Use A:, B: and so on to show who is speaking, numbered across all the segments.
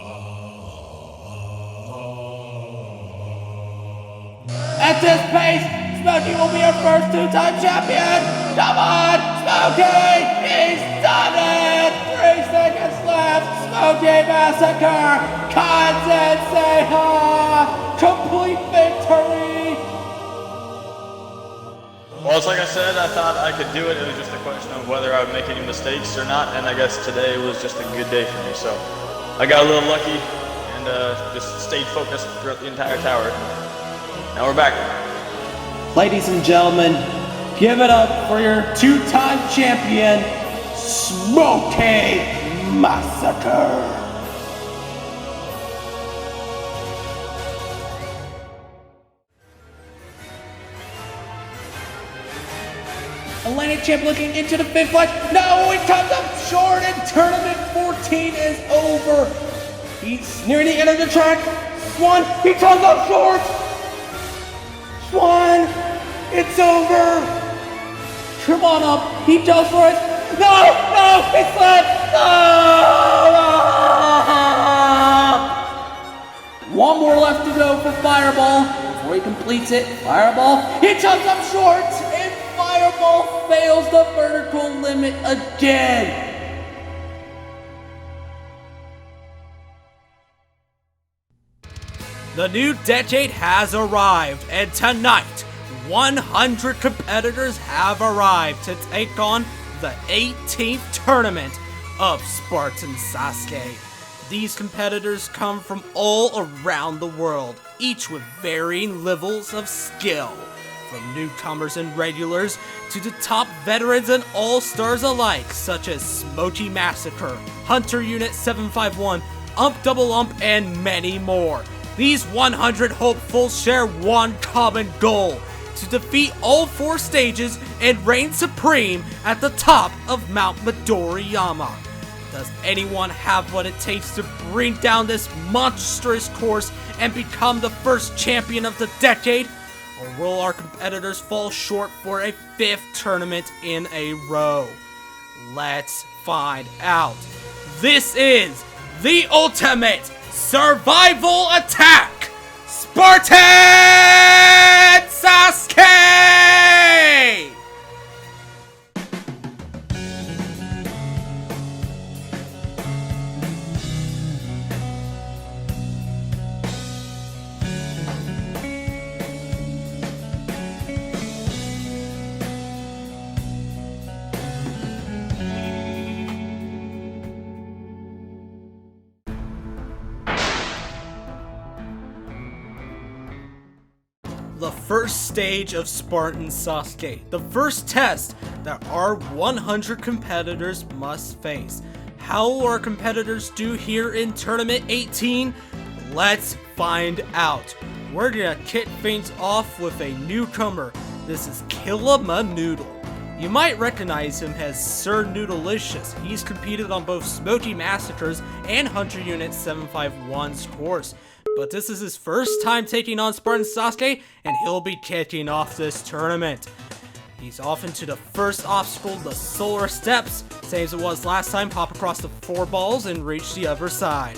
A: At this pace, Smokey will be our first two-time champion! Come on, Smokey! He's done it! 3 seconds left! Smokey Massacre! Kanzen Seiha! Complete victory!
B: Well, it's like I said, I thought I could do it. It was just a question of whether I would make any mistakes or not, and I guess today was just a good day for me. So I got a little lucky and just stayed focused throughout the entire tower. Now we're back.
A: Ladies and gentlemen, give it up for your two-time champion, Smokey Massacre! Atlantic champ looking into the fifth line. No, it comes up short and tournament 14 is over. He's nearing the end of the track. Swan, he comes up short. Swan, it's over. Come on up, he jumps for it. No, it's left. No! One more left to go for Fireball. Before he completes it, Fireball, he jumps up short. Fireball fails the vertical limit again.
C: The new decade has arrived, and tonight, 100 competitors have arrived to take on the 18th tournament of Spartan Sasuke. These competitors come from all around the world, each with varying levels of skill. From newcomers and regulars to the top veterans and all-stars alike, such as SMOKEY Massacre, Hunter Unit 751, Double Ump, and many more. These 100 hopefuls share one common goal: to defeat all 4 stages and reign supreme at the top of Mount Midoriyama. Does anyone have what it takes to bring down this monstrous course and become the first champion of the decade? Or will our competitors fall short for a 5th tournament in a row? Let's find out. This is the ultimate survival attack, Spartan Sasuke! The first stage of Spartan Sasuke, the first test that our 100 competitors must face. How will our competitors do here in Tournament 18? Let's find out. We're gonna kick things off with a newcomer. This is Killama Noodle. You might recognize him as Sir Noodleicious. He's competed on both SMOKEY Massacres and Hunter Unit 751's course. But this is his first time taking on Spartan Sasuke, and he'll be kicking off this tournament. He's off into the first obstacle, the Solar Steps. Same as it was last time, hop across the 4 balls and reach the other side.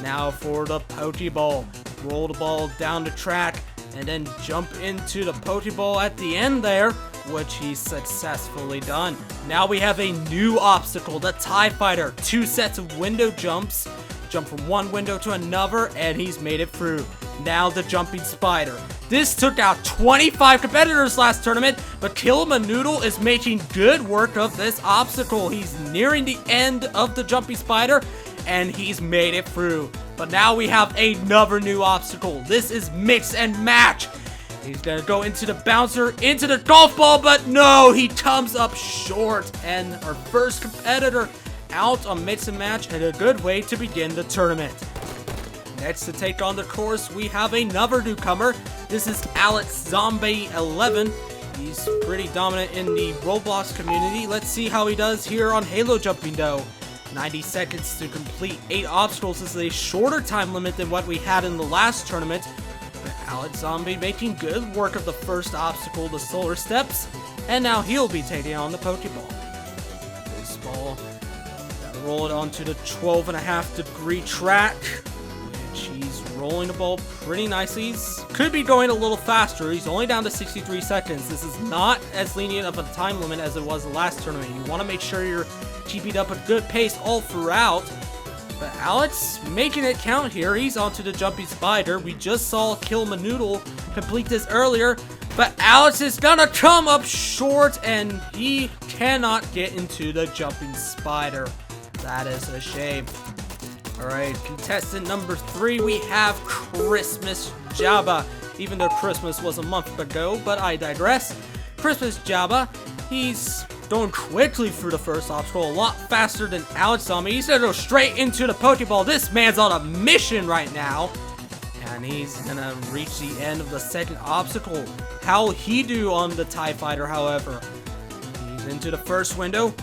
C: Now for the Pokeball. Roll the ball down the track, and then jump into the Pokeball at the end there, which he's successfully done. Now we have a new obstacle, the TIE Fighter. 2 sets of window jumps. Jump from one window to another, and he's made it through. Now the Jumping Spider. This took out 25 competitors last tournament, but Killama Noodle is making good work of this obstacle. He's nearing the end of the Jumping Spider, and he's made it through. But now we have another new obstacle. This is Mix and Match. He's gonna go into the bouncer, into the golf ball, but no, he comes up short. And our first competitor out on Mix and Match, and a good way to begin the tournament. Next to take on the course, we have another newcomer. This is Alex Zombie 11. He's pretty dominant in the Roblox community. Let's see how he does here on Halo Jumping though. 90 seconds to complete 8 obstacles is a shorter time limit than what we had in the last tournament. But Alex Zombie making good work of the first obstacle, the Solar Steps, and now he'll be taking on the Pokeball. This ball roll it onto the 12.5-degree track, which he's rolling the ball pretty nicely. Could be going a little faster. He's only down to 63 seconds. This is not as lenient of a time limit as it was the last tournament. You want to make sure you're keeping up a good pace all throughout. But Alex making it count here. He's onto the jumping spider. We just saw Kill Manoodle complete this earlier. But Alex is gonna come up short, and he cannot get into the jumping spider. That is a shame. Alright, contestant number 3, we have Christmas Jabba. Even though Christmas was a month ago, but I digress. Christmas Jabba, he's going quickly through the first obstacle, a lot faster than Alex on me. He's gonna go straight into the Pokeball. This man's on a mission right now. And he's gonna reach the end of the second obstacle. How'll he do on the TIE Fighter, however? He's into the first window,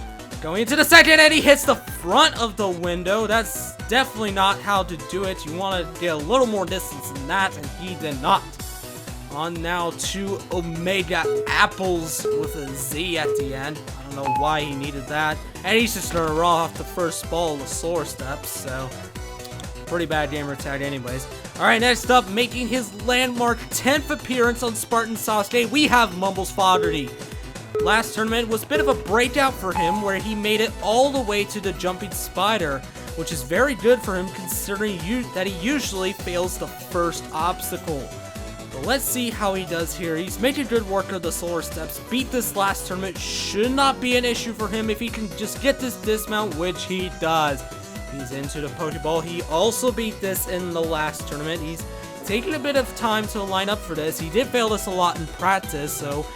C: going into the second, and he hits the front of the window. That's definitely not how to do it. You want to get a little more distance than that, and he did not. On now to Omega Apples with a Z at the end. I don't know why he needed that. And he's just gonna roll off the first ball of the Solar Steps, so pretty bad gamer tag anyways. Alright, next up, making his landmark 10th appearance on Spartan Sasuke, we have Mumbles Fogarty. Last tournament was a bit of a breakout for him, where he made it all the way to the jumping spider, which is very good for him considering that he usually fails the first obstacle. But let's see how he does here. He's making good work of the Solar Steps. Beat this last tournament. Should not be an issue for him if he can just get this dismount, which he does. He's into the Pokeball. He also beat this in the last tournament. He's taking a bit of time to line up for this. He did fail this a lot in practice, so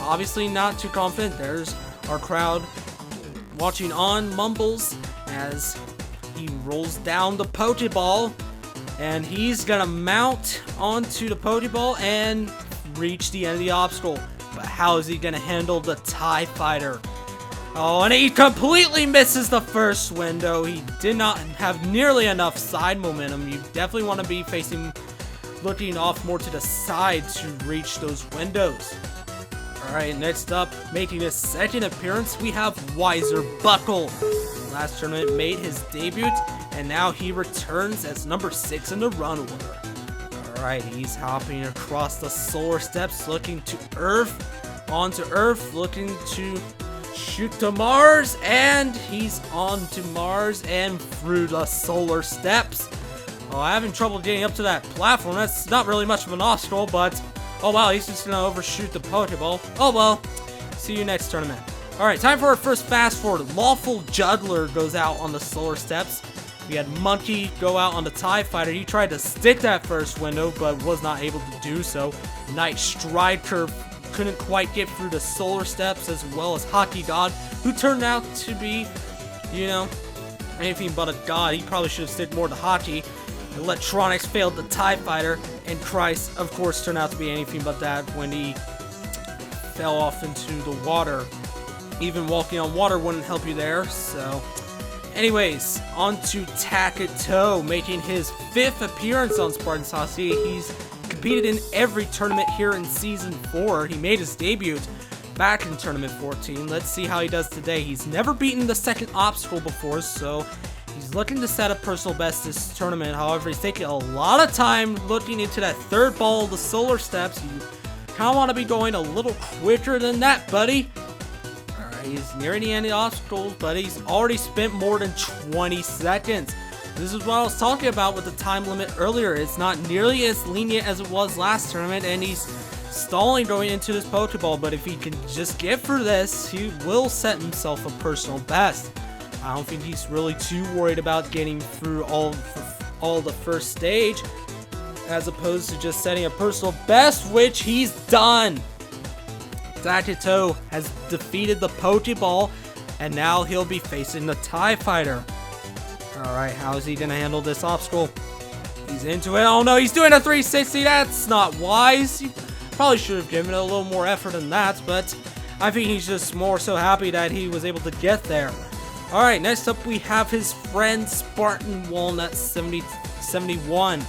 C: obviously not too confident. There's our crowd watching on Mumbles as he rolls down the Pokeball. And he's gonna mount onto the Pokeball and reach the end of the obstacle. But how is he gonna handle the TIE Fighter? Oh, and he completely misses the first window. He did not have nearly enough side momentum. You definitely want to be looking off more to the side to reach those windows. Alright, next up, making his second appearance, we have Wiser Buckle. Last tournament made his debut, and now he returns as number 6 in the run order. Alright, he's hopping across the Solar Steps, looking to Earth, onto Earth, looking to shoot to Mars, and he's on to Mars and through the Solar Steps. Oh, I'm having trouble getting up to that platform. That's not really much of an obstacle, but oh wow, he's just gonna overshoot the Pokeball. Oh well, see you next tournament. Alright, time for our first fast forward. Lawful Juggler goes out on the Solar Steps. We had Monkey go out on the TIE Fighter. He tried to stick that first window, but was not able to do so. Night Striker couldn't quite get through the Solar Steps, as well as Hockey God, who turned out to be, you know, anything but a god. He probably should have stick more to Hockey. Electronics failed the TIE Fighter, and Christ, of course, turned out to be anything but that when he fell off into the water. Even walking on water wouldn't help you there, so anyways, on to Takato, making his 5th appearance on Spartan Sasuke. He's competed in every tournament here in Season 4. He made his debut back in Tournament 14. Let's see how he does today. He's never beaten the second obstacle before, so he's looking to set a personal best this tournament. However, he's taking a lot of time looking into that third ball of the Solar Steps. You kind of want to be going a little quicker than that, buddy. He's nearing the end of the obstacles, but he's already spent more than 20 seconds. This is what I was talking about with the time limit earlier. It's not nearly as lenient as it was last tournament, and he's stalling going into this Pokeball, but if he can just get through this, he will set himself a personal best. I don't think he's really too worried about getting through all the first stage, as opposed to just setting a personal best, which he's done. Takato has defeated the Pokeball, and now he'll be facing the TIE Fighter. Alright, how is he going to handle this obstacle? He's into it. Oh no, he's doing a 360. That's not wise. He probably should have given it a little more effort than that, but I think he's just more so happy that he was able to get there. Alright, next up we have his friend Spartan Walnut 71.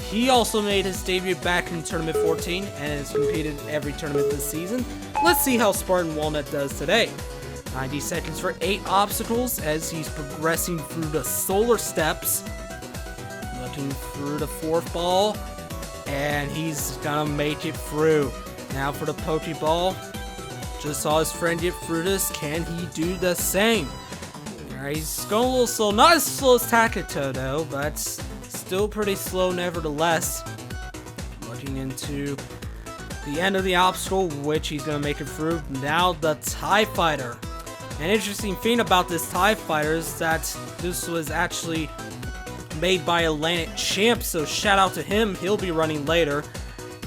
C: He also made his debut back in Tournament 14 and has competed in every tournament this season. Let's see how Spartan Walnut does today. 90 seconds for 8 obstacles as he's progressing through the solar steps. Looking through the 4th ball, and he's gonna make it through. Now for the Pokeball. Just saw his friend get through this. Can he do the same? Alright, he's going a little slow. Not as slow as Takato though, but still pretty slow nevertheless. Looking into the end of the obstacle, which he's gonna make it through. Now the TIE Fighter. An interesting thing about this TIE Fighter is that this was actually made by Atlantic Champ, so shout out to him. He'll be running later.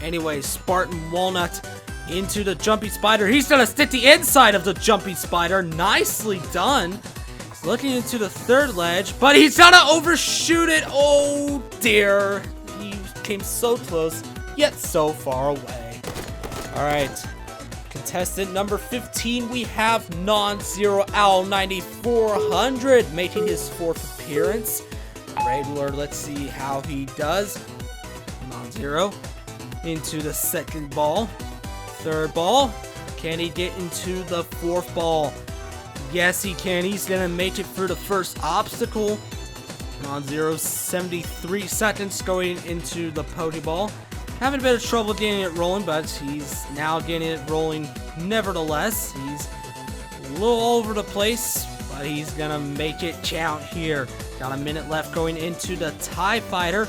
C: Anyway, Spartan Walnut into the Jumping Spider. He's gonna stick the inside of the Jumping Spider. Nicely done. He's looking into the 3rd ledge, but he's gonna overshoot it. Oh dear. He came so close, yet so far away. Alright. Contestant number 15, we have Non-Zero Owl 9400 making his 4th appearance. Regular, let's see how he does. Non-Zero into the 2nd ball. 3rd ball. Can he get into the 4th ball? Yes, he can. He's gonna make it through the 1st obstacle. Non-Zero 73 seconds going into the Pokeball. Having a bit of trouble getting it rolling, but he's now getting it rolling nevertheless. He's a little all over the place, but he's gonna make it count here. Got a minute left going into the TIE Fighter.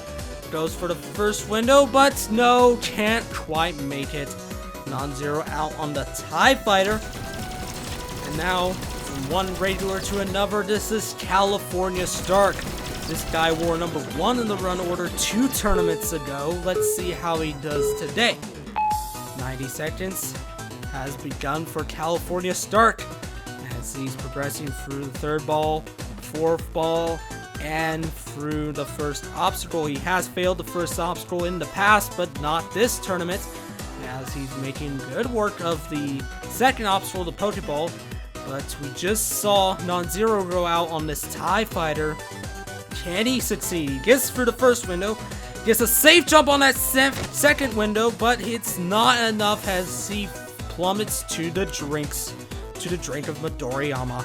C: Goes for the 1st window, but no, can't quite make it. Non-Zero out on the TIE Fighter. And now, from one regular to another, this is California Stark. This guy wore number 1 in the run order 2 tournaments ago. Let's see how he does today. 90 seconds has begun for California Stark as he's progressing through the 3rd ball, 4th ball, and through the 1st obstacle. He has failed the 1st obstacle in the past, but not this tournament, as he's making good work of the 2nd obstacle, the Pokeball. But we just saw Non-Zero go out on this TIE Fighter. Can he succeed? He gets through the 1st window, gets a safe jump on that 2nd window, but it's not enough as he plummets to the drink of Midoriyama.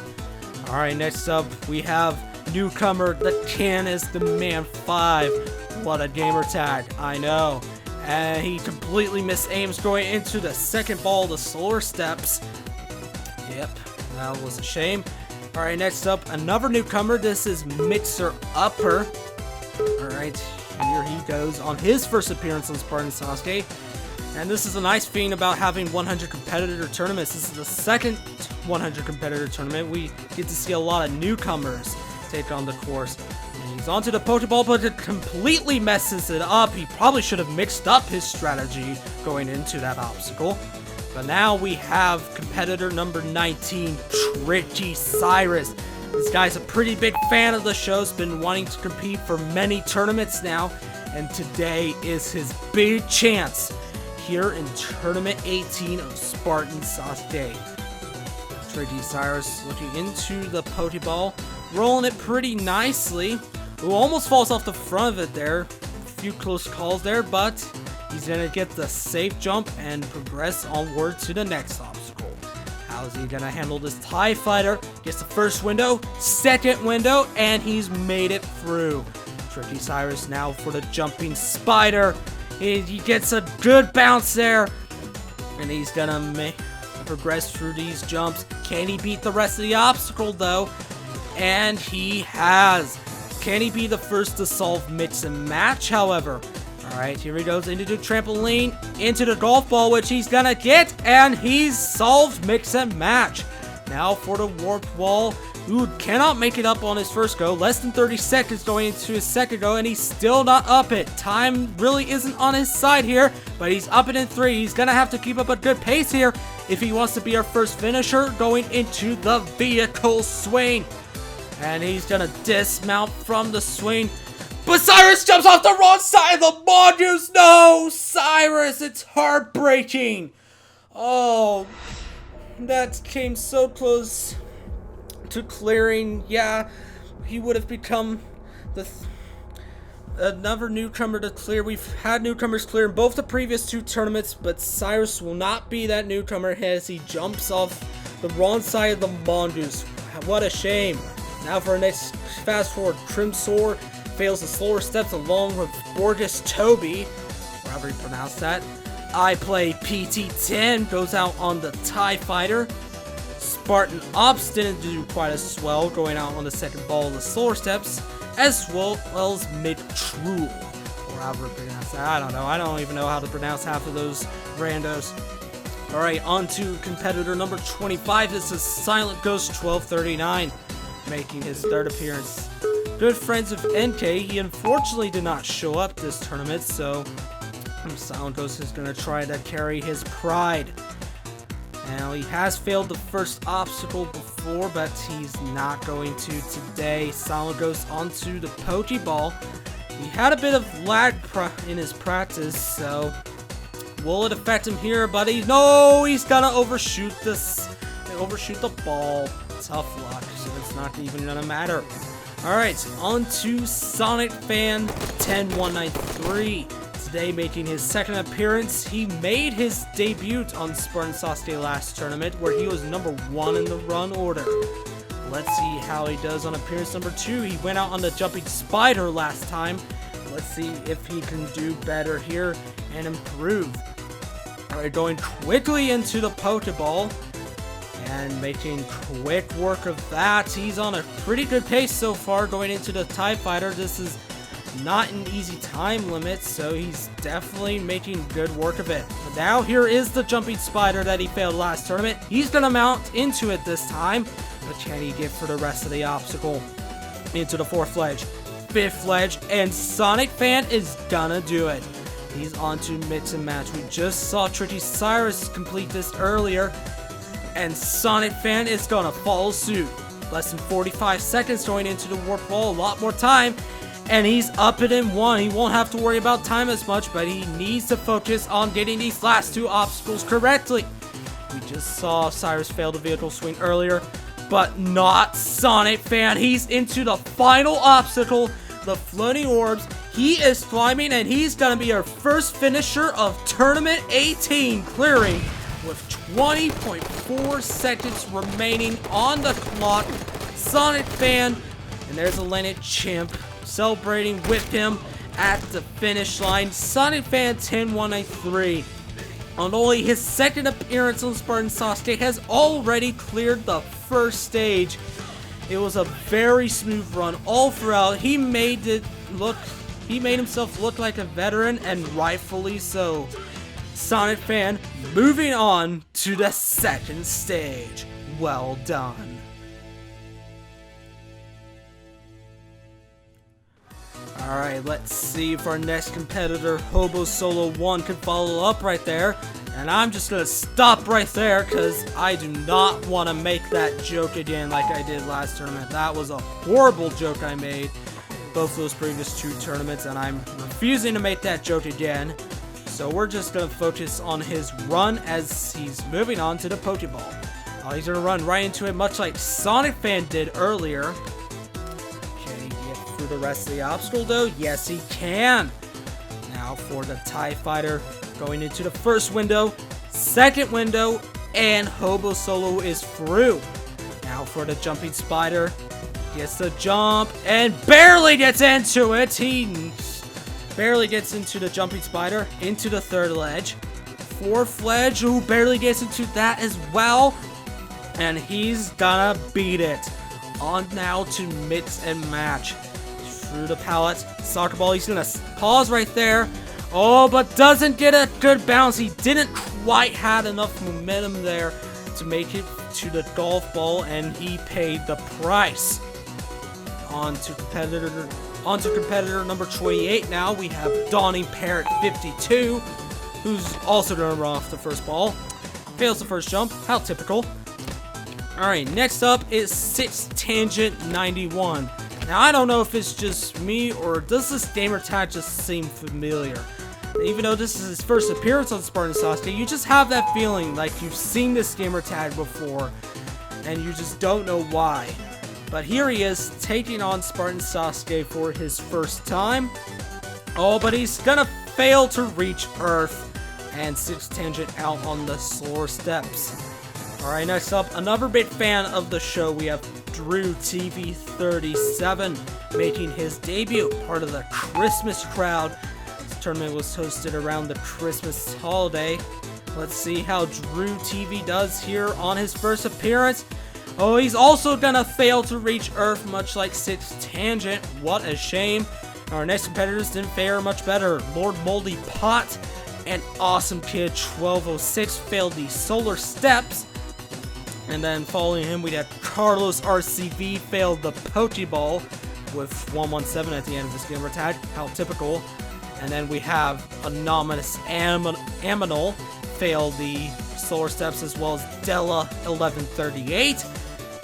C: Alright, next up we have newcomer, the Canis Demand 5. What a gamer tag, I know. And he completely missed aims going into the 2nd ball, the solar steps. Yep, that was a shame. Alright, next up, another newcomer. This is Mixer Upper. Alright, here he goes on his 1st appearance on Spartan Sasuke. And this is a nice thing about having 100 competitor tournaments. This is the 2nd 100 competitor tournament. We get to see a lot of newcomers take on the course. And he's onto the Pokeball, but it completely messes it up. He probably should have mixed up his strategy going into that obstacle. But now we have competitor number 19, Tricky Cyrus. This guy's a pretty big fan of the show, has been wanting to compete for many tournaments now, and today is his big chance here in Tournament 18 of Spartan Sasuke. Tricky Cyrus looking into the Pokeball, rolling it pretty nicely. Ooh, almost falls off the front of it there. A few close calls there, but he's gonna get the safe jump and progress onward to the next obstacle. How's he gonna handle this TIE Fighter? Gets the 1st window, 2nd window, and he's made it through. Tricky Cyrus now for the Jumping Spider. He gets a good bounce there, and he's gonna progress through these jumps. Can he beat the rest of the obstacle though? And he has. Can he be the 1st to solve mix and match, however? Alright, here he goes into the trampoline, into the golf ball, which he's gonna get, and he's solved mix and match. Now for the warped wall. Ooh, cannot make it up on his 1st go. Less than 30 seconds going into his 2nd go, and he's still not up it. Time really isn't on his side here, but he's up it in 3. He's gonna have to keep up a good pace here if he wants to be our 1st finisher going into the vehicle swing. And he's gonna dismount from the swing. But Cyrus jumps off the wrong side of the modules. No, Cyrus, it's heartbreaking. Oh, that came so close to clearing. Yeah, he would have become another newcomer to clear. We've had newcomers clear in both the previous 2 tournaments, but Cyrus will not be that newcomer as he jumps off the wrong side of the mongoose. What a shame. Now for our next fast forward, Trimsoar fails the slower steps along with Borgus Toby, or however you pronounce that. I Play PT10 goes out on the TIE Fighter. Spartan Ops didn't do quite as well, going out on the second ball of the slower steps, as well as Midoriyama, or however you pronounce that. I don't know. I don't even know how to pronounce half of those randos. Alright, on to competitor number 25. This is Silent Ghost 1239, making his third appearance. Good friends of NK, he unfortunately did not show up this tournament, so Silent Ghost is going to try to carry his pride. Now, he has failed the first obstacle before, but he's not going to today. Silent Ghost onto the Pokeball. He had a bit of lag in his practice, so will it affect him here, buddy? No, he's gonna overshoot the ball. Tough luck, so it's not even gonna matter. Alright, on to Sonic Fan 10193. Today making his second appearance. He made his debut on Spartan Sasuke last tournament, where he was number 1 in the run order. Let's see how he does on appearance number 2. He went out on the Jumping Spider last time. Let's see if he can do better here and improve. Alright, going quickly into the Pokeball and making quick work of that. He's on a pretty good pace so far going into the TIE Fighter. This is not an easy time limit, so he's definitely making good work of it. But now here is the Jumping Spider that he failed last tournament. He's gonna mount into it this time, but can he get for the rest of the obstacle? Into the 4th ledge, 5th ledge, and Sonic Fan is gonna do it. He's on to mix and match. We just saw Tricky Cyrus complete this earlier, and Sonic Fan is gonna follow suit. Less than 45 seconds going into the warp wall, a lot more time. And he's up it in 1. He won't have to worry about time as much, but he needs to focus on getting these last 2 obstacles correctly. We just saw Cyrus fail the vehicle swing earlier, but not Sonic Fan. He's into the final obstacle, the floating orbs. He is climbing, and he's going to be our first finisher of Tournament 18, clearing with 20.4 seconds remaining on the clock. Sonic Fan, and there's a Lineage Chimp celebrating with him at the finish line. Sonic Fan 10193, on only his second appearance on Spartan Sasuke, has already cleared the first stage. It was a very smooth run all throughout. He made himself look like a veteran, and rightfully so. Sonic Fan moving on to the second stage. Well done. Alright, let's see if our next competitor, Hobo Solo 1, can follow up right there. And I'm just gonna stop right there, because I do not want to make that joke again like I did last tournament. That was a horrible joke I made both those previous 2 tournaments, and I'm refusing to make that joke again. So we're just gonna focus on his run as he's moving on to the Pokeball. He's gonna run right into it, much like Sonic Fan did earlier. Through the rest of the obstacle though? Yes, he can. Now for the TIE Fighter, going into the first window, second window, and Hobo Solo is through. Now for the Jumping Spider, gets the jump and barely gets into it. He barely gets into the Jumping Spider, into the 3rd ledge. 4th ledge, who barely gets into that as well. And he's gonna beat it. On now to mix and match. Through the pallet, soccer ball, he's gonna pause right there. Oh, but doesn't get a good bounce. He didn't quite have enough momentum there to make it to the golf ball, and he paid the price. On to competitor number 28 now. We have Dawning Parrot 52, who's also gonna run off the first ball. Fails the first jump, how typical. Alright, next up is 6 Tangent 91. Now, I don't know if it's just me, or does this gamer tag just seem familiar? Even though this is his first appearance on Spartan Sasuke, you just have that feeling like you've seen this gamer tag before, and you just don't know why. But here he is, taking on Spartan Sasuke for his first time. Oh, but he's gonna fail to reach Earth, and 6 Tangent out on the slower steps. Alright, next up, another big fan of the show, we have Drew TV37 making his debut, part of the Christmas crowd. This tournament was hosted around the Christmas holiday. Let's see how Drew TV does here on his first appearance. Oh, he's also gonna fail to reach Earth, much like 6 Tangent. What a shame. Our next competitors didn't fare much better. Lord Moldy Pot and Awesome Kid 1206 failed the Solar Steps. And then following him, we had Carlos RCV failed the Pokeball with 117 at the end of this gamer tag. How typical. And then we have Anonymous Aminal failed the Solar Steps, as well as Della 1138.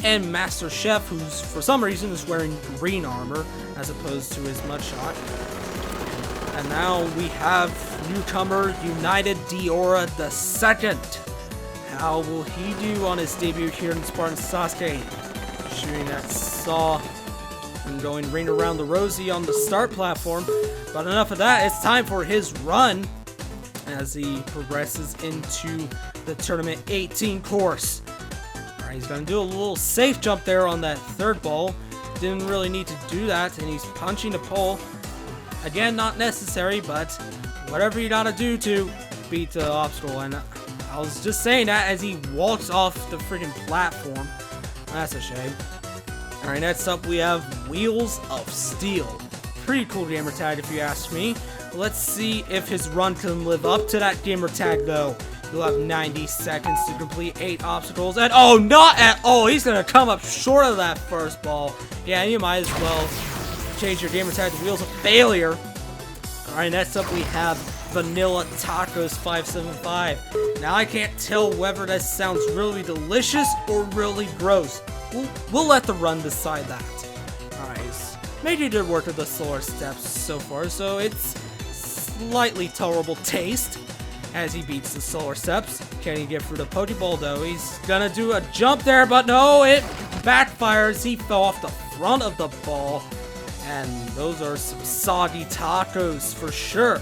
C: And Master Chef, who's for some reason is wearing green armor as opposed to his mudshot. And now we have newcomer United Diora II. How will he do on his debut here in Spartan Sasuke? Shooting that saw and going ring around the rosy on the start platform. But enough of that, it's time for his run as he progresses into the Tournament 18 course. Alright, he's going to do a little safe jump there on that third ball. Didn't really need to do that, and he's punching the pole. Again, not necessary, but whatever you gotta do to beat the obstacle. And I was just saying that as he walks off the freaking platform. That's a shame. Alright, next up we have Wheels of Steel. Pretty cool gamer tag if you ask me. Let's see if his run can live up to that gamer tag though. You'll have 90 seconds to complete 8 obstacles, and oh, not at all! He's gonna come up short of that first ball. Yeah, you might as well change your gamer tag to Wheels of Failure. Alright, next up we have Vanilla Tacos 575. Now I can't tell whether that sounds really delicious or really gross. We'll let the run decide that. Alright, maybe did work with the Solar Steps so far, so it's slightly tolerable taste as he beats the Solar Steps. Can he get through the Pokeball though? He's gonna do a jump there, but no, it backfires. He fell off the front of the ball, and those are some soggy tacos for sure.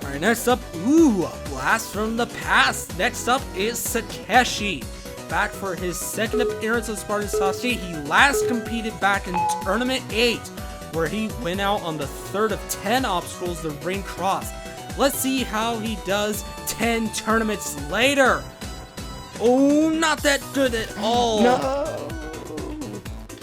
C: Alright, next up, ooh, a blast from the past. Next up is Sakeshi. Back for his second appearance on Spartan Sasuke. He last competed back in Tournament 8, where he went out on the third of 10 obstacles, the ring cross. Let's see how he does 10 tournaments later. Oh, not that good at all.
A: No.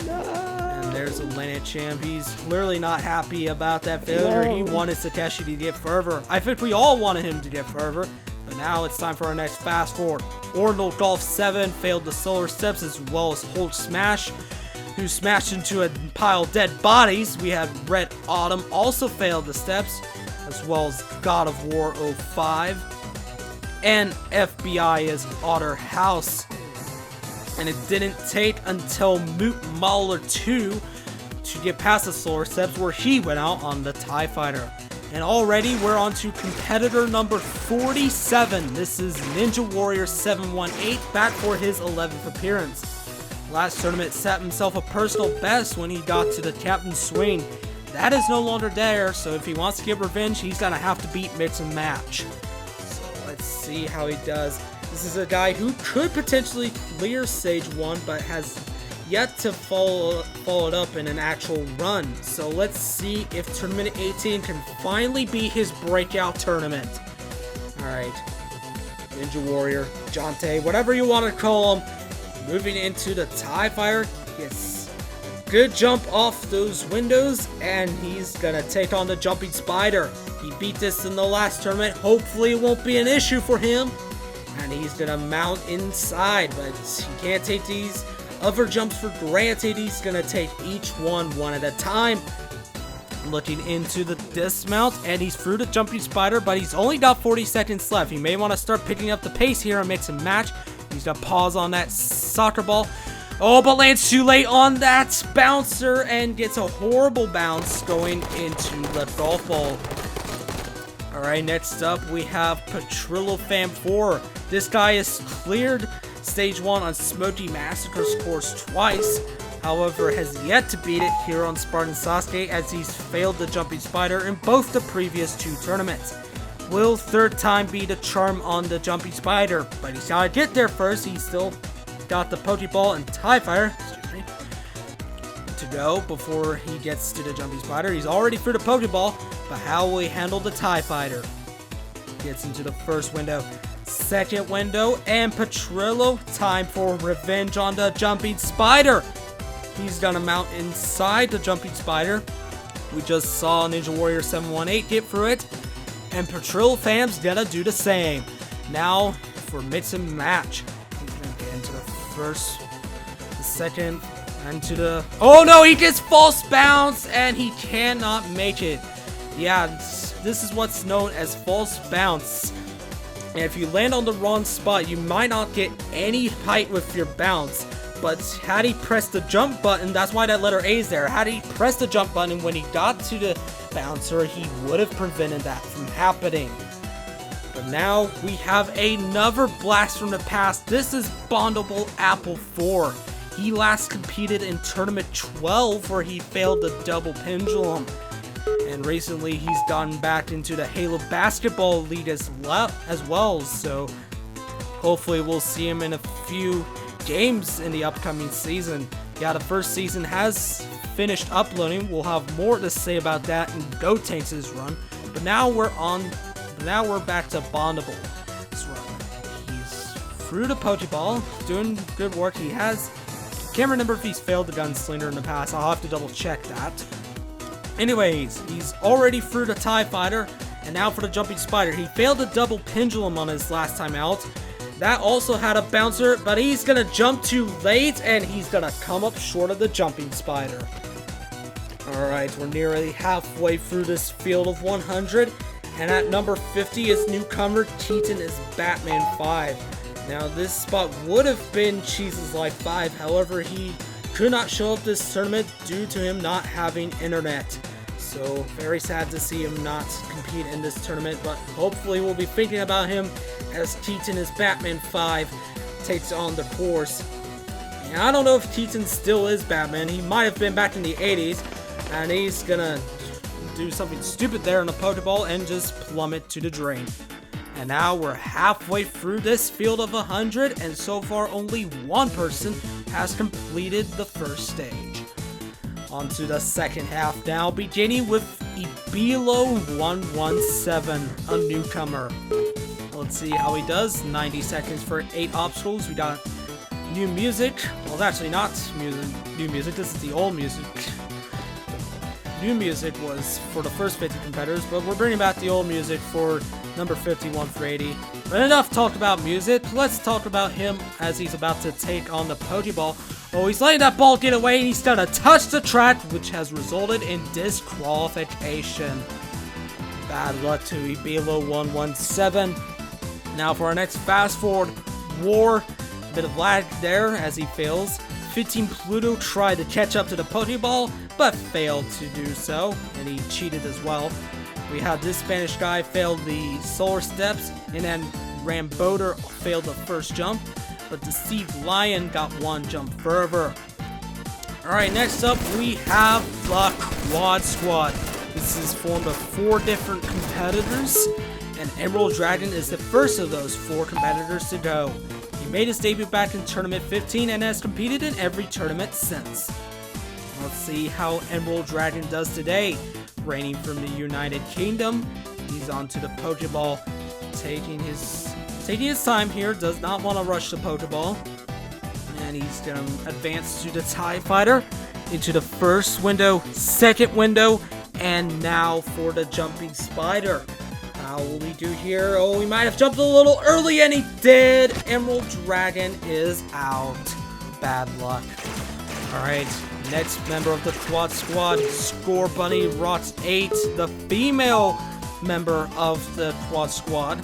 C: And there's a Lineage champ. He's clearly not happy about that failure.
A: No.
C: He wanted Sakeshi to get further. I think we all wanted him to get further. But now it's time for our next fast forward. Orbital Golf 7 failed the Solar Steps, as well as Hulk Smash, who smashed into a pile of dead bodies. We had Red Autumn also failed the steps, as well as God of War 05. And FBI is Otter House. And it didn't take until Moot Mauler 2 to get past the Solar Steps, where he went out on the TIE Fighter. And already we're on to competitor number 47. This is Ninja Warrior 718, back for his 11th appearance. Last tournament set himself a personal best when he got to the Captain Swing. That is no longer there, so if he wants to get revenge, he's gonna have to beat Mix and Match. So let's see how he does. This is a guy who could potentially clear Stage 1, but has yet to follow it up in an actual run. So let's see if Tournament 18 can finally be his breakout tournament. Alright, Ninja Warrior, Jonte, whatever you want to call him, moving into the TIE Fighter, gets a good jump off those windows, and he's gonna take on the Jumping Spider. He beat this in the last tournament, hopefully it won't be an issue for him, and he's gonna mount inside, but he can't take these other jumps for granted. He's gonna take each one at a time. Looking into the dismount, and he's through the Jumping Spider, but he's only got 40 seconds left. He may want to start picking up the pace here and make some match. He's gonna pause on that soccer ball. Oh, but lands too late on that bouncer and gets a horrible bounce going into the golf ball. Alright, next up we have Petrillo Fam 4. This guy has cleared Stage 1 on SMOKEY Massacre's course twice, however has yet to beat it here on Spartan Sasuke, as he's failed the Jumping Spider in both the previous 2 tournaments. Will third time be the charm on the jumping spider? But he's gotta get there first. He's still got the Pokeball and TIE Fighter, to go before he gets to the jumping spider. He's already through the Pokeball, but how will he handle the TIE Fighter? Gets into the first window, second window, and Petrillo, time for revenge on the jumping spider. He's gonna mount inside the jumping spider. We just saw Ninja Warrior 718 get through it, and Petrillo fam's gonna do the same. Now for mix and match. He's gonna get into the first, the second, and to the... Oh no, he gets false bounce, and he cannot make it. Yeah, this is what's known as false bounce. And if you land on the wrong spot, you might not get any height with your bounce. But had he pressed the jump button, that's why that letter A is there. Had he pressed the jump button when he got to the bouncer, he would have prevented that from happening. But now we have another blast from the past. This is Bondable Apple 4. He last competed in Tournament 12 where he failed the double pendulum. And recently he's gotten back into the Halo Basketball League as well. So hopefully we'll see him in a few games in the upcoming season. Yeah, the first season has finished uploading. We'll have more to say about that in Gotenks' run. But now we're back to Bondable. He's through the Pokeball, doing good work. He has, can't remember if he's failed the Gunslinger in the past. I'll have to double check that. Anyways, he's already through the TIE Fighter, and now for the Jumping Spider. He failed the double pendulum on his last time out. That also had a bouncer, but he's gonna jump too late, and he's gonna come up short of the Jumping Spider. Alright, we're nearly halfway through this field of 100, and at number 50 is newcomer Keaton is Batman 5. Now, this spot would have been Cheese's Life 5, however, he could not show up this tournament due to him not having internet. So, very sad to see him not compete in this tournament, but hopefully we'll be thinking about him as Keaton is Batman 5 takes on the course. And I don't know if Keaton still is Batman. He might have been back in the 80s, and he's gonna do something stupid there in the Pokeball and just plummet to the drain. And now we're halfway through this field of 100, and so far only one person has completed the first stage. On to the second half now, beginning with Ibilo117, a newcomer. Let's see how he does. 90 seconds for 8 obstacles. We got new music. Well, actually not new music. This is the old music. New music was for the first 50 competitors, but we're bringing back the old music for number 51 for 80. But enough talk about music. Let's talk about him as he's about to take on the Pokeball. Oh, he's letting that ball get away, and he's gonna touch the track, which has resulted in disqualification. Bad luck to Ibilo117. Now for our next fast forward war, a bit of lag there as he fails. 15 Pluto tried to catch up to the Pokeball, but failed to do so, and he cheated as well. We had this Spanish guy fail the Solar Steps, and then Ramboder failed the first jump, but the Steve Lion got one jump further. Alright, next up we have the Quad Squad. This is formed of 4 different competitors, and Emerald Dragon is the first of those 4 competitors to go. He made his debut back in Tournament 15 and has competed in every tournament since. Let's see how Emerald Dragon does today. Reigning from the United Kingdom, he's onto the Pokeball, taking his time here, does not want to rush the Pokeball. And he's going to advance to the TIE Fighter, into the first window, second window, and now for the Jumping Spider. How will he do here? Oh, he might have jumped a little early, and he did! Emerald Dragon is out. Bad luck. Alright, next member of the Quad Squad, Score Bunny Rots 8, the female member of the Quad Squad.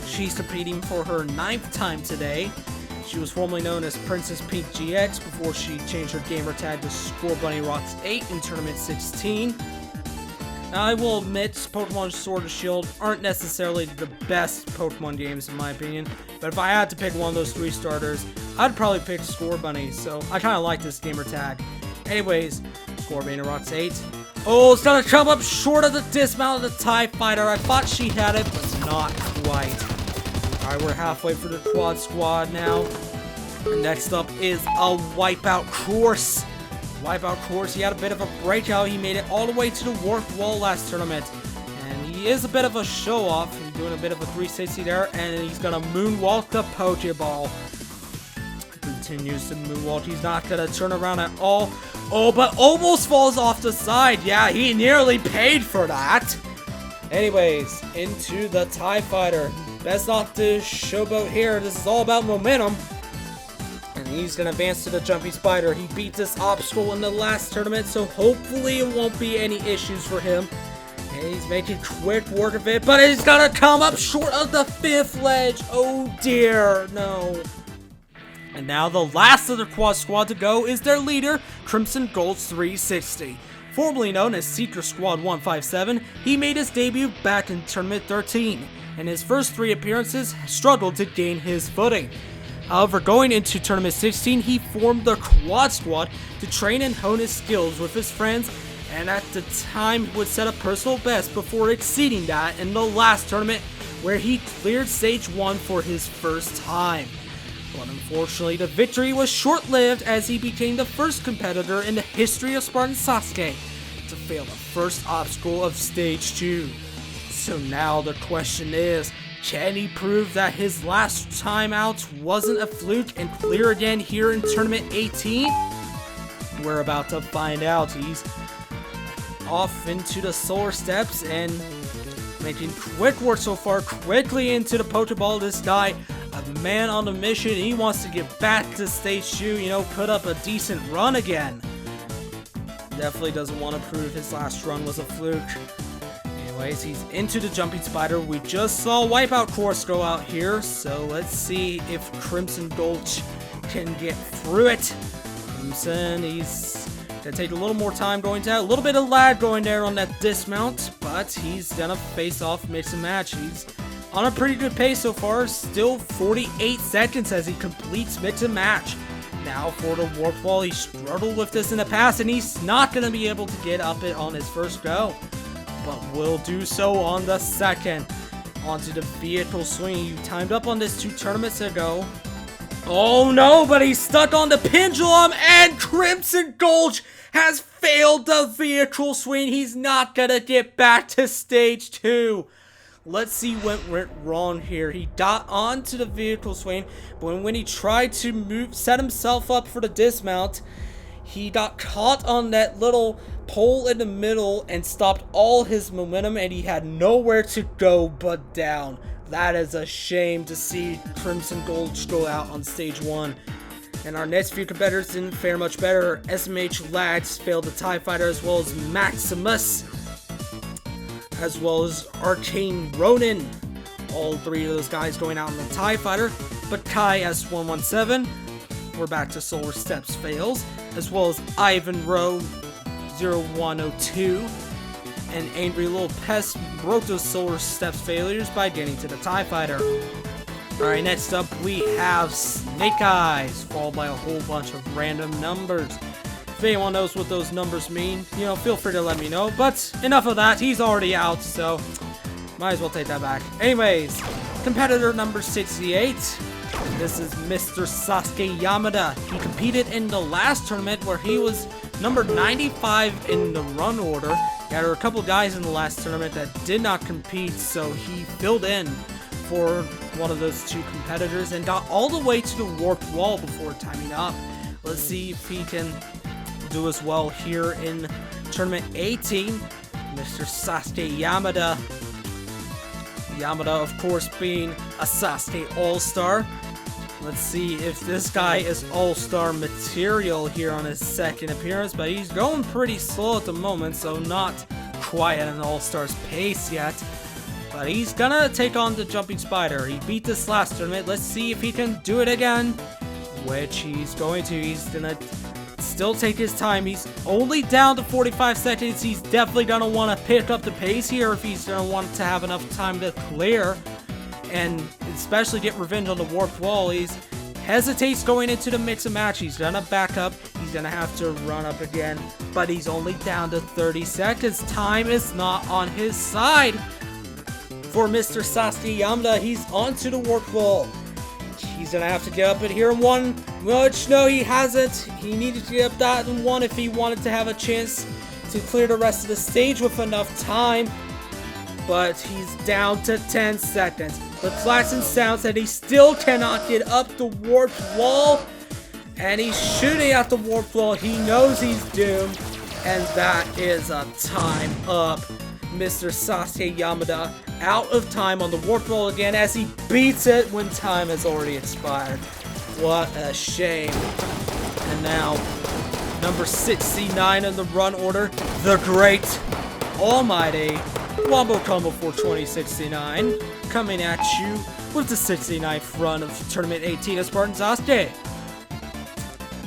C: She's competing for her 9th time today. She was formerly known as Princess Pink GX before she changed her gamer tag to Score Bunny Rots 8 in Tournament 16. Now, I will admit, Pokemon Sword and Shield aren't necessarily the best Pokemon games in my opinion, but if I had to pick one of those 3 starters, I'd probably pick Score Bunny, so I kind of like this gamer tag. Anyways, Score Bunny Rots 8. Oh, it's gonna come up short of the dismount of the TIE Fighter. I thought she had it, but not quite. Alright, we're halfway for the quad squad now. Next up is a wipeout course. Wipeout course, he had a bit of a breakout. He made it all the way to the warped wall last tournament. And he is a bit of a show-off. He's doing a bit of a 360 there, and he's gonna moonwalk the Pokeball. Continues to moonwalk. He's not gonna turn around at all. Oh, but almost falls off the side. Yeah, he nearly paid for that. Anyways, into the TIE Fighter. Best not to showboat here. This is all about momentum. And he's gonna advance to the Jumpy Spider. He beat this obstacle in the last tournament, so hopefully it won't be any issues for him. And he's making quick work of it, but he's gonna come up short of the 5th ledge. Oh dear, no. And now the last of the quad squad to go is their leader, Crimson Gold's 360. Formerly known as Seeker Squad 157, he made his debut back in Tournament 13. In his first 3 appearances, struggled to gain his footing. However, going into Tournament 16, he formed the quad squad to train and hone his skills with his friends, and at the time would set a personal best before exceeding that in the last tournament, where he cleared stage 1 for his first time. But unfortunately, the victory was short-lived as he became the first competitor in the history of Spartan Sasuke to fail the first obstacle of stage 2. So now the question is, can he prove that his last time out wasn't a fluke and clear again here in Tournament 18? We're about to find out. He's off into the solar steps and making quick work so far, quickly into the Pokeball. This guy, a man on a mission, he wants to get back to stage 2, you know, put up a decent run again. Definitely doesn't want to prove his last run was a fluke. Anyways, he's into the Jumping Spider. We just saw Wipeout course go out here, so let's see if Crimson Gulch can get through it. Crimson, he's gonna take a little more time going down, a little bit of lag going there on that dismount, but he's gonna face off mix and match. He's on a pretty good pace so far, still 48 seconds as he completes mix and match. Now for the warp wall, he struggled with this in the past, and he's not gonna be able to get up it on his first go, but will do so on the second. Onto the vehicle swing. You timed up on this 2 tournaments ago. Oh no, but he's stuck on the pendulum, and Crimson Gulch has failed the vehicle swing. He's not gonna get back to stage 2. Let's see what went wrong here. He got onto the vehicle swing, but when he tried to set himself up for the dismount, he got caught on that little pole in the middle and stopped all his momentum, and he had nowhere to go but down. That is a shame to see Crimson Gulch go out on stage 1. And our next few competitors didn't fare much better. SMH Lags failed the TIE Fighter, as well as Maximus, as well as Arcane Ronin. All 3 of those guys going out on the TIE Fighter. But Kai S117, we're back to Solar Steps, fails, as well as Ivan Rowe 0102. And Angry Little Pest broke those Solar Steps failures by getting to the TIE Fighter. Alright, next up we have Snake Eyes, followed by a whole bunch of random numbers. If anyone knows what those numbers mean, you know, feel free to let me know. But enough of that, he's already out, so might as well take that back. Anyways, competitor number 68. This is Mr. Sasuke Yamada. He competed in the last tournament where he was number 95 in the run order. There were a couple guys in the last tournament that did not compete, so he filled in for one of those 2 competitors and got all the way to the warped wall before timing up. Let's see if he can do as well here in Tournament 18. Mr. Sasuke Yamada. Yamada, of course, being a Sasuke All-Star. Let's see if this guy is All-Star material here on his second appearance, but he's going pretty slow at the moment, so not quite at an All-Star's pace yet. But he's gonna take on the Jumping Spider. He beat this last tournament. Let's see if he can do it again, which he's going to. He's gonna still take his time. He's only down to 45 seconds. He's definitely gonna want to pick up the pace here if he's gonna want to have enough time to clear, and especially get revenge on the warped wall. He hesitates going into the mix and match. He's gonna back up. He's gonna have to run up again, but he's only down to 30 seconds. Time is not on his side. for Mr. Sasuke Yamada. He's onto the warp wall. He's gonna have to get up it here in one, which no, he hasn't. He needed to get up that in one if he wanted to have a chance to clear the rest of the stage with enough time. But he's down to 10 seconds. The klaxon sounds that he still cannot get up the warp wall. And he's shooting at the warp wall. He knows he's doomed. And that is a time up. Mr. Sasuke Yamada out of time on the warp wall again as he beats it when time has already expired. What a shame. And now, number 69 in the run order, the great, almighty Wombo Combo for 2069, coming at you with the 69th run of Tournament 18 of Spartan Sasuke.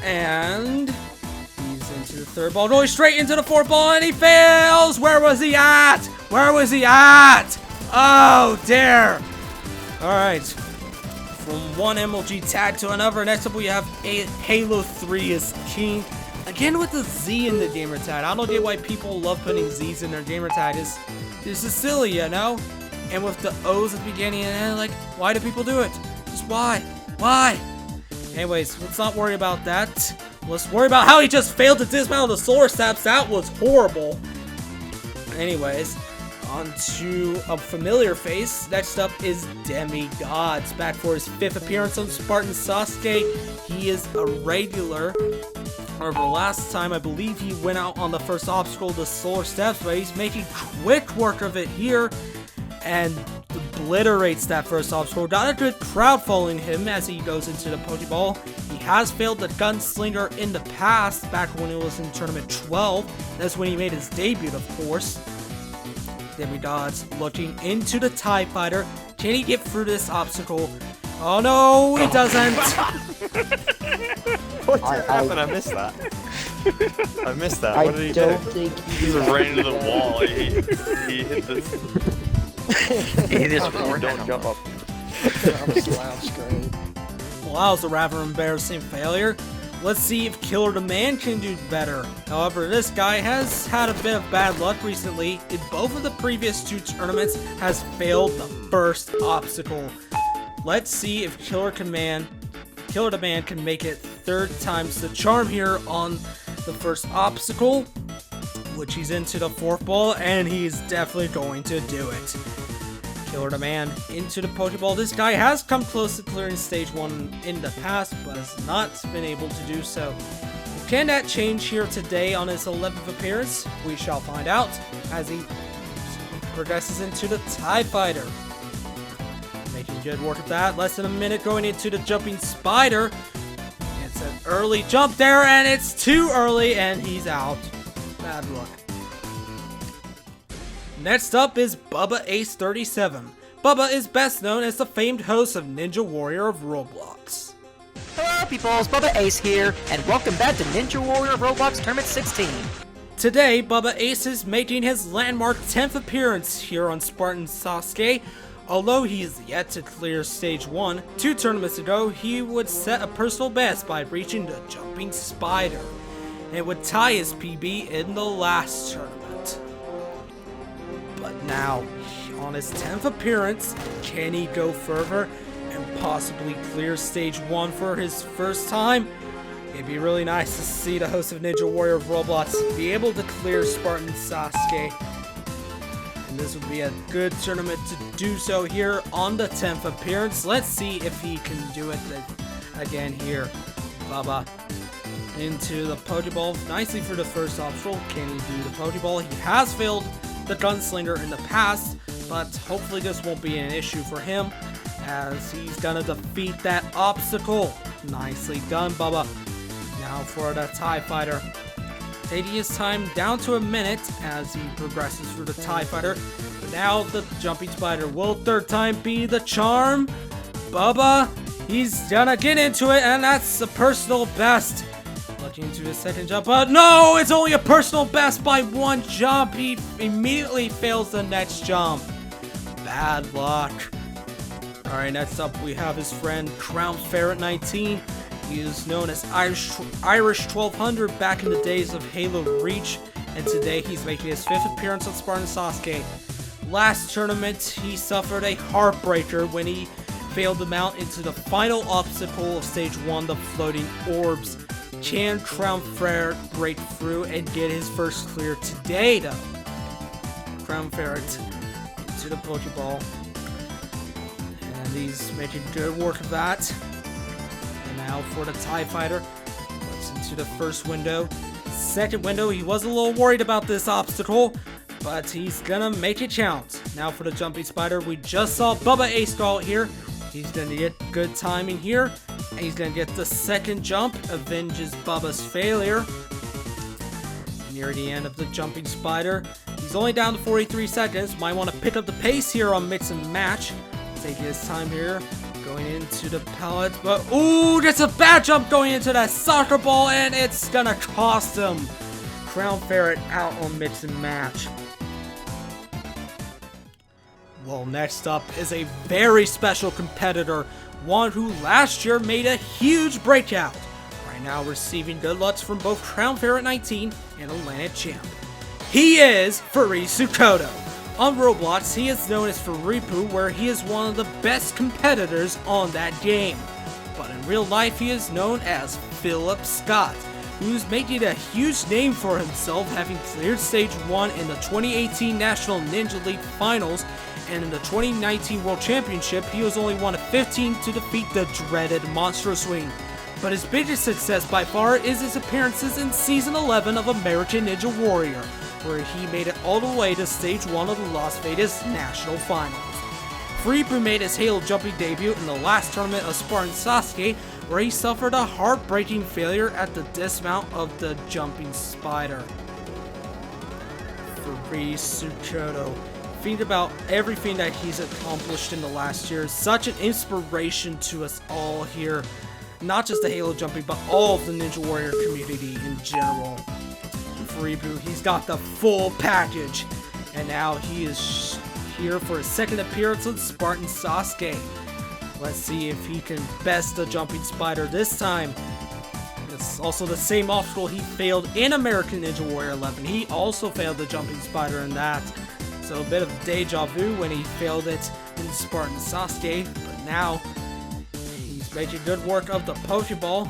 C: And he's into the third ball, going straight into the fourth ball, and he fails! Where was he at? Where was he at? Oh, dear. Alright. From one MLG tag to another, next up we have a Halo 3 is King. Again with the Z in the gamer tag. I don't get why people love putting Z's in their gamer tag. This is silly, you know? And with the O's at the beginning and end, like, why do people do it? Just why? Why? Anyways, let's not worry about that. Let's worry about how he just failed to dismount the solar steps. That was horrible. Anyways, on to a familiar face. Next up is Demigods, back for his 5th appearance on Spartan Sasuke. He is a regular. However, last time I believe he went out on the first obstacle, the solar steps, but he's making quick work of it here and obliterates that first obstacle. Not a good crowd following him as he goes into the Pokeball. He has failed the Gunslinger in the past, back when he was in Tournament 12. That's when he made his debut, of course. Demigods looking into the TIE Fighter. Can he get through this obstacle? Oh no, he doesn't!
D: What happened? I missed that. I missed that. What did he do?
E: I don't think
B: He just ran into the wall. He hit the...
E: he just
D: Don't jump up.
E: on the slouch screen.
C: Well, that was a rather embarrassing failure. Let's see if Killer the Man can do better. However, this guy has had a bit of bad luck recently. In both of the previous 2 tournaments, has failed the first obstacle. Let's see if Killer the Man can make it 3rd time's the charm here on the first obstacle, which he's into the 4th ball, and he's definitely going to do it. Killer the Man into the Pokeball. This guy has come close to clearing stage 1 in the past, but has not been able to do so. Can that change here today on his 11th appearance? We shall find out as he progresses into the TIE Fighter. Making good work of that. Less than a minute going into the Jumping Spider. It's an early jump there, and it's too early, and he's out. Bad luck. Next up is Bubba Ace 37. Bubba is best known as the famed host of Ninja Warrior of Roblox.
F: Hello peoples, Bubba Ace here, and welcome back to Ninja Warrior of Roblox Tournament 16.
C: Today, Bubba Ace is making his landmark 10th appearance here on Spartan Sasuke. Although he is yet to clear stage 1, 2 tournaments ago, he would set a personal best by reaching the Jumping Spider. And it would tie his PB in the last tournament. But now, on his 10th appearance, can he go further and possibly clear stage 1 for his first time? It'd be really nice to see the host of Ninja Warrior of Roblox be able to clear Spartan Sasuke. And this would be a good tournament to do so here on the 10th appearance. Let's see if he can do it again here. Bubba into the Pokeball nicely for the first obstacle. Can he do the Pokeball? He has failed the Gunslinger in the past, but hopefully this won't be an issue for him as he's gonna defeat that obstacle. Nicely done, Bubba. Now for the TIE Fighter. Taking his time down to a minute as he progresses through the TIE Fighter. But now the Jumping Spider will 3rd time be the charm. Bubba, he's gonna get into it, and that's the personal best. Looking into his 2nd jump, but no, it's only a personal best by 1 jump. He immediately fails the next jump. Bad luck. Alright, next up we have his friend Crown Ferret 19. He is known as Irish 1200 back in the days of Halo Reach, and today he's making his 5th appearance on Spartan Sasuke. last tournament, he suffered a heartbreaker when he failed to mount into the final obstacle of Stage 1, the floating Orbs. Can Crown Ferret break through and get his first clear today, though? Crown Ferret into the Pokeball. And he's making good work of that. And now for the TIE Fighter. Looks into the first window. Second window, he was a little worried about this obstacle, but he's gonna make it count. Now for the Jumping Spider, we just saw Bubba Ace go out here. He's gonna get good timing here, and he's gonna get the second jump, avenges Bubba's failure. Near the end of the Jumping Spider, he's only down to 43 seconds. Might want to pick up the pace here on Mix and Match. Take his time here, going into the pallet, but ooh, that's a bad jump going into that soccer ball, and it's gonna cost him. Crown Ferret out on Mix and Match. Well, next up is a very special competitor, one who last year made a huge breakout. Right now receiving good looks from both Crown Ferret 19 and Atlantic Champ. He is Furisu Kodo. On Roblox, he is known as Furipu, where he is one of the best competitors on that game. But in real life, he is known as Philip Scott, who's making a huge name for himself, having cleared Stage 1 in the 2018 National Ninja League Finals, and in the 2019 World Championship, he was only one of 15 to defeat the dreaded Monster Swing. But his biggest success by far is his appearances in Season 11 of American Ninja Warrior, where he made it all the way to Stage 1 of the Las Vegas National Finals. Furipu made his Halo jumping debut in the last tournament of Spartan Sasuke, where he suffered a heartbreaking failure at the dismount of the Jumping Spider. Furisu Kodo. Think about everything that he's accomplished in the last year. Such an inspiration to us all here. Not just the Halo jumping, but all of the Ninja Warrior community in general. Furipu, he's got the full package. And now he is here for his second appearance on Spartan Sasuke. Let's see if he can best the Jumping Spider this time. It's also the same obstacle he failed in American Ninja Warrior 11. He also failed the Jumping Spider in that. So a bit of deja vu when he failed it in Spartan Sasuke. But now he's making good work of the Pokeball.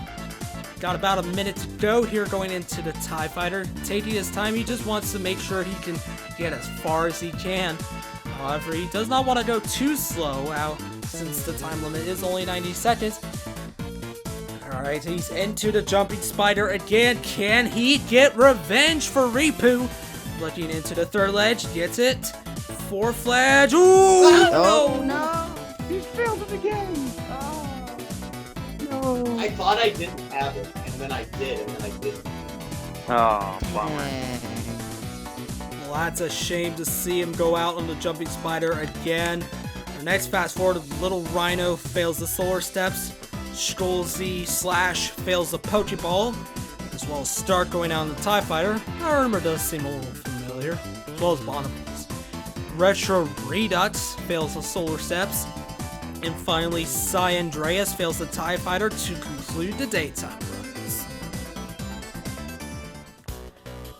C: Got about a minute to go here going into the TIE Fighter. Taking his time, he just wants to make sure he can get as far as he can. However, he does not want to go too slow out since the time limit is only 90 seconds. Alright, he's into the Jumping Spider again. Can he get revenge for Ripu? Looking into the third ledge, gets it. Fourth ledge, ooh!
E: Oh,
A: no!
E: He failed it again! Oh, no.
A: I thought I didn't have it, and then I did, and then I didn't.
D: Oh, bummer.
C: Well, that's a shame to see him go out on the Jumping Spider again. The next fast forward, Little Rhino fails the Solar Steps. Skolzy Slash fails the Pokeball, as well as Stark going out on the TIE Fighter. Armor does seem a little familiar, as well as Bonobos. Retro Redux fails the Solar Steps. And finally, Cy Andreas fails the TIE Fighter to conclude the daytime runs.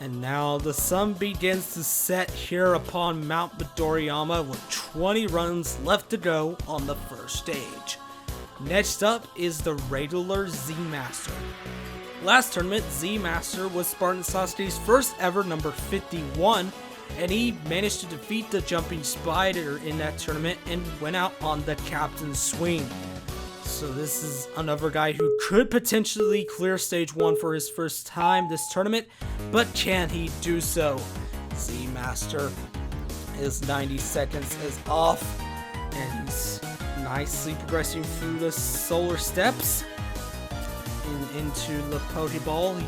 C: And now the sun begins to set here upon Mount Midoriyama with 20 runs left to go on the first stage. Next up is the regular Z-Master. Last tournament, Z-Master was Spartan Sasuke's first ever number 51, and he managed to defeat the Jumping Spider in that tournament and went out on the Captain's Swing. So this is another guy who could potentially clear Stage 1 for his first time this tournament, but can he do so? Z-Master, his 90 seconds is off, and he's nicely progressing through the Solar Steps and into the Pokeball. He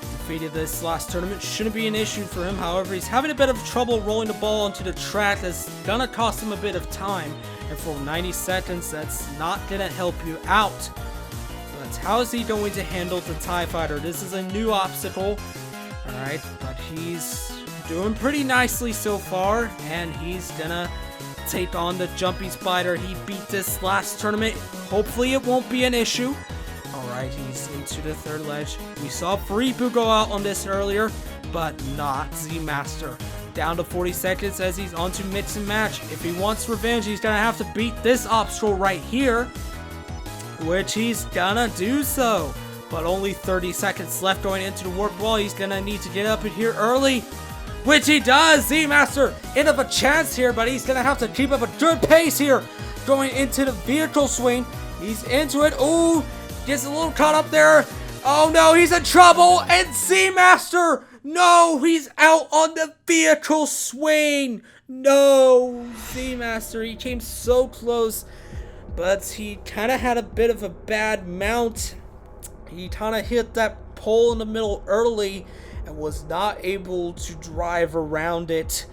C: defeated this last tournament. Shouldn't be an issue for him. However, he's having a bit of trouble rolling the ball onto the track. That's gonna cost him a bit of time. And for 90 seconds, that's not gonna help you out. But how is he going to handle the TIE Fighter? This is a new obstacle. Alright, but he's doing pretty nicely so far. And he's gonna take on the Jumping Spider. He beat this last tournament. Hopefully it won't be an issue. Alright, he's into the third ledge. We saw Furipu go out on this earlier, but not Z-Master. down to 40 seconds as he's on to mix and match. If he wants revenge, he's gonna have to beat this obstacle right here, which he's gonna do so. But only 30 seconds left going into the warp wall. He's gonna need to get up in here early, which he does. Z-Master end up a chance here, but he's gonna have to keep up a good pace here going into the vehicle swing. He's into it. Ooh, gets a little caught up there. Oh no, he's in trouble. And Z-Master, no, he's out on the vehicle swing. No, Z-Master, he came so close, but he kind of had a bit of a bad mount. He kind of hit that pole in the middle early and was not able to drive around it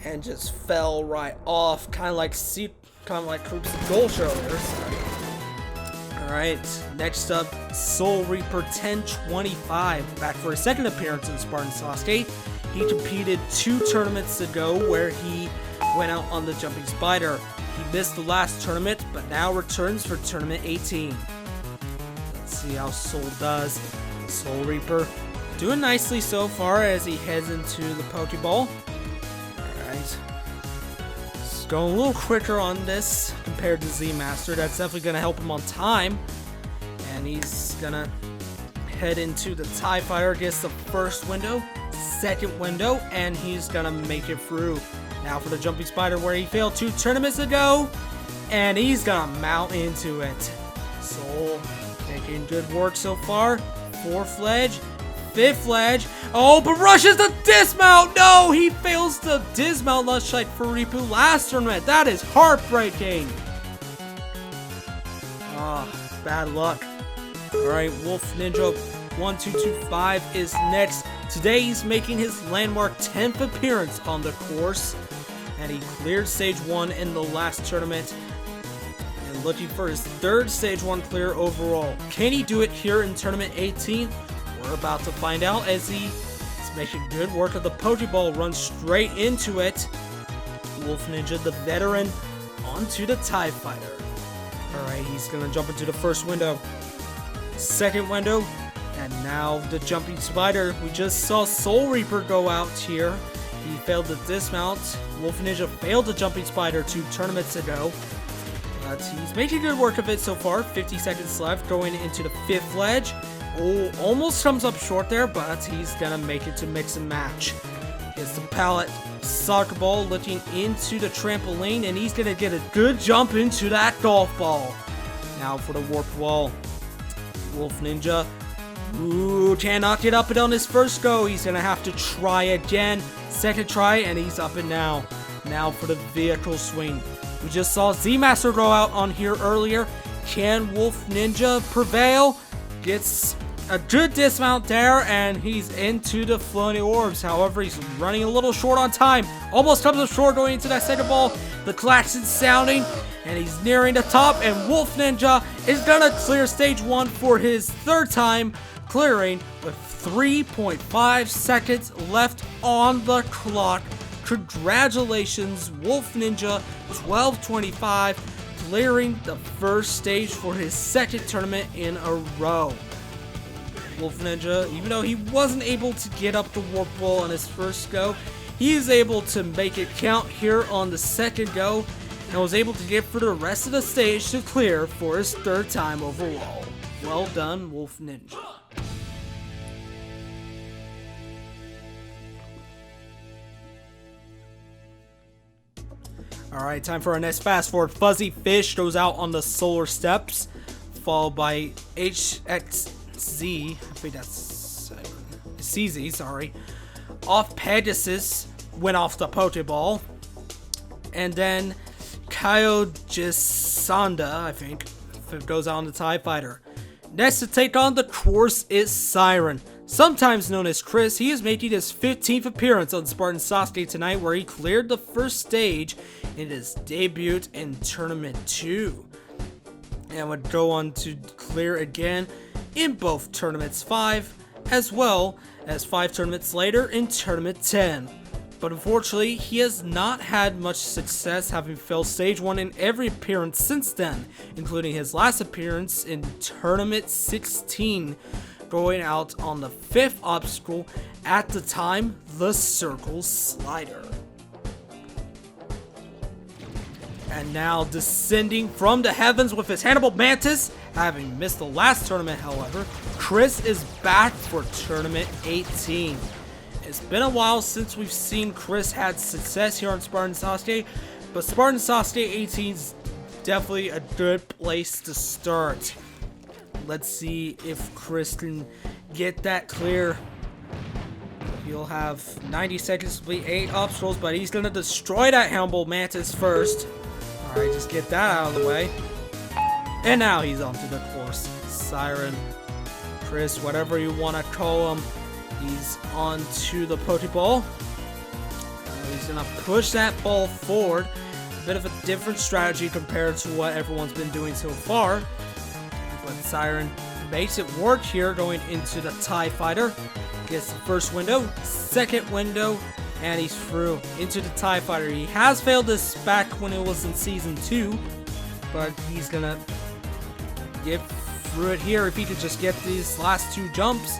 C: and just fell right off, kind of like Koops and Gulch earlier. Alright, next up, Soul Reaper 1025, back for his second appearance in Spartan Sasuke. He competed 2 tournaments ago where he went out on the Jumping Spider. He missed the last tournament, but now returns for Tournament 18. Let's see how Soul does. Soul Reaper doing nicely so far as he heads into the Pokeball. Alright. Just going a little quicker on this compared to Z-Master. That's definitely going to help him on time. And he's going to head into the TIE Fighter, gets the first window, second window, and he's going to make it through. Now for the Jumping Spider where he failed 2 tournaments ago, and he's going to mount into it. Soul making good work so far. 4th ledge, 5th ledge. Oh, but rushes the dismount. No, he fails the dismount much like for Ripu last tournament. That is heartbreaking. Ah, bad luck. Alright, Wolf Ninja 1225 is next. Today he's making his landmark 10th appearance on the course, and he cleared stage 1 in the last tournament and looking for his 3rd stage 1 clear overall. Can he do it here in tournament 18? We're about to find out as he is making good work of the Pokeball, runs straight into it. Wolf Ninja, the veteran, onto the TIE Fighter. Alright, he's gonna jump into the first window, second window, and now the Jumping Spider. We just saw Soul Reaper go out here. He failed the dismount. Wolf Ninja failed the Jumping Spider 2 tournaments ago, but he's making good work of it so far. 50 seconds left going into the 5th ledge. Oh, almost comes up short there, but he's gonna make it to mix and match. Hits the pallet soccer ball looking into the trampoline, and he's gonna get a good jump into that golf ball. Now for the warp wall. Wolf Ninja, ooh, cannot get up it on his first go. He's gonna have to try again. Second try, and he's up and now. Now for the vehicle swing. We just saw Z-Master go out on here earlier. Can Wolf Ninja prevail? Gets a good dismount there, and he's into the floating orbs. However, he's running a little short on time. Almost comes up short going into that second ball. The klaxon sounding, and he's nearing the top, and Wolf Ninja is gonna clear stage 1 for his 3rd time, clearing with 3.5 seconds left on the clock. Congratulations, Wolf Ninja 1225, clearing the first stage for his 2nd tournament in a row. Wolf Ninja, even though he wasn't able to get up the warp wall on his first go, he is able to make it count here on the 2nd go, and was able to get through the rest of the stage to clear for his 3rd time overall. Well done, Wolf Ninja. Alright, time for our next fast forward. Fuzzy Fish goes out on the solar steps, followed by HXZ, I think that's CZ, sorry. Off Pegasus, went off the Pokeball. And then Kyogisanda, I think, goes out on the TIE Fighter. Next to take on the course is Siren. Sometimes known as Chris, he is making his 15th appearance on Spartan Sasuke tonight, where he cleared the first stage in his debut in Tournament 2. And would go on to clear again in both Tournaments 5, as well as 5 tournaments later in Tournament 10. But unfortunately, he has not had much success, having failed Stage 1 in every appearance since then, including his last appearance in Tournament 16, going out on the 5th obstacle, at the time, the circle slider. And now descending from the heavens with his Hannibal Mantis, having missed the last tournament however, Chris is back for Tournament 18. It's been a while since we've seen Chris had success here on Spartan Sasuke, but Spartan Sasuke 18 is definitely a good place to start. Let's see if Chris can get that clear. He'll have 90 seconds to complete 8 obstacles, but he's gonna destroy that Hannibal Mantis first. Alright, just get that out of the way. And now he's onto the course. Siren, Chris, whatever you want to call him. He's onto the Pokeball. He's gonna push that ball forward. A bit of a different strategy compared to what everyone's been doing so far. But Siren makes it work here going into the TIE Fighter. Gets the first window, second window, and he's through into the TIE Fighter. He has failed this back when it was in Season 2, but he's gonna get through it here if he could just get these last 2 jumps.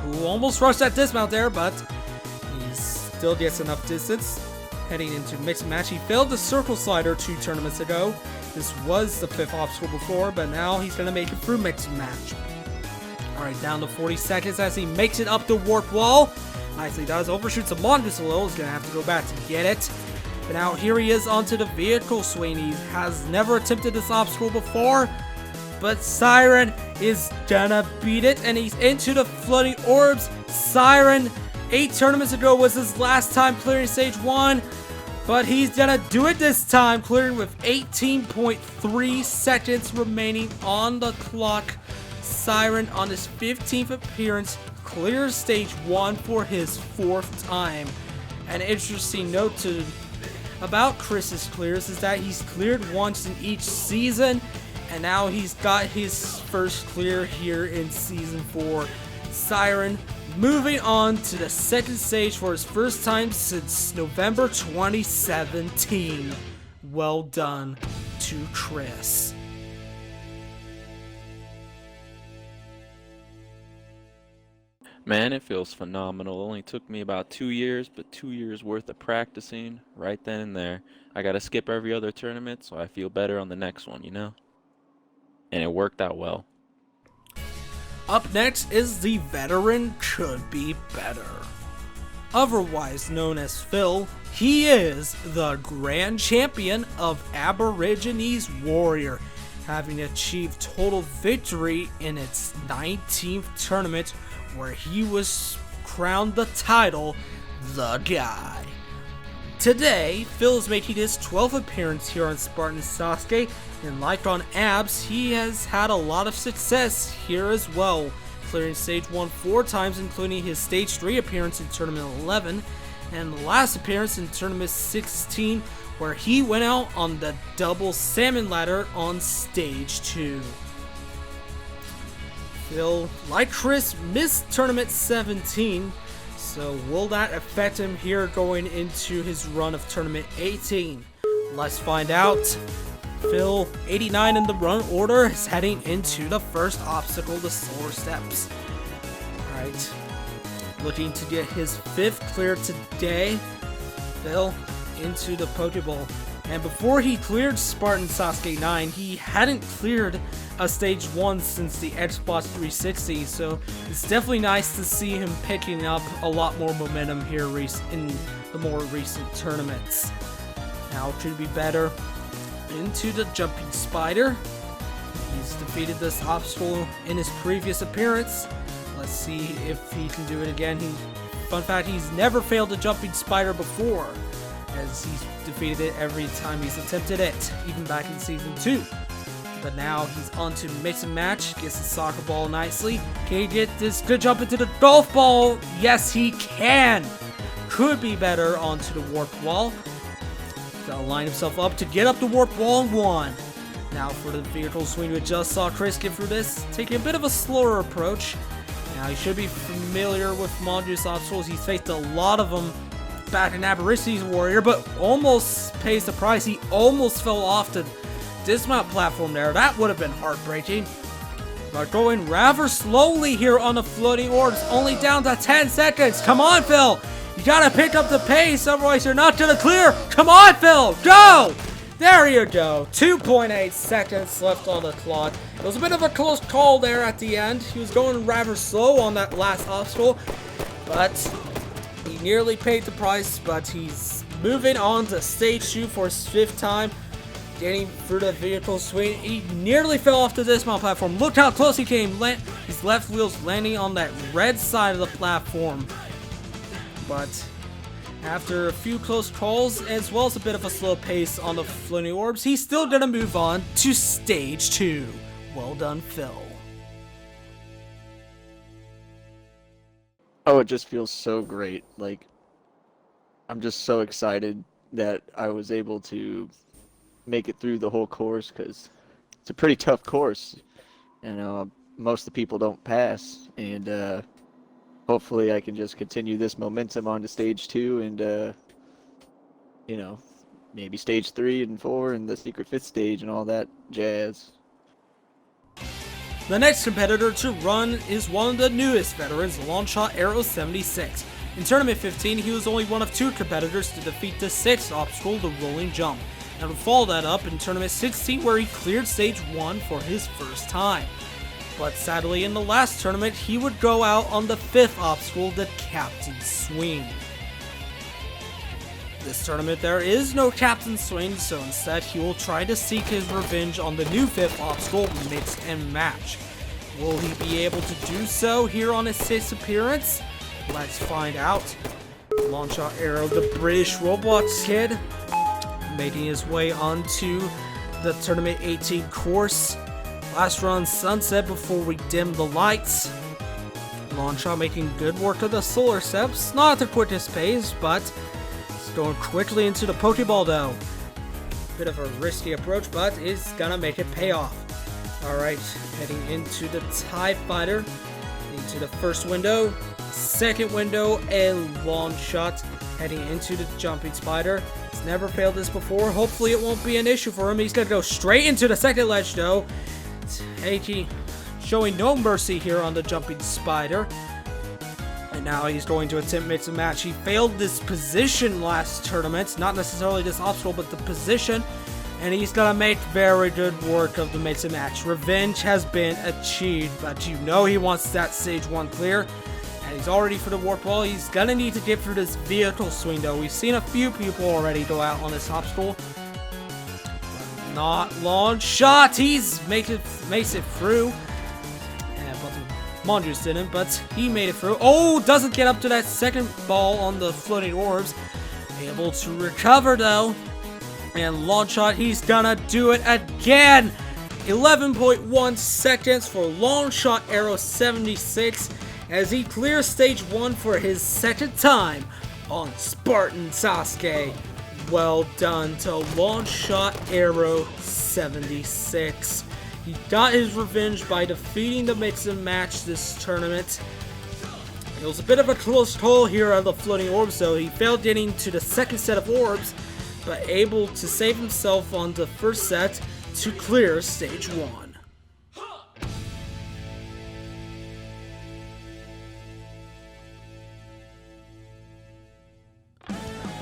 C: Who almost rushed that dismount there, but he still gets enough distance. Heading into mix and match. He failed the circle slider 2 tournaments ago. This was the 5th obstacle before, but now he's gonna make it through mix and match. Alright, down to 40 seconds as he makes it up the warp wall. Nicely does. Overshoots the Mongoose a little. He's gonna have to go back to get it. But now here he is onto the vehicle swing. He has never attempted this obstacle before, but Siren is gonna beat it, and he's into the floating orbs. Siren, 8 tournaments ago, was his last time clearing stage 1, but he's gonna do it this time, clearing with 18.3 seconds remaining on the clock. Siren, on his 15th appearance, clears stage 1 for his 4th time. An interesting note about Chris's clears is that he's cleared once in each season, and now he's got his first clear here in Season 4. Siren moving on to the 2nd stage for his first time since November 2017. Well done to Chris.
G: Man, it feels phenomenal. It only took me about 2 years, but 2 years worth of practicing right then and there. I gotta skip every other tournament, so I feel better on the next one, you know? And it worked out well.
C: Up next is the veteran Could Be Better. Otherwise known as Phil, he is the Grand Champion of Aborigines Warrior, having achieved total victory in its 19th tournament, where he was crowned the title, The Guy. Today, Phil is making his 12th appearance here on Spartan Sasuke, and like on Abs, he has had a lot of success here as well, clearing stage 1 4 times, including his stage 3 appearance in tournament 11, and the last appearance in tournament 16, where he went out on the double salmon ladder on stage 2. Phil, like Chris, missed tournament 17, so will that affect him here going into his run of tournament 18? Let's find out. Phil, 89 in the run order, is heading into the first obstacle, the Solar Steps. Alright, looking to get his 5th clear today. Phil into the Pokeball. And before he cleared Spartan Sasuke 9, he hadn't cleared a stage 1 since the Xbox 360, so it's definitely nice to see him picking up a lot more momentum here in the more recent tournaments. Now Could Be Better into the Jumping Spider. He's defeated this obstacle in his previous appearance. Let's see if he can do it again. Fun fact, he's never failed a Jumping Spider before, as he's defeated it every time he's attempted it, even back in Season 2. But now he's on to mix and match, gets the soccer ball nicely. Can he get this good jump into the golf ball? Yes, he can! Could Be Better onto the warp wall. Gotta line himself up to get up the warp wall in 1. Now for the vehicle swing, we just saw Chris get through this, taking a bit of a slower approach. Now he should be familiar with Mongoose obstacles. He's faced a lot of them back in Aborigines Warrior, but almost pays the price. He almost fell off the dismount platform there. That would have been heartbreaking. But going rather slowly here on the floating orbs, only down to 10 seconds. Come on, Phil. You gotta pick up the pace, otherwise you're not gonna clear. Come on, Phil, go! There you go. 2.8 seconds left on the clock. It was a bit of a close call there at the end. He was going rather slow on that last obstacle, but he nearly paid the price. But he's moving on to stage 2 for his 5th time. Getting through the vehicle swing. He nearly fell off the dismount platform. Look how close he came. His left wheel's landing on that red side of the platform. But after a few close calls, as well as a bit of a slow pace on the floating orbs, he's still gonna move on to stage 2. Well done, Phil.
H: Oh, it just feels so great. Like, I'm just so excited that I was able to make it through the whole course, because it's a pretty tough course, and most of the people don't pass, and hopefully I can just continue this momentum on to stage 2 and you know, maybe stage 3 and 4 and the secret 5th stage and all that jazz.
C: The next competitor to run is one of the newest veterans, Longshot Arrow 76. In Tournament 15, he was only one of 2 competitors to defeat the 6th obstacle, the rolling jump, and would follow that up in Tournament 16 where he cleared stage 1 for his first time. But sadly in the last tournament, he would go out on the 5th obstacle, the Captain Swing. This tournament there is no Captain Swing, so instead he will try to seek his revenge on the new 5th obstacle, Mix and Match. Will he be able to do so here on his 6th appearance? Let's find out. Longshot Arrow, the British Roblox kid, making his way onto the Tournament 18 course. Last run sunset before we dim the lights. Longshot making good work of the solar steps, not at the quickest pace, but it's going quickly into the Pokeball though. Bit of a risky approach, but it's gonna make it pay off. Alright, heading into the TIE Fighter, into the first window, second window, and Longshot heading into the Jumping Spider. He's never failed this before. Hopefully it won't be an issue for him. He's gonna go straight into the second ledge though. Heiki showing no mercy here on the Jumping Spider. And now he's going to attempt Mix and Match. He failed this position last tournament. Not necessarily this obstacle, but the position. And he's gonna make very good work of the Mix and Match. Revenge has been achieved, but you know he wants that stage 1 clear. And he's all ready for the warp wall. He's gonna need to get through this vehicle swing though. We've seen a few people already go out on this obstacle. Not Longshot. He's makes it through. But Mongoose didn't, but he made it through. Oh, doesn't get up to that second ball on the floating orbs. Able to recover though. And Longshot, he's gonna do it again. 11.1 seconds for Longshot Arrow 76 as he clears stage 1 for his 2nd time on Spartan Sasuke. Well done to Longshot Arrow 76. He got his revenge by defeating the Mix and Match this tournament. It was a bit of a close call here on the floating orbs though. He failed getting to the second set of orbs, but able to save himself on the first set to clear stage 1.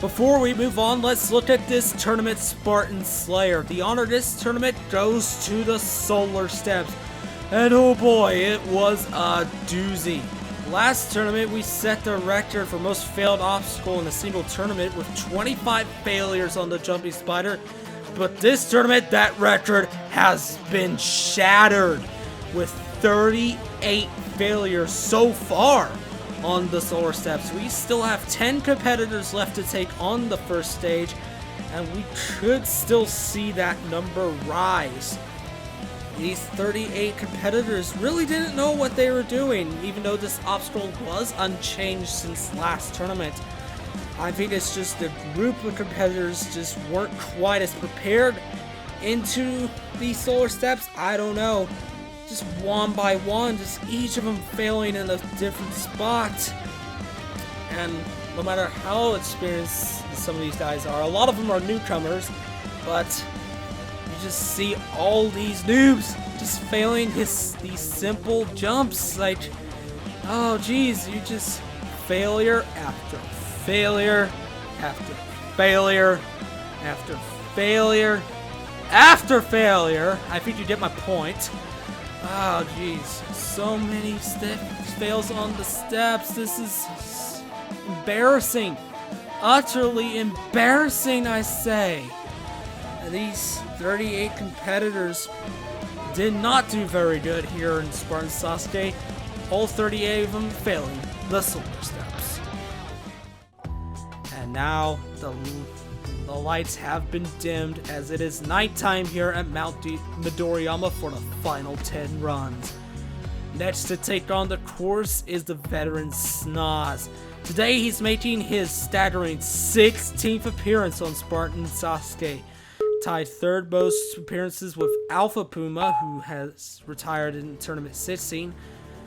C: Before we move on, let's look at this tournament Spartan Slayer. The honor of this tournament goes to the Solar Steps. And oh boy, it was a doozy. Last tournament, we set the record for most failed obstacle in a single tournament with 25 failures on the Jumping Spider. But this tournament, that record has been shattered with 38 failures so far on the Solar Steps. We still have 10 competitors left to take on the first stage, and we could still see that number rise. These 38 competitors really didn't know what they were doing, even though this obstacle was unchanged since last tournament. I think it's just the group of competitors just weren't quite as prepared into these Solar Steps. I don't know. Just one by one, just each of them failing in a different spot. And no matter how experienced some of these guys are, a lot of them are newcomers, but You just see all these noobs just failing these simple jumps. Like, oh geez, you just failure after failure after failure after failure after failure. I think you get my point. Oh jeez, so many fails on the steps. This is embarrassing. Utterly embarrassing, I say. These 38 competitors did not do very good here in Spartan Sasuke. All 38 of them failing the solar steps. And now the lights have been dimmed as it is nighttime here at Mount Midoriyama for the final 10 runs. Next to take on the course is the veteran Snoz. Today he's making his staggering 16th appearance on Spartan Sasuke, tied third most appearances with Alpha Puma, who has retired in Tournament 16.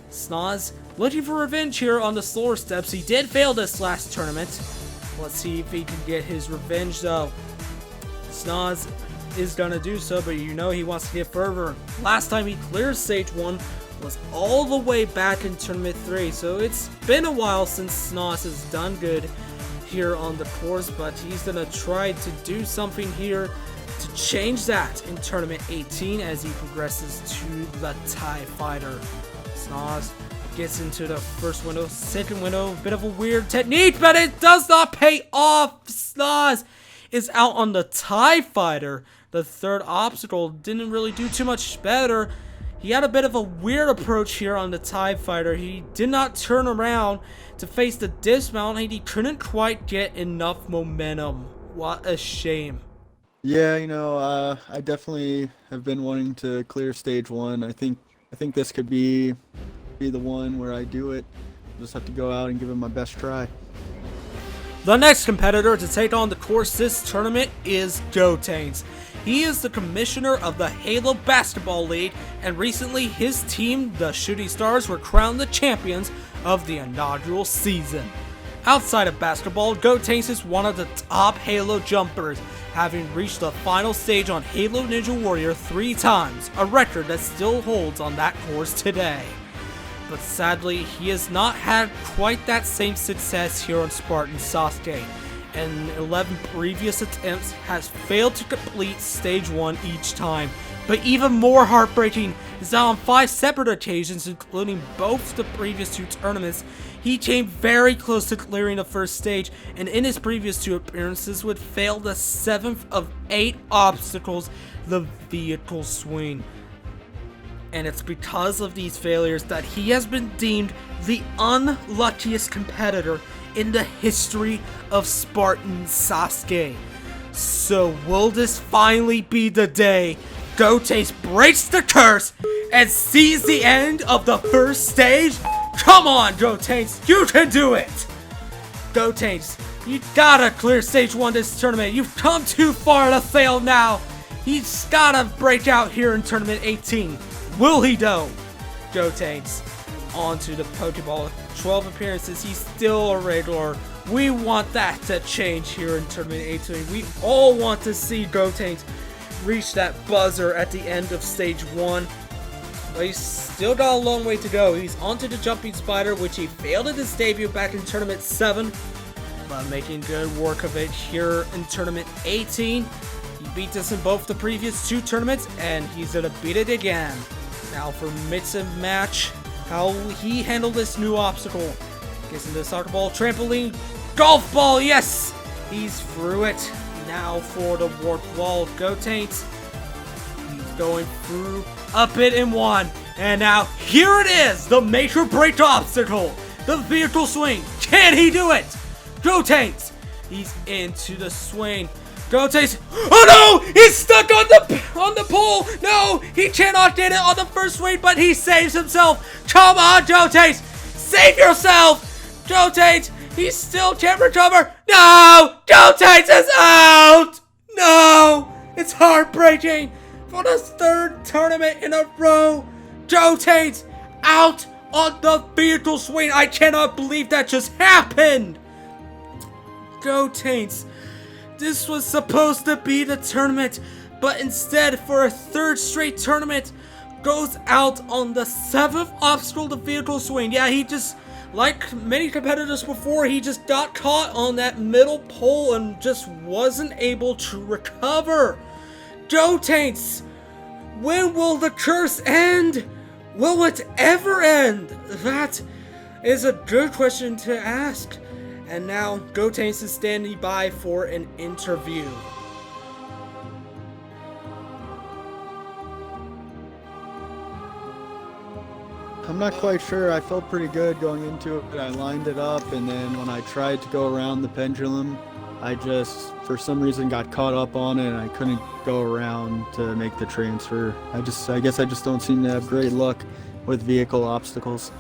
C: Snoz looking for revenge here on the slower steps. He did fail this last tournament. Let's see if he can get his revenge though. Snoz is gonna do so, but you know he wants to get further. Last time he cleared stage 1 was all the way back in Tournament 3, so it's been a while since Snoz has done good here on the course, but he's gonna try to do something here to change that in Tournament 18 as he progresses to the TIE Fighter. Snoz gets into the first window, second window, bit of a weird technique, but it does not pay off. Snoz is out on the TIE Fighter. The third obstacle didn't really do too much better. He had a bit of a weird approach here on the TIE Fighter. He did not turn around to face the dismount and he couldn't quite get enough momentum. What a shame.
I: Yeah, you know, I definitely have been wanting to clear stage 1. I think this could be the one where I do it. Just have to go out and give it my best try.
C: The next competitor to take on the course this tournament is Gotenks. He is the commissioner of the Halo Basketball League, and recently his team, the Shooting Stars, were crowned the champions of the inaugural season. Outside of basketball, Gotenks is one of the top Halo jumpers, having reached the final stage on Halo Ninja Warrior 3 times, a record that still holds on that course today. But sadly, he has not had quite that same success here on Spartan Sasuke, and 11 previous attempts has failed to complete stage 1 each time. But even more heartbreaking is that on 5 separate occasions, including both the previous 2 tournaments, he came very close to clearing the first stage, and in his previous 2 appearances would fail the 7th of 8 obstacles, the vehicle swing. And it's because of these failures that he has been deemed the unluckiest competitor in the history of Spartan Sasuke. So will this finally be the day Gotenks breaks the curse and sees the end of the first stage? Come on, Gotenks, you can do it! Gotenks, you gotta clear stage 1 this tournament. You've come too far to fail now. He's gotta break out here in Tournament 18. Will he though? Gotenks onto the Pokeball. 12 appearances, he's still a regular. We want that to change here in Tournament 18. We all want to see Gotenks reach that buzzer at the end of stage 1. But he's still got a long way to go. He's onto the Jumping Spider, which he failed at his debut back in Tournament 7. But making good work of it here in Tournament 18. He beat us in both the previous 2 tournaments, and he's gonna beat it again. Now for mix and match, how will he handle this new obstacle? Gets into the soccer ball, trampoline, golf ball, yes! He's through it. Now for the warp wall of Gotenks. He's going through, up it in 1. And now here it is, the make or break obstacle. The vehicle swing. Can he do it? Gotenks. He's into the swing. Gotenks. Oh no! He's stuck on the pole! No! He cannot get it on the first swing, but he saves himself! Come on, Gotenks! Save yourself! Gotenks! He still can't recover! No! Gotenks is out! No! It's heartbreaking! For the 3rd tournament in a row! Gotenks out on the vehicle swing! I cannot believe that just happened! Gotenks This was supposed to be the tournament, but instead, for a third straight tournament, goes out on the 7th obstacle, the vehicle swing. Yeah, he just, like many competitors before, he just got caught on that middle pole and just wasn't able to recover. Gotaints, when will the curse end? Will it ever end? That is a good question to ask. And now, Gotaints is standing by for an interview.
I: I'm not quite sure. I felt pretty good going into it. I lined it up, and then when I tried to go around the pendulum, I just, for some reason, got caught up on it, and I couldn't go around to make the transfer. I guess I just don't seem to have great luck with vehicle obstacles.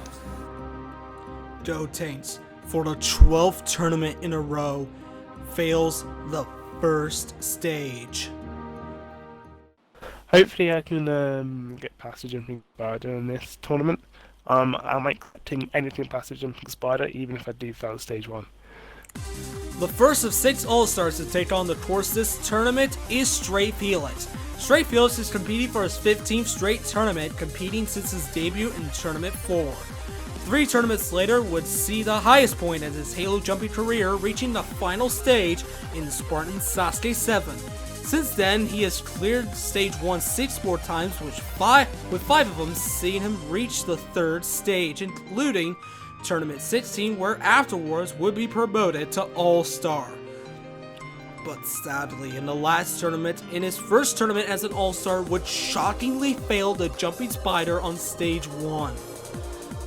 C: Gotaints, for the 12th tournament in a row, fails the first stage.
E: Hopefully I can get past the jumping spider in this tournament. I'm expecting anything past the jumping spider, even if I do fail stage 1.
C: The first of 6 All-Stars to take on the course this tournament is Stray Felix. Stray Felix is competing for his 15th straight tournament, competing since his debut in Tournament 4. 3 tournaments later would see the highest point in his Halo jumping career, reaching the final stage in Spartan Sasuke 7. Since then, he has cleared stage 1 6 more times, with 5 of them seeing him reach the 3rd stage, including Tournament 16, where afterwards would be promoted to All-Star. But sadly, in the last tournament, in his first tournament as an All-Star, would shockingly fail the jumping spider on stage 1.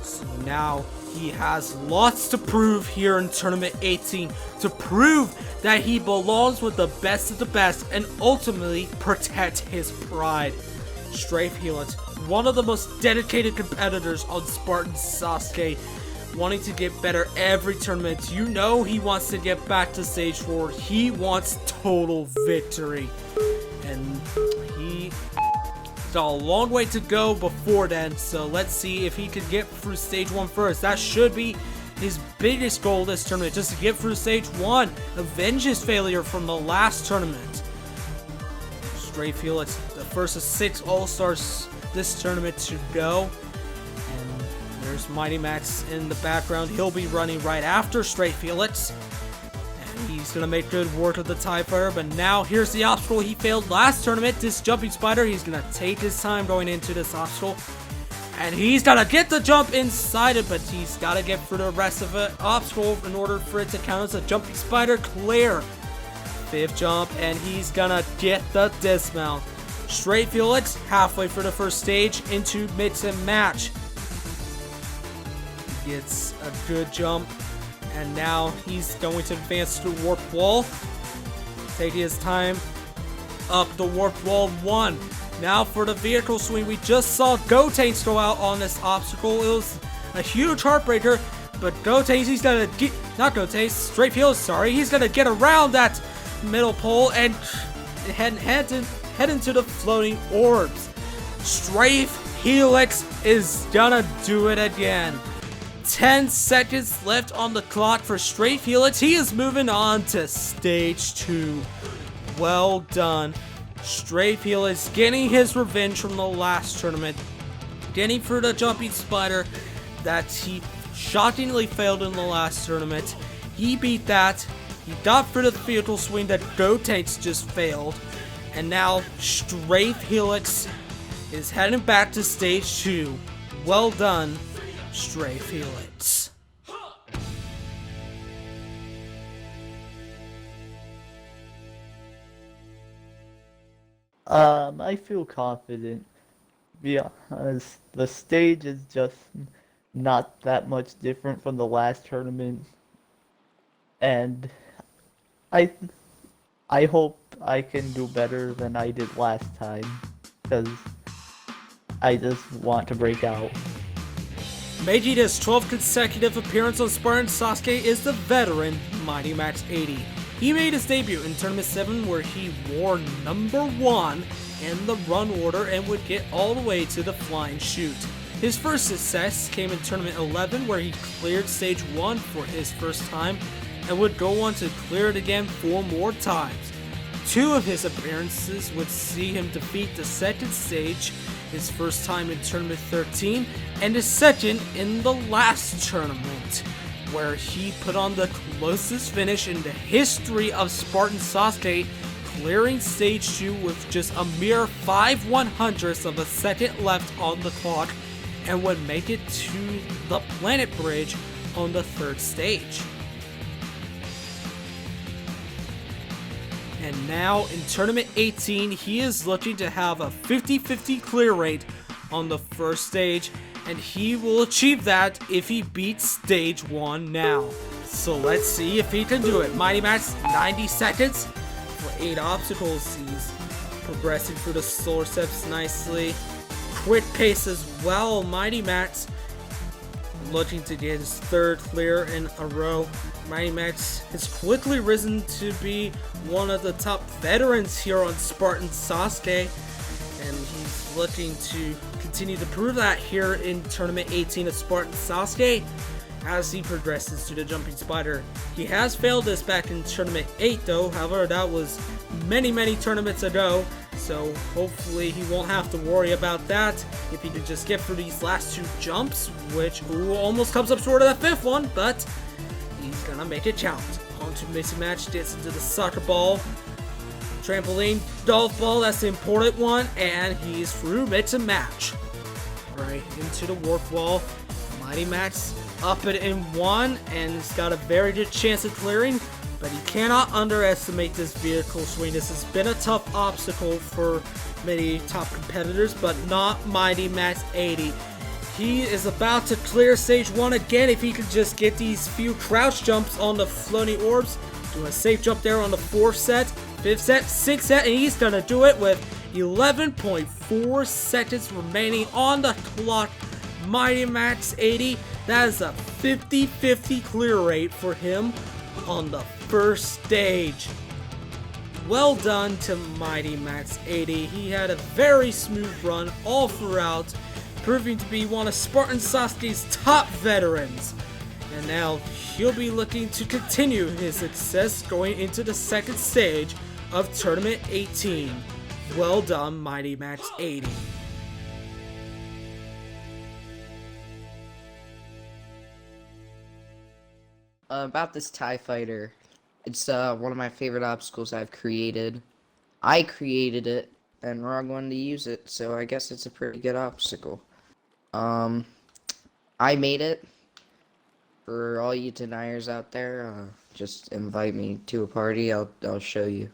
C: So now he has lots to prove here in Tournament 18 to prove that he belongs with the best of the best and ultimately protect his pride. Stray Felix, one of the most dedicated competitors on Spartan Sasuke, wanting to get better every tournament. You know he wants to get back to stage 4. He wants total victory. And he's got a long way to go before then, so let's see if he can get through stage 1 first. That should be his biggest goal this tournament, just to get through stage 1, avenge his failure from the last tournament. Stray Felix, the first of 6 All-Stars this tournament to go. And there's Mighty Max in the background. He'll be running right after Stray Felix. And he's going to make good work of the TIE Fighter, but now here's the obstacle he failed last tournament. This jumping spider, he's going to take his time going into this obstacle. And he's got to get the jump inside it, but he's got to get through the rest of the obstacle in order for it to count as a jumping spider clear. 5th jump, and he's going to get the dismount. Stray Felix, halfway through the first stage, into mix and match. He gets a good jump, and now he's going to advance to the warp wall. Taking his time up the warp wall 1. Now for the vehicle swing, we just saw Gotaints go out on this obstacle. It was a huge heartbreaker, but Gotaints, he's gonna get, not Gotaints, Stray Felix, sorry, he's gonna get around that middle pole and head into the floating orbs. Stray Felix is gonna do it again. 10 seconds left on the clock for Stray Felix. He is moving on to stage 2. Well done. Stray Felix getting his revenge from the last tournament, getting through the jumping spider that he shockingly failed in the last tournament. He beat that. He got through the vehicle swing that Gotaints just failed, and now Stray Felix is heading back to stage 2. Well done, Stray Felix.
J: I feel confident because the stage is just not that much different from the last tournament, and I hope I can do better than I did last time, because I just want to break out.
C: Making his 12th consecutive appearance on Spartan Sasuke is the veteran Mighty Max 80. He made his debut in Tournament 7, where he wore number 1 in the run order and would get all the way to the flying chute. His first success came in Tournament 11, where he cleared stage 1 for his first time, and would go on to clear it again 4 more times. 2 of his appearances would see him defeat the second stage, his first time in Tournament 13, and his second in the last tournament, where he put on the closest finish in the history of Spartan Sasuke, clearing stage 2 with just a mere 5/100ths of a second left on the clock, and would make it to the Planet Bridge on the 3rd stage. And now in Tournament 18, he is looking to have a 50-50 clear rate on the 1st stage, and he will achieve that if he beats stage 1 now. So let's see if he can do it. Mighty Max, 90 seconds for 8 obstacles. He's progressing through the solar steps nicely. Quick pace as well. Mighty Max looking to get his 3rd clear in a row. Mighty Max has quickly risen to be one of the top veterans here on Spartan Sasuke, and he's looking to continue to prove that here in Tournament 18 of Spartan Sasuke as he progresses to the Jumping Spider. He has failed this back in Tournament 8 though, however that was many tournaments ago, so hopefully he won't have to worry about that if he can just get through these last 2 jumps, which almost comes up short of that 5th one, but he's gonna make it count. On to mixing match, gets into the soccer ball, trampoline, golf ball, that's the important one, and he's through mix and match. Right into the warp wall. Mighty Max up it in 1, and he's got a very good chance of clearing, but he cannot underestimate this vehicle swing. This has been a tough obstacle for many top competitors, but not Mighty Max 80. He is about to clear stage 1 again if he could just get these few crouch jumps on the floating orbs. Do a safe jump there on the 4th set, 5th set, 6th set, and he's gonna do it with 11.4 seconds remaining on the clock. Mighty Max 80, that is a 50-50 clear rate for him on the 1st stage. Well done to Mighty Max 80. He had a very smooth run all throughout, proving to be one of Spartan Sasuke's top veterans. And now he'll be looking to continue his success going into the 2nd stage of Tournament 18. Well done, Mighty Max 80.
K: About this TIE Fighter, it's one of my favorite obstacles I've created. I created it, and Rog wanted to use it, so I guess it's a pretty good obstacle. I made it. For all you deniers out there, just invite me to a party, I'll show you.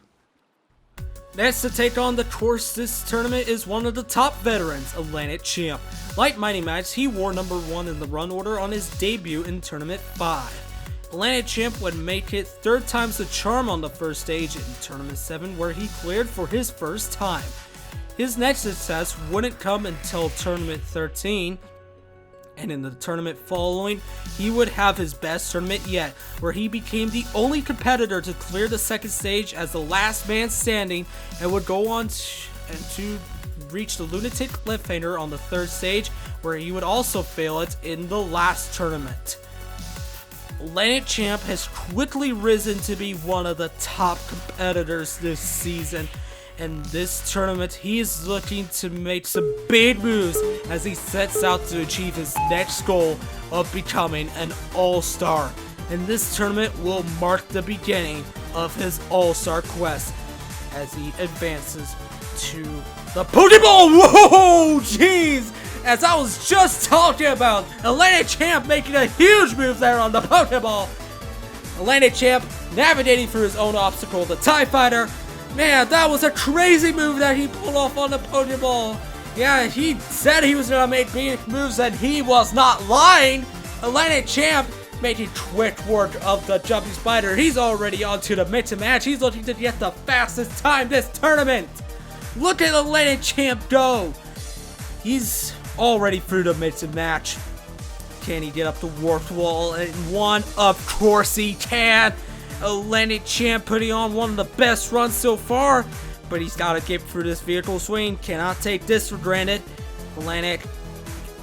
C: Next to take on the course this tournament is one of the top veterans, Atlantic Champ. Like Mighty Max, he wore number 1 in the run order on his debut in Tournament 5. Atlantic Champ would make it 3rd time's the charm on the 1st stage in Tournament 7, where he cleared for his 1st time. His next success wouldn't come until Tournament 13, and in the tournament following, he would have his best tournament yet, where he became the only competitor to clear the 2nd stage as the last man standing, and would go on to reach the Lunatic Cliffhanger on the 3rd stage, where he would also fail it in the last tournament. Atlantic Champ has quickly risen to be one of the top competitors this season. In this tournament, he is looking to make some big moves as he sets out to achieve his next goal of becoming an all-star. And this tournament will mark the beginning of his all-star quest as he advances to the Pokeball. Whoa, jeez! As I was just talking about, Atlantic Champ making a huge move there on the Pokeball. Atlantic Champ navigating through his own obstacle, the TIE Fighter. Man, that was a crazy move that he pulled off on the Pokeball. Yeah, he said he was going to make big moves and he was not lying. Atlantic Champ making quick work of the Jumping Spider. He's already onto the mix and match. He's looking to get the fastest time this tournament. Look at Atlantic Champ go. He's already through the mix and match. Can he get up the warp wall in 1? Of course he can. Atlantic Champ putting on one of the best runs so far, but he's got to get through this vehicle swing. Cannot take this for granted. Atlantic,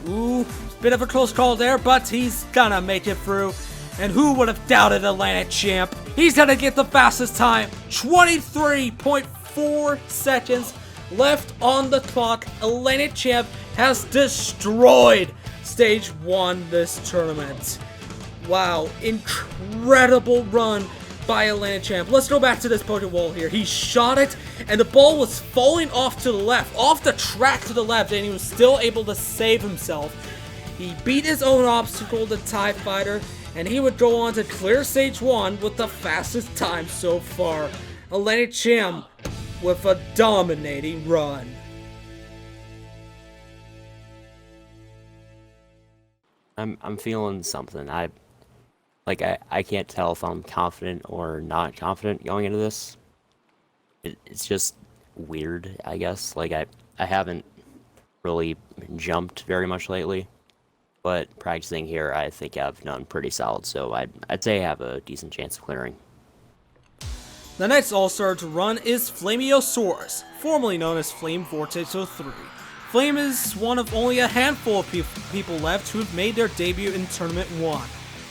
C: ooh, bit of a close call there, but he's gonna make it through. And who would have doubted Atlantic Champ? He's gonna get the fastest time. 23.4 seconds left on the clock. Atlantic Champ has destroyed Stage 1 this tournament. Wow, incredible run by Atlantic Champ. Let's go back to this Pokeball here. He shot it, and the ball was falling off to the left, off the track to the left, and he was still able to save himself. He beat his own obstacle, the TIE Fighter, and he would go on to clear Stage 1 with the fastest time so far. Atlantic Champ with a dominating run.
L: I'm feeling something. I can't tell if I'm confident or not confident going into this. It's just weird, I guess. Like I haven't really jumped very much lately, but practicing here, I think I've done pretty solid. So I'd say I have a decent chance of clearing.
C: The next All-Star to run is Flamiosaurus, formerly known as Flame Vortex 03. Flame is one of only a handful of people left who have made their debut in Tournament 1.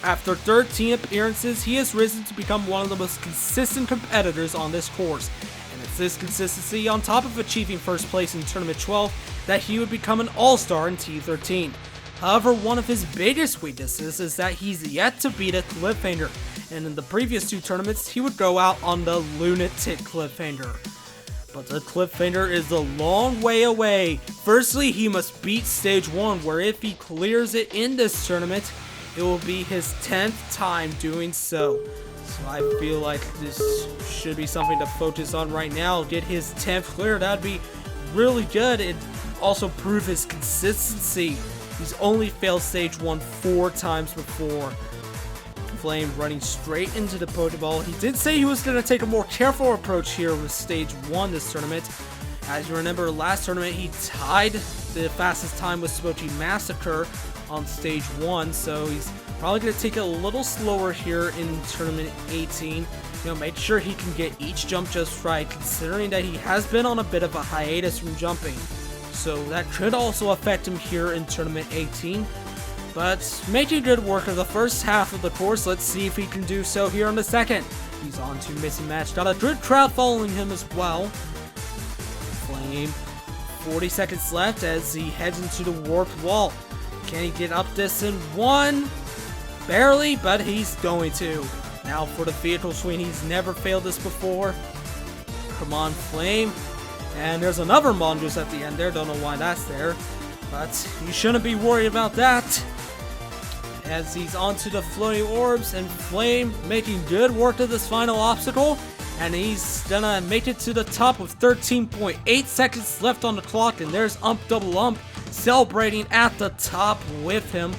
C: After 13 appearances, he has risen to become one of the most consistent competitors on this course, and it's this consistency on top of achieving first place in Tournament 12 that he would become an All-Star in T13. However, one of his biggest weaknesses is that he's yet to beat a Cliffhanger, and in the previous 2 tournaments, he would go out on the Lunatic Cliffhanger. But the Cliffhanger is a long way away. Firstly, he must beat Stage 1, where if he clears it in this tournament, it will be his 10th time doing so. So I feel like this should be something to focus on right now. Get his 10th clear, that'd be really good. And also prove his consistency. He's only failed Stage 1 4 times before. Flame running straight into the Pokeball. He did say he was going to take a more careful approach here with Stage 1 this tournament. As you remember, last tournament he tied the fastest time with SMOKEY Massacre on Stage 1, so he's probably going to take it a little slower here in Tournament 18. Make sure he can get each jump just right, considering that he has been on a bit of a hiatus from jumping. So that could also affect him here in Tournament 18. But making good work of the first half of the course, let's see if he can do so here in the second. He's on to Missing Match, got a good crowd following him as well. Flame, 40 seconds left as he heads into the warped wall. Can he get up this in one? Barely, but he's going to. Now for the vehicle swing, he's never failed this before. Come on, Flame. And there's another Mongoose at the end there, don't know why that's there. But you shouldn't be worried about that. As he's onto the floating orbs, and Flame making good work of this final obstacle, and he's gonna make it to the top with 13.8 seconds left on the clock, and there's Double Ump celebrating at the top with him.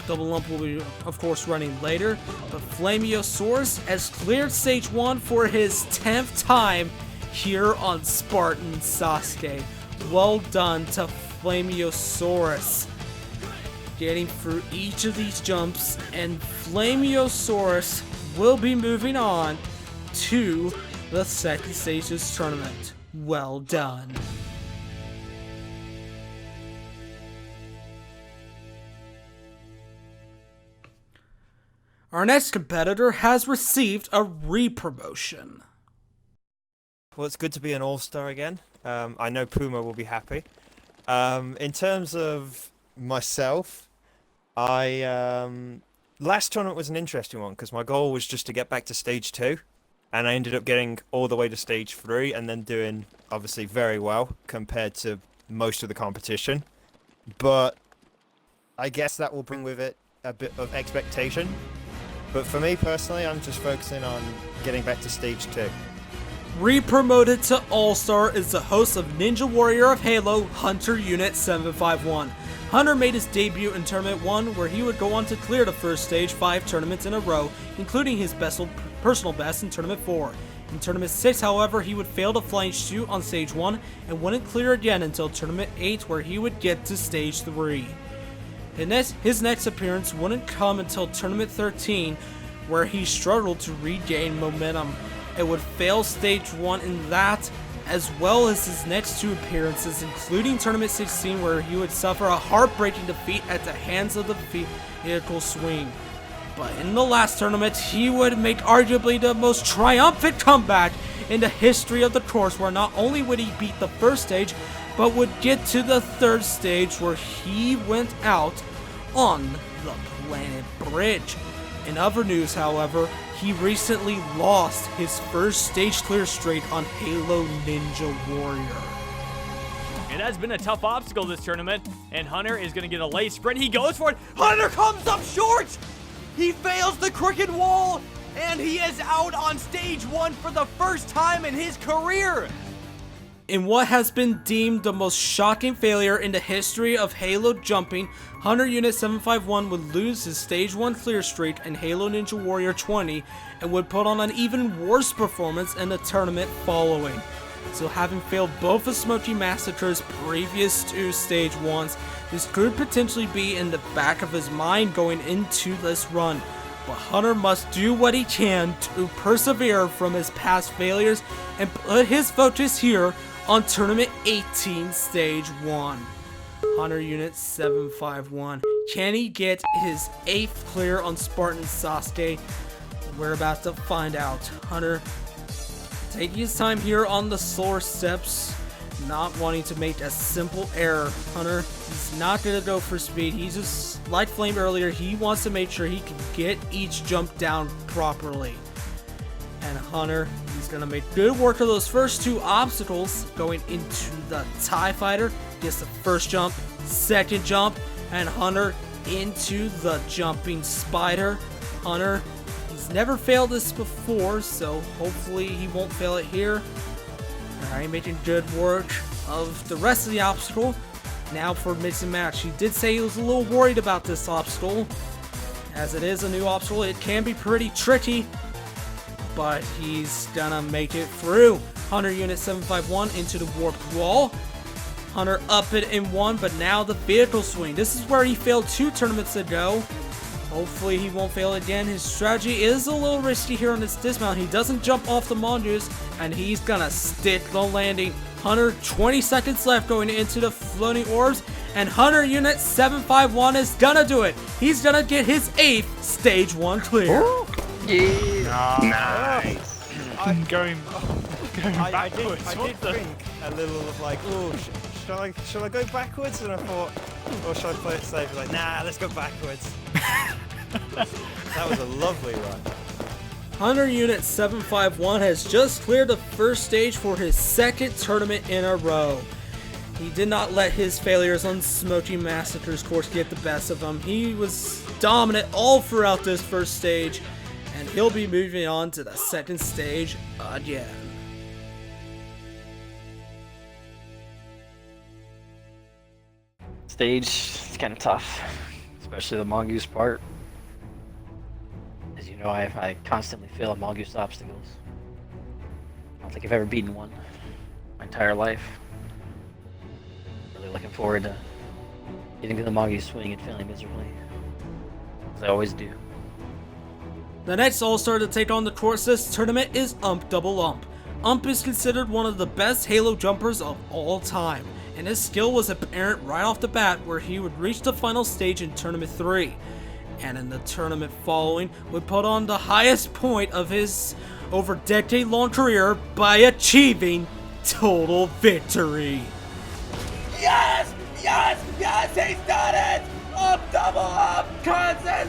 C: Double Ump will be, of course, running later, but Flamiosaurus has cleared Stage 1 for his 10th time here on Spartan Sasuke. Well done to Flamiosaurus. Getting through each of these jumps, and Flamiosaurus will be moving on to the second stage's tournament. Well done. Our next competitor has received a re-promotion.
D: Well, it's good to be an all-star again. I know Puma will be happy. In terms of myself, last tournament was an interesting one because my goal was just to get back to Stage 2, and I ended up getting all the way to Stage 3 and then doing obviously very well compared to most of the competition. But I guess that will bring with it a bit of expectation. But for me personally, I'm just focusing on getting back to Stage 2.
C: Re-promoted to All-Star is the host of Ninja Warrior of Halo, Hunter Unit 751. Hunter made his debut in Tournament 1, where he would go on to clear the first stage 5 tournaments in a row, including his personal best in Tournament 4. In Tournament 6, however, he would fail the flying chute on Stage 1, and wouldn't clear again until Tournament 8, where he would get to Stage 3. His next appearance wouldn't come until Tournament 13, where he struggled to regain momentum. It would fail Stage 1 in that, as well as his next 2 appearances, including Tournament 16, where he would suffer a heartbreaking defeat at the hands of the vehicle swing. But in the last tournament, he would make arguably the most triumphant comeback in the history of the course, where not only would he beat the first stage, but would get to the third stage where he went out on the Planet Bridge. In other news, however, he recently lost his first stage clear straight on Halo Ninja Warrior.
M: It has been a tough obstacle this tournament, and Hunter is going to get a late sprint. He goes for it. Hunter comes up short. He fails the crooked wall, and he is out on stage 1 for the first time in his career.
C: In what has been deemed the most shocking failure in the history of Halo jumping, Hunter Unit 751 would lose his stage 1 clear streak in Halo Ninja Warrior 20 and would put on an even worse performance in the tournament following. So having failed both of SMOKEY Massacre's previous 2 stage 1s, this could potentially be in the back of his mind going into this run. But Hunter must do what he can to persevere from his past failures and put his focus here on Tournament 18 Stage 1. Hunter Unit 751. Can he get his 8th clear on Spartan Sasuke? We're about to find out. Hunter taking his time here on the slower steps, not wanting to make a simple error. Hunter, he's not going to go for speed. He's just, like Flame earlier, he wants to make sure he can get each jump down properly. And Hunter, he's going to make good work of those first 2 obstacles, going into the TIE Fighter. Gets the first jump, second jump, and Hunter into the jumping spider. Hunter, he's never failed this before, so hopefully he won't fail it here. Alright, making good work of the rest of the obstacle. Now for mix and match. He did say he was a little worried about this obstacle. As it is a new obstacle, it can be pretty tricky, but he's gonna make it through. Hunter Unit 751 into the warped wall. Hunter up it in 1, but now the vehicle swing. This is where he failed 2 tournaments ago. Hopefully he won't fail again. His strategy is a little risky here on this dismount. He doesn't jump off the mongoose, and he's gonna stick the landing. Hunter, 20 seconds left going into the floating orbs, and Hunter Unit 751 is gonna do it. He's gonna get his 8th Stage 1 clear.
E: Yeah.
N: Nice.
E: I'm going
D: I
E: backwards.
D: did think a little of like, oh, shall I go backwards? And I thought, or shall I play it safe? Like, nah, let's go backwards. That was a lovely run.
C: Hunter Unit 751 has just cleared the first stage for his 2nd tournament in a row. He did not let his failures on SMOKEY Massacre's course get the best of him. He was dominant all throughout this first stage, and he'll be moving on to the 2nd stage again.
F: Stage is kind of tough, especially the mongoose part. As you know, I constantly fail at mongoose obstacles. I don't think I've ever beaten one my entire life. Really looking forward to getting to the mongoose swing and failing miserably, as I always do.
C: The next All-Star to take on the course this tournament is Double Ump. Ump is considered one of the best Halo jumpers of all time, and his skill was apparent right off the bat where he would reach the final stage in Tournament 3, and in the tournament following would put on the highest point of his over decade-long career by achieving total victory.
A: Yes! Yes! Yes! He's done it! Double Up! Kansen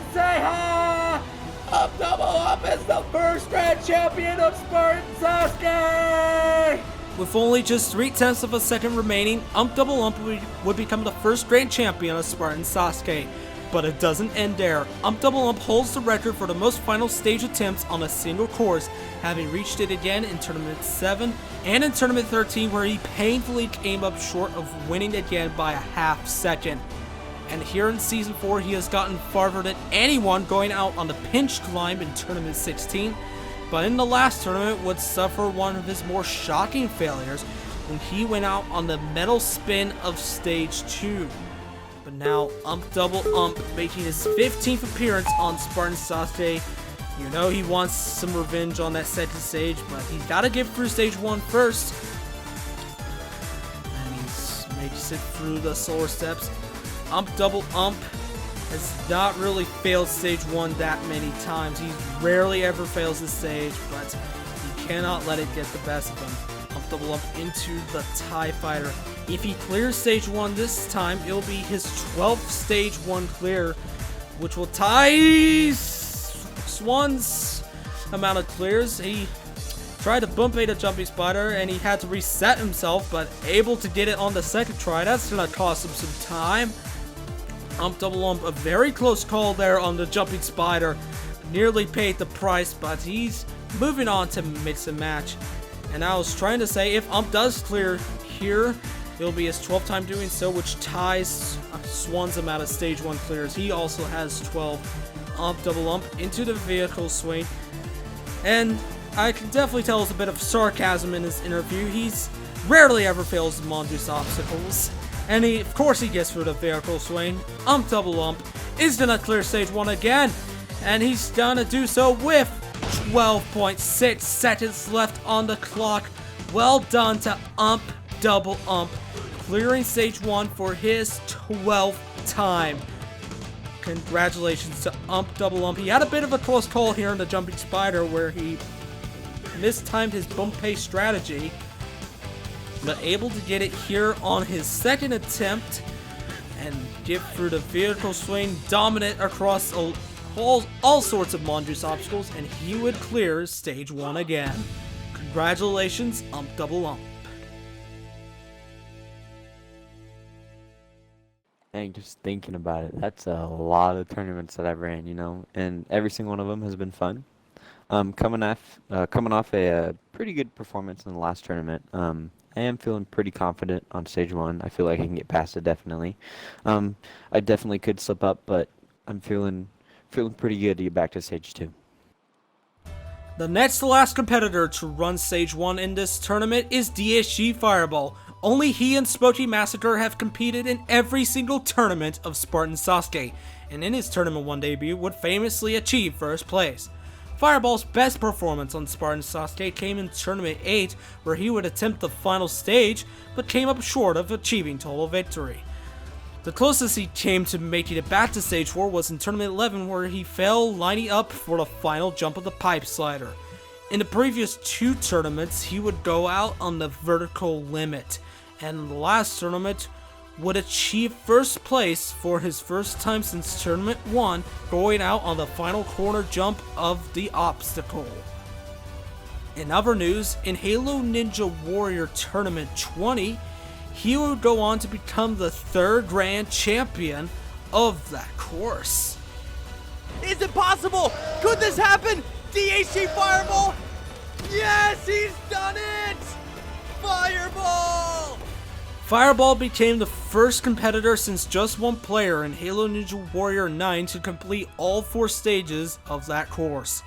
A: Double Up is the first grand champion of Spartan Sasuke!
C: With only just 3/10 of a second remaining, Double Ump would become the first grand champion of Spartan Sasuke. But it doesn't end there. Double Ump holds the record for the most final stage attempts on a single course, having reached it again in Tournament 7 and in Tournament 13, where he painfully came up short of winning again by a half second. And here in Season 4, he has gotten farther than anyone, going out on the pinch climb in Tournament 16, but in the last tournament would suffer one of his more shocking failures when he went out on the metal spin of Stage 2. But now, Double Ump making his 15th appearance on Spartan Sasuke. You know he wants some revenge on that 2nd stage, but he's got to get through Stage 1 first. And he makes it through the solar steps. Double Ump has not really failed stage 1 that many times. He rarely ever fails the stage, but he cannot let it get the best of him. Up double up into the TIE Fighter. If he clears stage 1 this time, it'll be his 12th stage 1 clear, which will tie Swan's amount of clears. He tried to bump bait a jumping spider and he had to reset himself, but able to get it on the second try. That's gonna cost him some time. Double ump, a very close call there on the jumping spider. Nearly paid the price, but he's moving on to mix and match. And I was trying to say, if ump does clear here, it'll be his 12th time doing so, which ties Swan's amount of stage 1 clears. He also has 12. Double ump into the vehicle swing. And I can definitely tell there's a bit of sarcasm in his interview. He's rarely ever fails the Mongoose obstacles. And of course he gets through the vehicle swing. Double ump is gonna clear stage 1 again. And he's gonna do so with 12.6 seconds left on the clock. Well done to double ump, clearing stage 1 for his 12th time. Congratulations to double ump. He had a bit of a close call here in the jumping spider where he mistimed his bump pace strategy, but able to get it here on his second attempt and get through the vehicle swing, dominant across all sorts of Mongoose obstacles, and he would clear stage 1 again. Congratulations, double ump.
L: Dang, just thinking about it, that's a lot of tournaments that I've ran, you know, and every single one of them has been fun. Coming off a pretty good performance in the last tournament. I am feeling pretty confident on stage 1. I feel like I can get past it definitely. I definitely could slip up, but I'm feeling pretty good to get back to stage 2.
C: The next to last competitor to run stage 1 in this tournament is DSG Fireball. Only he and SMOKEY Massacre have competed in every single tournament of Spartan Sasuke, and in his Tournament 1 debut would famously achieve first place. Fireball's best performance on Spartan Sasuke came in Tournament 8, where he would attempt the final stage, but came up short of achieving total victory. The closest he came to making it back to stage 4 was in Tournament 11, where he fell lining up for the final jump of the pipe slider. In the previous 2 tournaments, he would go out on the vertical limit, and in the last tournament would achieve first place for his first time since Tournament 1, going out on the final corner jump of the obstacle. In other news, in Halo Ninja Warrior Tournament 20, he would go on to become the 3rd Grand Champion of that course.
M: Is it possible? Could this happen? DHG Fireball? Yes, he's done it! Fireball!
C: Fireball became the first competitor since just one player in Halo Ninja Warrior 9 to complete all 4 stages of that course.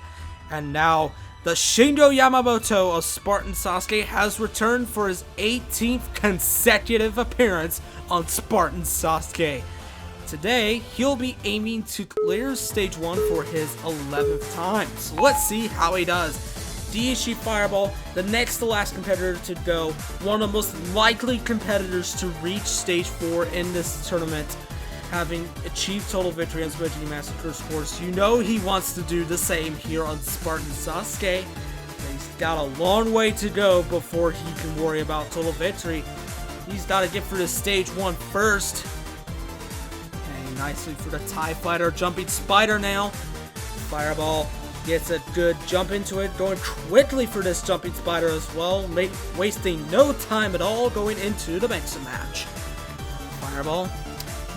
C: And now, the Shindo Yamamoto of Spartan Sasuke has returned for his 18th consecutive appearance on Spartan Sasuke. Today, he'll be aiming to clear stage 1 for his 11th time. So let's see how he does. DHG Fireball, the next to last competitor to go, one of the most likely competitors to reach stage 4 in this tournament, having achieved total victory on SMOKEY Massacre's course. You know he wants to do the same here on Spartan Sasuke. He's got a long way to go before he can worry about total victory. He's got to get through the stage 1 first. And nicely for the TIE Fighter, jumping spider now. Fireball gets a good jump into it, going quickly for this jumping spider as well, wasting no time at all going into the mix and match. Fireball,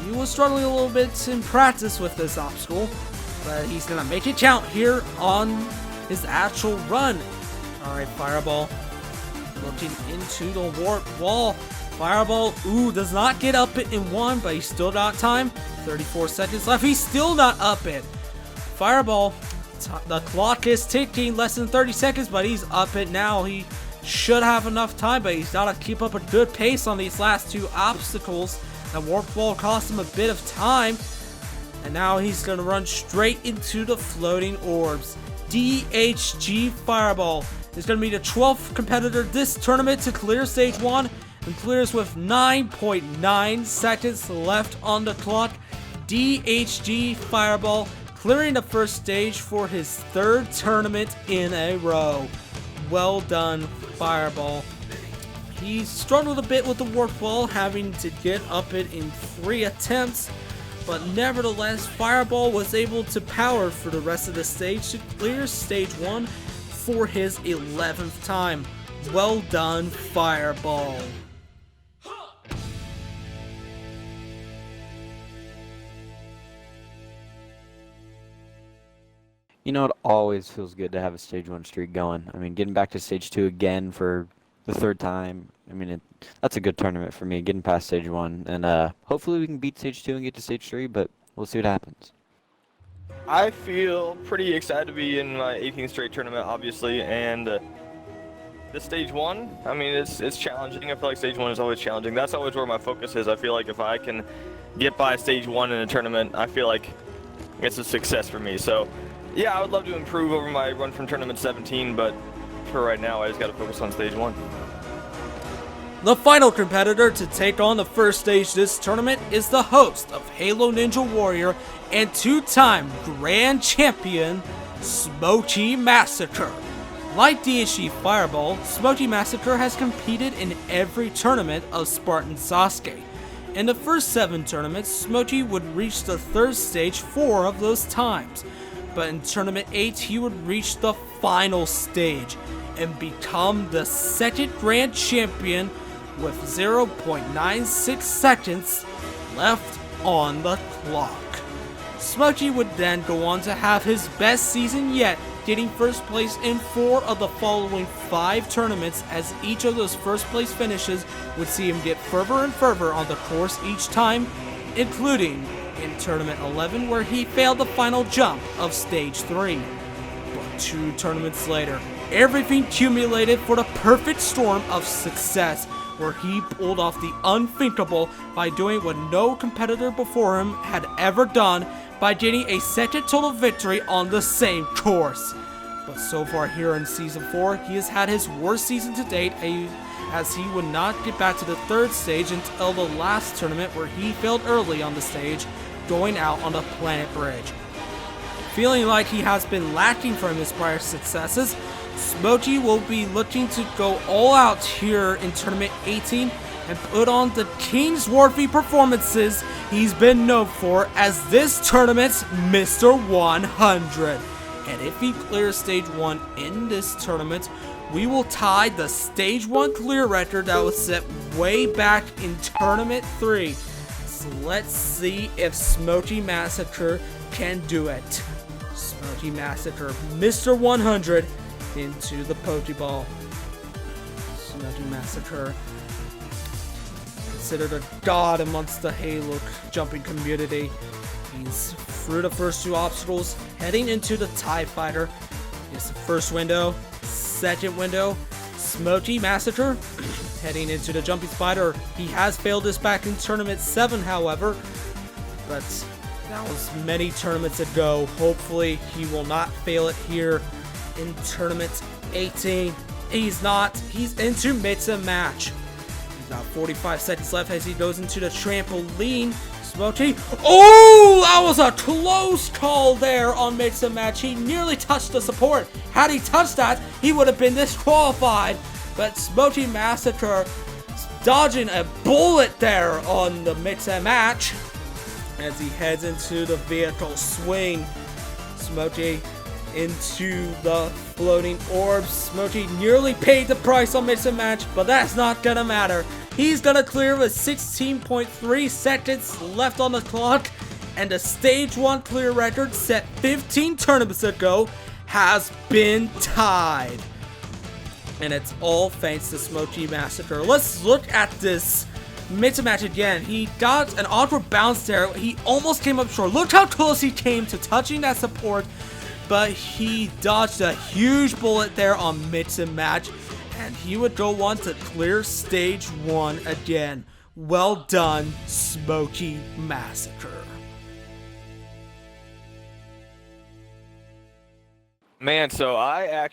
C: he was struggling a little bit in practice with this obstacle, but he's gonna make it count here on his actual run. Alright, Fireball, looking into the warp wall. Fireball, does not get up it in 1, but he's still got time. 34 seconds left, he's still not up it. Fireball, the clock is ticking, less than 30 seconds, but he's up it now. He should have enough time, but he's got to keep up a good pace on these last 2 obstacles. The warp wall cost him a bit of time, and now he's going to run straight into the floating orbs. DHG Fireball is going to be the 12th competitor this tournament to clear stage 1, and clears with 9.9 seconds left on the clock. DHG Fireball, clearing the first stage for his third tournament in a row. Well done, Fireball. He struggled a bit with the Warp Wall, having to get up it in 3 attempts, but nevertheless, Fireball was able to power for the rest of the stage to clear stage 1 for his 11th time. Well done, Fireball.
L: You know, it always feels good to have a stage 1 streak going. I mean, getting back to stage 2 again for the 3rd time, I mean, that's a good tournament for me, getting past stage 1. And hopefully we can beat stage 2 and get to stage 3, but we'll see what happens.
B: I feel pretty excited to be in my 18th straight tournament, obviously, and this stage 1, I mean, it's challenging. I feel like stage 1 is always challenging. That's always where my focus is. I feel like if I can get by stage 1 in a tournament, I feel like it's a success for me. So, yeah, I would love to improve over my run from tournament 17, but for right now, I just got to focus on stage 1.
C: The final competitor to take on the first stage this tournament is the host of Halo Ninja Warrior and 2-time Grand Champion, SMOKEY Massacre. Like DHG Fireball, SMOKEY Massacre has competed in every tournament of Spartan Sasuke. In the first 7 tournaments, SMOKEY would reach the 3rd stage 4 of those times, but in tournament 8 he would reach the final stage and become the 2nd Grand Champion with 0.96 seconds left on the clock. SMOKEY would then go on to have his best season yet, getting first place in 4 of the following 5 tournaments, as each of those first place finishes would see him get further and further on the course each time, including in tournament 11 where he failed the final jump of stage 3. But 2 tournaments later, everything accumulated for the perfect storm of success, where he pulled off the unthinkable by doing what no competitor before him had ever done, by getting a 2nd total victory on the same course. But so far here in Season 4, he has had his worst season to date, as he would not get back to the 3rd stage until the last tournament, where he failed early on the stage, going out on the Planet Bridge. Feeling like he has been lacking from his prior successes, SMOKEY will be looking to go all out here in Tournament 18 and put on the Kingsworthy performances he's been known for as this tournament's Mr. 100. And if he clears Stage 1 in this tournament, we will tie the Stage 1 clear record that was set way back in Tournament 3. So let's see if SMOKEY Massacre can do it. SMOKEY Massacre, Mr. 100, into the Pokeball. SMOKEY Massacre, considered a god amongst the Halo jumping community. He's through the first 2 obstacles, heading into the TIE Fighter. It's the first window, second window. SMOKEY Massacre heading into the Jumping Spider. He has failed this back in Tournament 7, however, but that was many tournaments ago. Hopefully he will not fail it here in Tournament 18. He's not. He's into Mix and Match. He's got 45 seconds left as he goes into the trampoline. SMOKEY. Oh, that was a close call there on Mix and Match. He nearly touched the support. Had he touched that, he would have been disqualified. But SMOKEY Massacre dodging a bullet there on the Mix and Match as he heads into the vehicle swing. SMOKEY into the floating orbs. SMOKEY nearly paid the price on Mix and Match, but that's not gonna matter. He's gonna clear with 16.3 seconds left on the clock, and the Stage 1 clear record set 15 tournaments ago has been tied. And it's all thanks to SMOKEY Massacre. Let's look at this Mix and Match again. He got an awkward bounce there. He almost came up short. Look how close he came to touching that support, but he dodged a huge bullet there on Mix and Match, and he would go on to clear Stage 1 again. Well done, SMOKEY Massacre.
B: Man, so I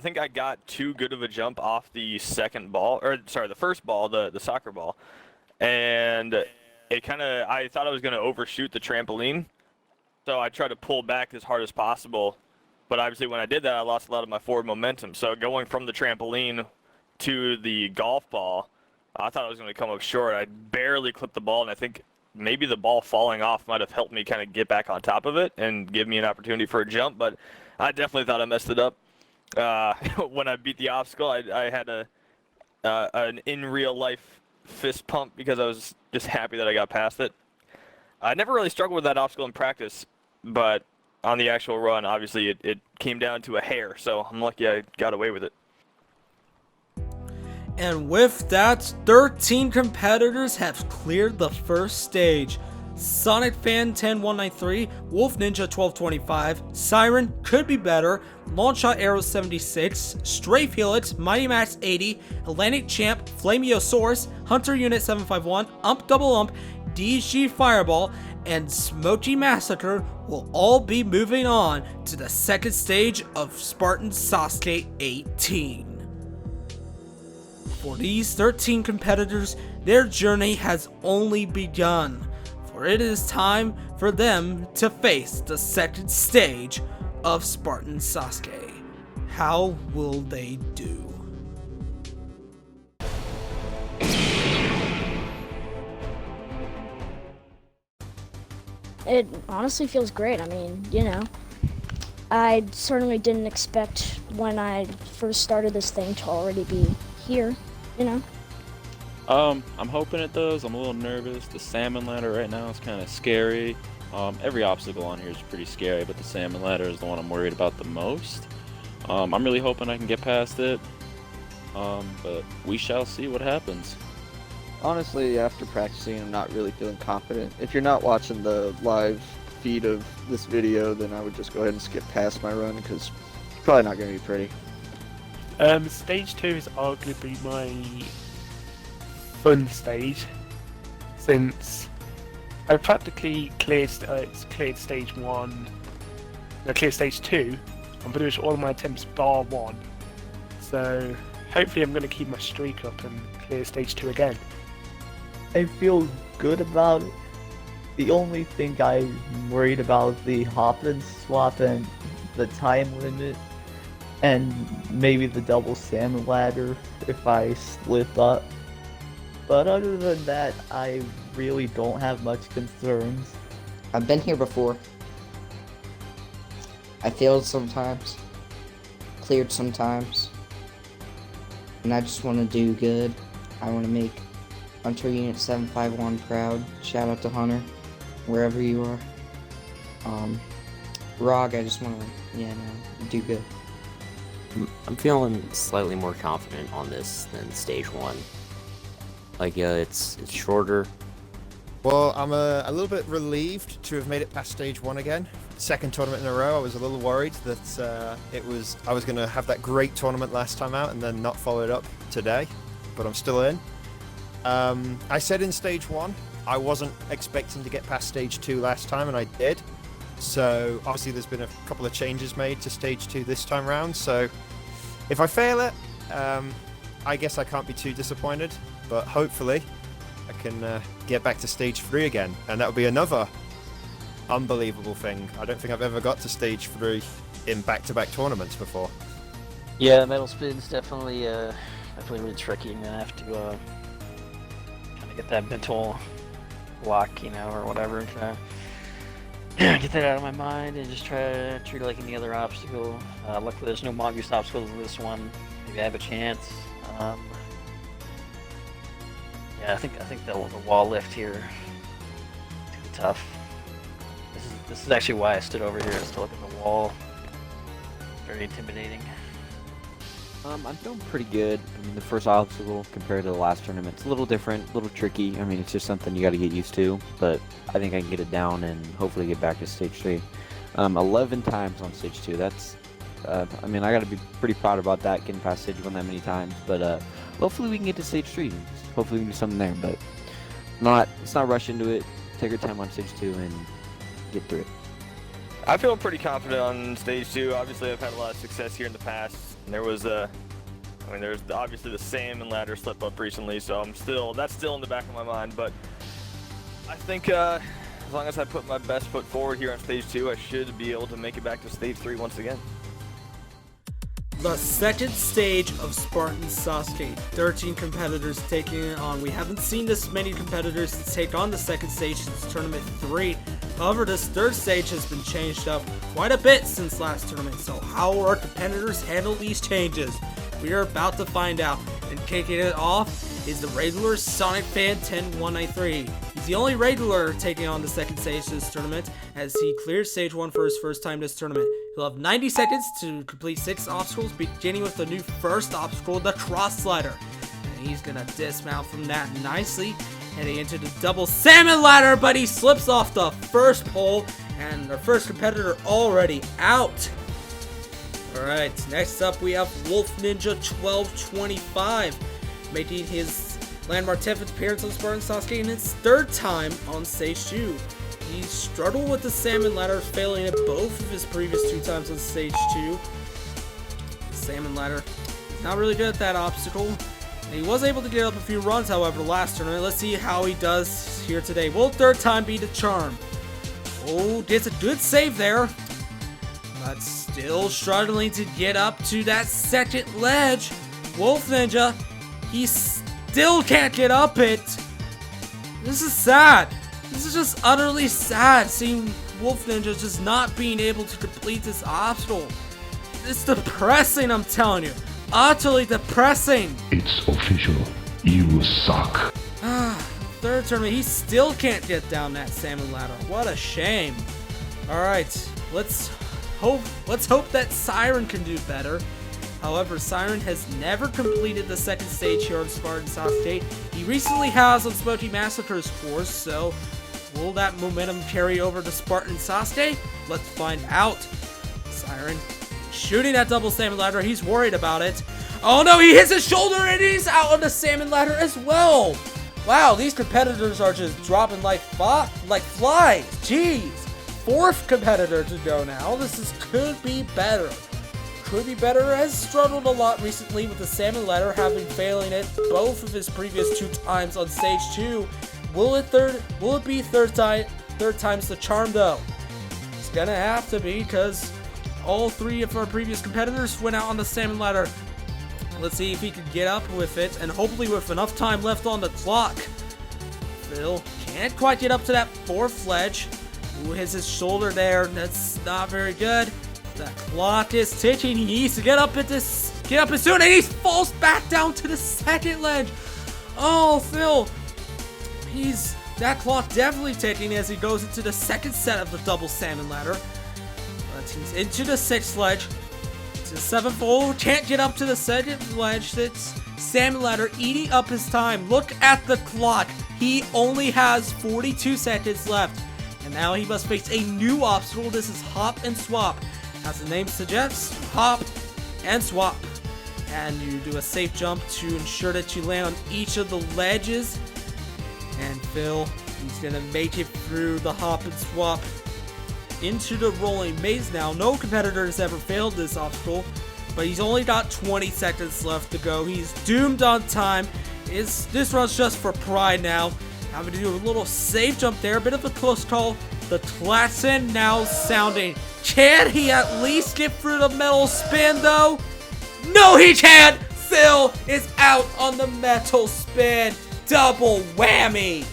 B: think I got too good of a jump off the second ball, or sorry, the first ball, the soccer ball, and I thought I was going to overshoot the trampoline, so I tried to pull back as hard as possible. But obviously when I did that, I lost a lot of my forward momentum. So going from the trampoline to the golf ball, I thought I was going to come up short. I barely clipped the ball, and I think maybe the ball falling off might have helped me kind of get back on top of it and give me an opportunity for a jump. But I definitely thought I messed it up. When I beat the obstacle, I had an in real life fist pump because I was just happy that I got past it. I never really struggled with that obstacle in practice, but on the actual run, obviously it came down to a hair, so I'm lucky I got away with it.
C: And with that, 13 competitors have cleared the first stage. Sonic Fan 10193, Wolf Ninja 1225, Siren Could Be Better, Launchshot Arrow 76, Strafe Helix, Mighty Max 80, Atlantic Champ, Flamiosaurus, Hunter Unit 751, Ump Double Ump, DG Fireball, and Smokey Massacre will all be moving on to the second stage of Spartan Sasuke 18. For these 13 competitors, their journey has only begun, for it is time for them to face the second stage of Spartan Sasuke. How will they do?
N: It honestly feels great. I mean, you know, I certainly didn't expect when I first started this thing to already be here, you know.
G: I'm hoping it does. I'm a little nervous. The salmon ladder right now is kind of scary. Every obstacle on here is pretty scary, but the salmon ladder is the one I'm worried about the most. I'm really hoping I can get past it, but we shall see what happens.
H: Honestly, after practicing, I'm not really feeling confident. If you're not watching the live feed of this video, then I would just go ahead and skip past my run, because it's probably not going to be pretty.
E: Stage 2 is arguably my fun stage, since I practically cleared stage 1, cleared stage 2, on pretty much all of my attempts bar 1. So hopefully I'm going to keep my streak up and clear stage 2 again.
J: I feel good about it. The only thing I'm worried about is the hop and swap and the time limit, and maybe the double salmon ladder if I slip up. But other than that, I really don't have much concerns.
K: I've been here before. I failed sometimes, cleared sometimes, and I just want to do good. I want to make Hunter Unit 751 proud. Shout out to Hunter, wherever you are. Rog, I just want to, do good.
L: I'm feeling slightly more confident on this than stage 1. Like, it's shorter.
D: Well, I'm a little bit relieved to have made it past stage 1 again. Second tournament in a row. I was a little worried that I was going to have that great tournament last time out and then not follow it up today, but I'm still in. I said in stage 1 I wasn't expecting to get past stage 2 last time, and I did. So obviously there's been a couple of changes made to stage 2 this time round. So if I fail it, I guess I can't be too disappointed. But hopefully I can get back to stage 3 again, and that would be another unbelievable thing. I don't think I've ever got to stage 3 in back-to-back tournaments before.
F: Yeah, metal spin's definitely really tricky. I'm gonna have to kind of get that mental block, or whatever. Get that out of my mind and just try to treat it like any other obstacle. Luckily, there's no mongoose obstacles in this one. Maybe I have a chance. Yeah, I think the wall lift here is gonna be tough. This is actually why I stood over here, is to look at the wall. Very intimidating.
O: I'm feeling pretty good. I mean, the first obstacle compared to the last tournament, it's a little different, a little tricky. I mean, it's just something you got to get used to, but I think I can get it down and hopefully get back to stage 3. 11 times on stage 2. That's, I mean, I got to be pretty proud about that, getting past stage 1 that many times. But hopefully we can get to stage 3. Hopefully we can do something there. But let's not rush into it. Take our time on stage 2 and get through it.
B: I feel pretty confident on stage 2. Obviously, I've had a lot of success here in the past. There was there's obviously the salmon ladder slip up recently, so that's still in the back of my mind. But I think as long as I put my best foot forward here on stage 2, I should be able to make it back to stage 3 once again.
C: The second stage of Spartan Sasuke. 13 competitors taking it on. We haven't seen this many competitors take on the second stage since Tournament 3. However, this third stage has been changed up quite a bit since last tournament. So how will our competitors handle these changes? We are about to find out. And kicking it off is the regular Sonic Fan 10193. He's the only regular taking on the second stage this tournament, as he cleared stage 1 for his first time this tournament. He'll have 90 seconds to complete 6 obstacles, beginning with the new first obstacle, the cross slider. And he's gonna dismount from that nicely, heading into the double salmon ladder, but he slips off the first pole, and our first competitor already out. Alright, next up we have Wolf Ninja 1225, making his landmark 10th appearance on Spartan Sasuke in his 3rd time on stage 2. He struggled with the salmon ladder, failing at both of his previous 2 times on stage 2. The salmon ladder, not really good at that obstacle. And he was able to get up a few runs, however, last tournament. Let's see how he does here today. Will 3rd time be the charm? Oh, gets a good save there. But still struggling to get up to that second ledge. Wolf Ninja, he still can't get up it. This is sad. This is just utterly sad, seeing Wolf Ninja just not being able to complete this obstacle. It's depressing, I'm telling you. Utterly depressing.
P: It's official. You suck.
C: 3rd tournament, he still can't get down that salmon ladder. What a shame. Alright, let's hope that Siren can do better. However, Siren has never completed the second stage here on Spartan Sasuke. He recently has on SMOKEY Massacre's course, so will that momentum carry over to Spartan Sasuke? Let's find out. Siren shooting that double salmon ladder. He's worried about it. Oh no, he hits his shoulder and he's out on the salmon ladder as well. Wow, these competitors are just dropping like flies. Jeez. 4th competitor to go now. This could be better. Could be better. Has struggled a lot recently with the salmon ladder, having failing it both of his previous 2 times on stage 2. Will it be third time's the charm though? It's gonna have to be, because all 3 of our previous competitors went out on the salmon ladder. Let's see if he can get up with it, and hopefully with enough time left on the clock. Phil can't quite get up to that 4th ledge. Ooh, hits his shoulder there. That's not very good. The clock is ticking. He needs to get up as soon, and he falls back down to the 2nd ledge. Oh, Phil. That clock definitely ticking as he goes into the 2nd set of the double salmon ladder. But he's into the 6th ledge. To the 7th. Oh, can't get up to the 2nd ledge. It's salmon ladder eating up his time. Look at the clock. He only has 42 seconds left. And now he must face a new obstacle. This is Hop and Swap. As the name suggests, hop and swap. And you do a safe jump to ensure that you land on each of the ledges. And Phil, he's gonna make it through the hop and swap into the rolling maze now. No competitor has ever failed this obstacle, but he's only got 20 seconds left to go. He's doomed on time. This run's just for pride now. Having to do a little safe jump there, a bit of a close call. The klaxon now sounding. Can he at least get through the metal spin though? No, he can't! Phil is out on the metal spin. Double whammy.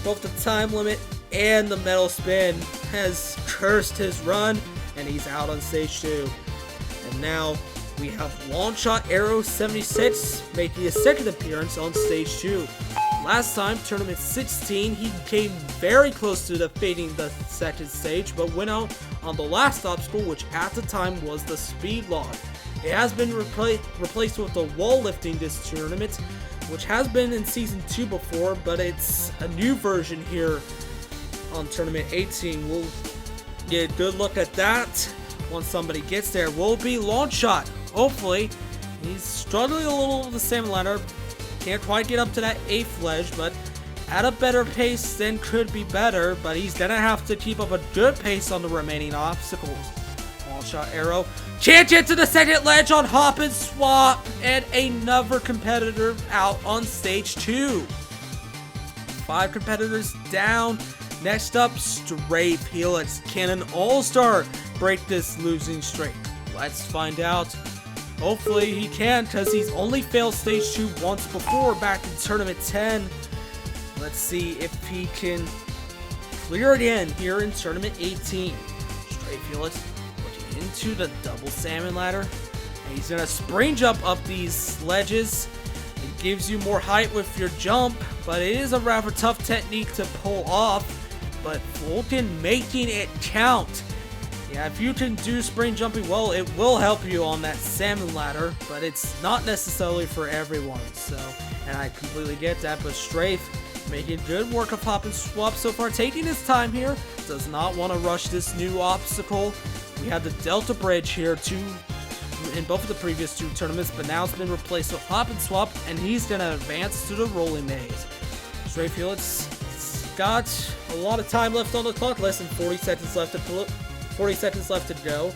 C: Both the time limit and the metal spin has cursed his run, and he's out on stage 2. And now we have Longshot Arrow 76 making his 2nd appearance on stage 2. Last time, tournament 16, he came very close to defeating the 2nd stage, but went out on the last obstacle, which at the time was the speed log. It has been replaced with the wall lifting this tournament, which has been in season 2 before, but it's a new version here on tournament 18. We'll get a good look at that once somebody gets there. Will be Longshot. Hopefully. He's struggling a little with the salmon ladder. Can't quite get up to that 8th ledge, but at a better pace than could be better. But he's gonna have to keep up a good pace on the remaining obstacles. Longshot Arrow can't get to the 2nd ledge on Hop and Swap, and another competitor out on stage 2. 5 competitors down. Next up, Strafe Helix. Can an all-star break this losing streak? Let's find out. Hopefully he can, because he's only failed stage 2 once before back in tournament 10. Let's see if he can clear it in here in tournament 18. Strafe Helix looking into the double salmon ladder. And he's going to spring jump up these ledges. It gives you more height with your jump, but it is a rather tough technique to pull off. But Vulcan making it count. Yeah, if you can do spring jumping well, it will help you on that salmon ladder, but it's not necessarily for everyone. So, and I completely get that, but Strafe making good work of hop and swap so far, taking his time here, does not want to rush this new obstacle. We had the Delta Bridge here in both of the previous 2 tournaments, but now it's been replaced with hop and swap, and he's going to advance to the rolling maze. Strafe Helix got a lot of time left on the clock, less than 40 seconds left to go.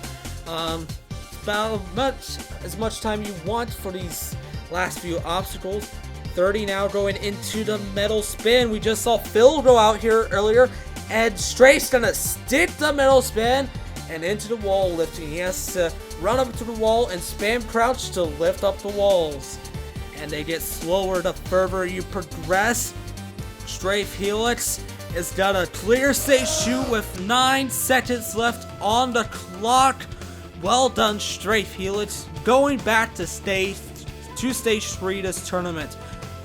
C: About as much time you want for these last few obstacles. 30 now going into the metal spin. We just saw Phil go out here earlier, and Strafe's gonna stick the metal spin and into the wall lifting. He has to run up to the wall and spam crouch to lift up the walls. And they get slower the further you progress. Strafe Helix has got a clear stage 2 with 9 seconds left on the clock. Well done, Strafe Helix, going back to stage 3 this tournament.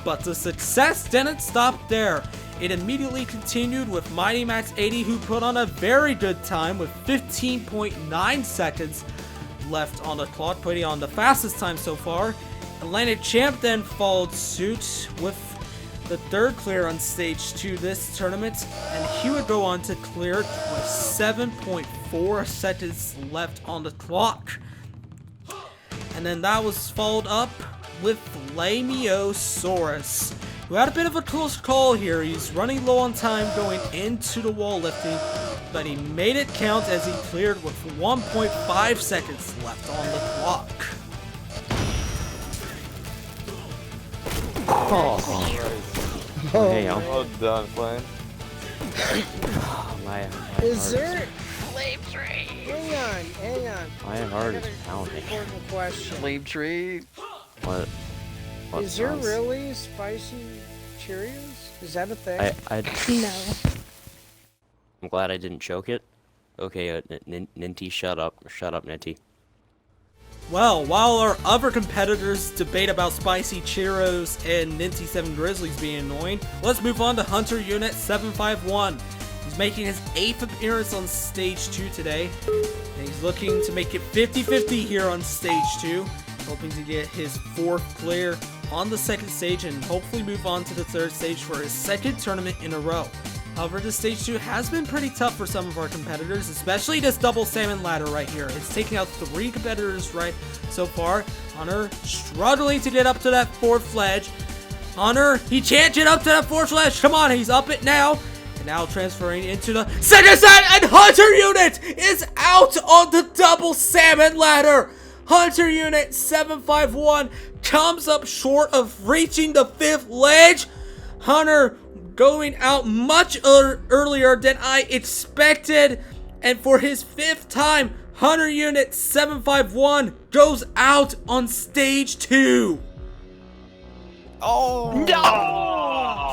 C: But the success didn't stop there. It immediately continued with Mighty Max 80, who put on a very good time with 15.9 seconds left on the clock, putting on the fastest time so far. Atlantic Champ then followed suit with the 3rd clear on stage 2 this tournament, and he would go on to clear it with 7.4 seconds left on the clock. And then that was followed up with Flamiosaurus, who had a bit of a close call here. He's running low on time going into the wall lifting, but he made it count as he cleared with 1.5 seconds left on the clock.
O: Hey,
Q: well done, Flame.
O: My
R: Is
O: heart
R: there flame tree? Hang on.
O: My heart is pounding.
R: Important question.
Q: Flame tree.
O: What?
R: Is there really spicy Cheerios? Is that a thing?
N: No.
L: I'm glad I didn't choke it. Okay, Ninty, shut up. Shut up, Ninty.
C: Well, while our other competitors debate about Spicy Cheeros and Ninty 7 Grizzlies being annoying, let's move on to Hunter Unit 751. He's making his 8th appearance on Stage 2 today, and he's looking to make it 50-50 here on Stage 2, hoping to get his 4th clear on the 2nd stage and hopefully move on to the 3rd stage for his 2nd tournament in a row. However, this stage 2 has been pretty tough for some of our competitors, especially this double salmon ladder right here. It's taking out 3 competitors right so far. Hunter struggling to get up to that 4th ledge. Hunter, he can't get up to that 4th ledge. Come on, he's up it now. And now transferring into the 2nd side, and Hunter Unit is out on the double salmon ladder. Hunter Unit 751 comes up short of reaching the 5th ledge. Hunter going out much earlier than I expected, and for his 5th time, Hunter Unit 751 goes out on Stage 2.
D: Oh!
E: No!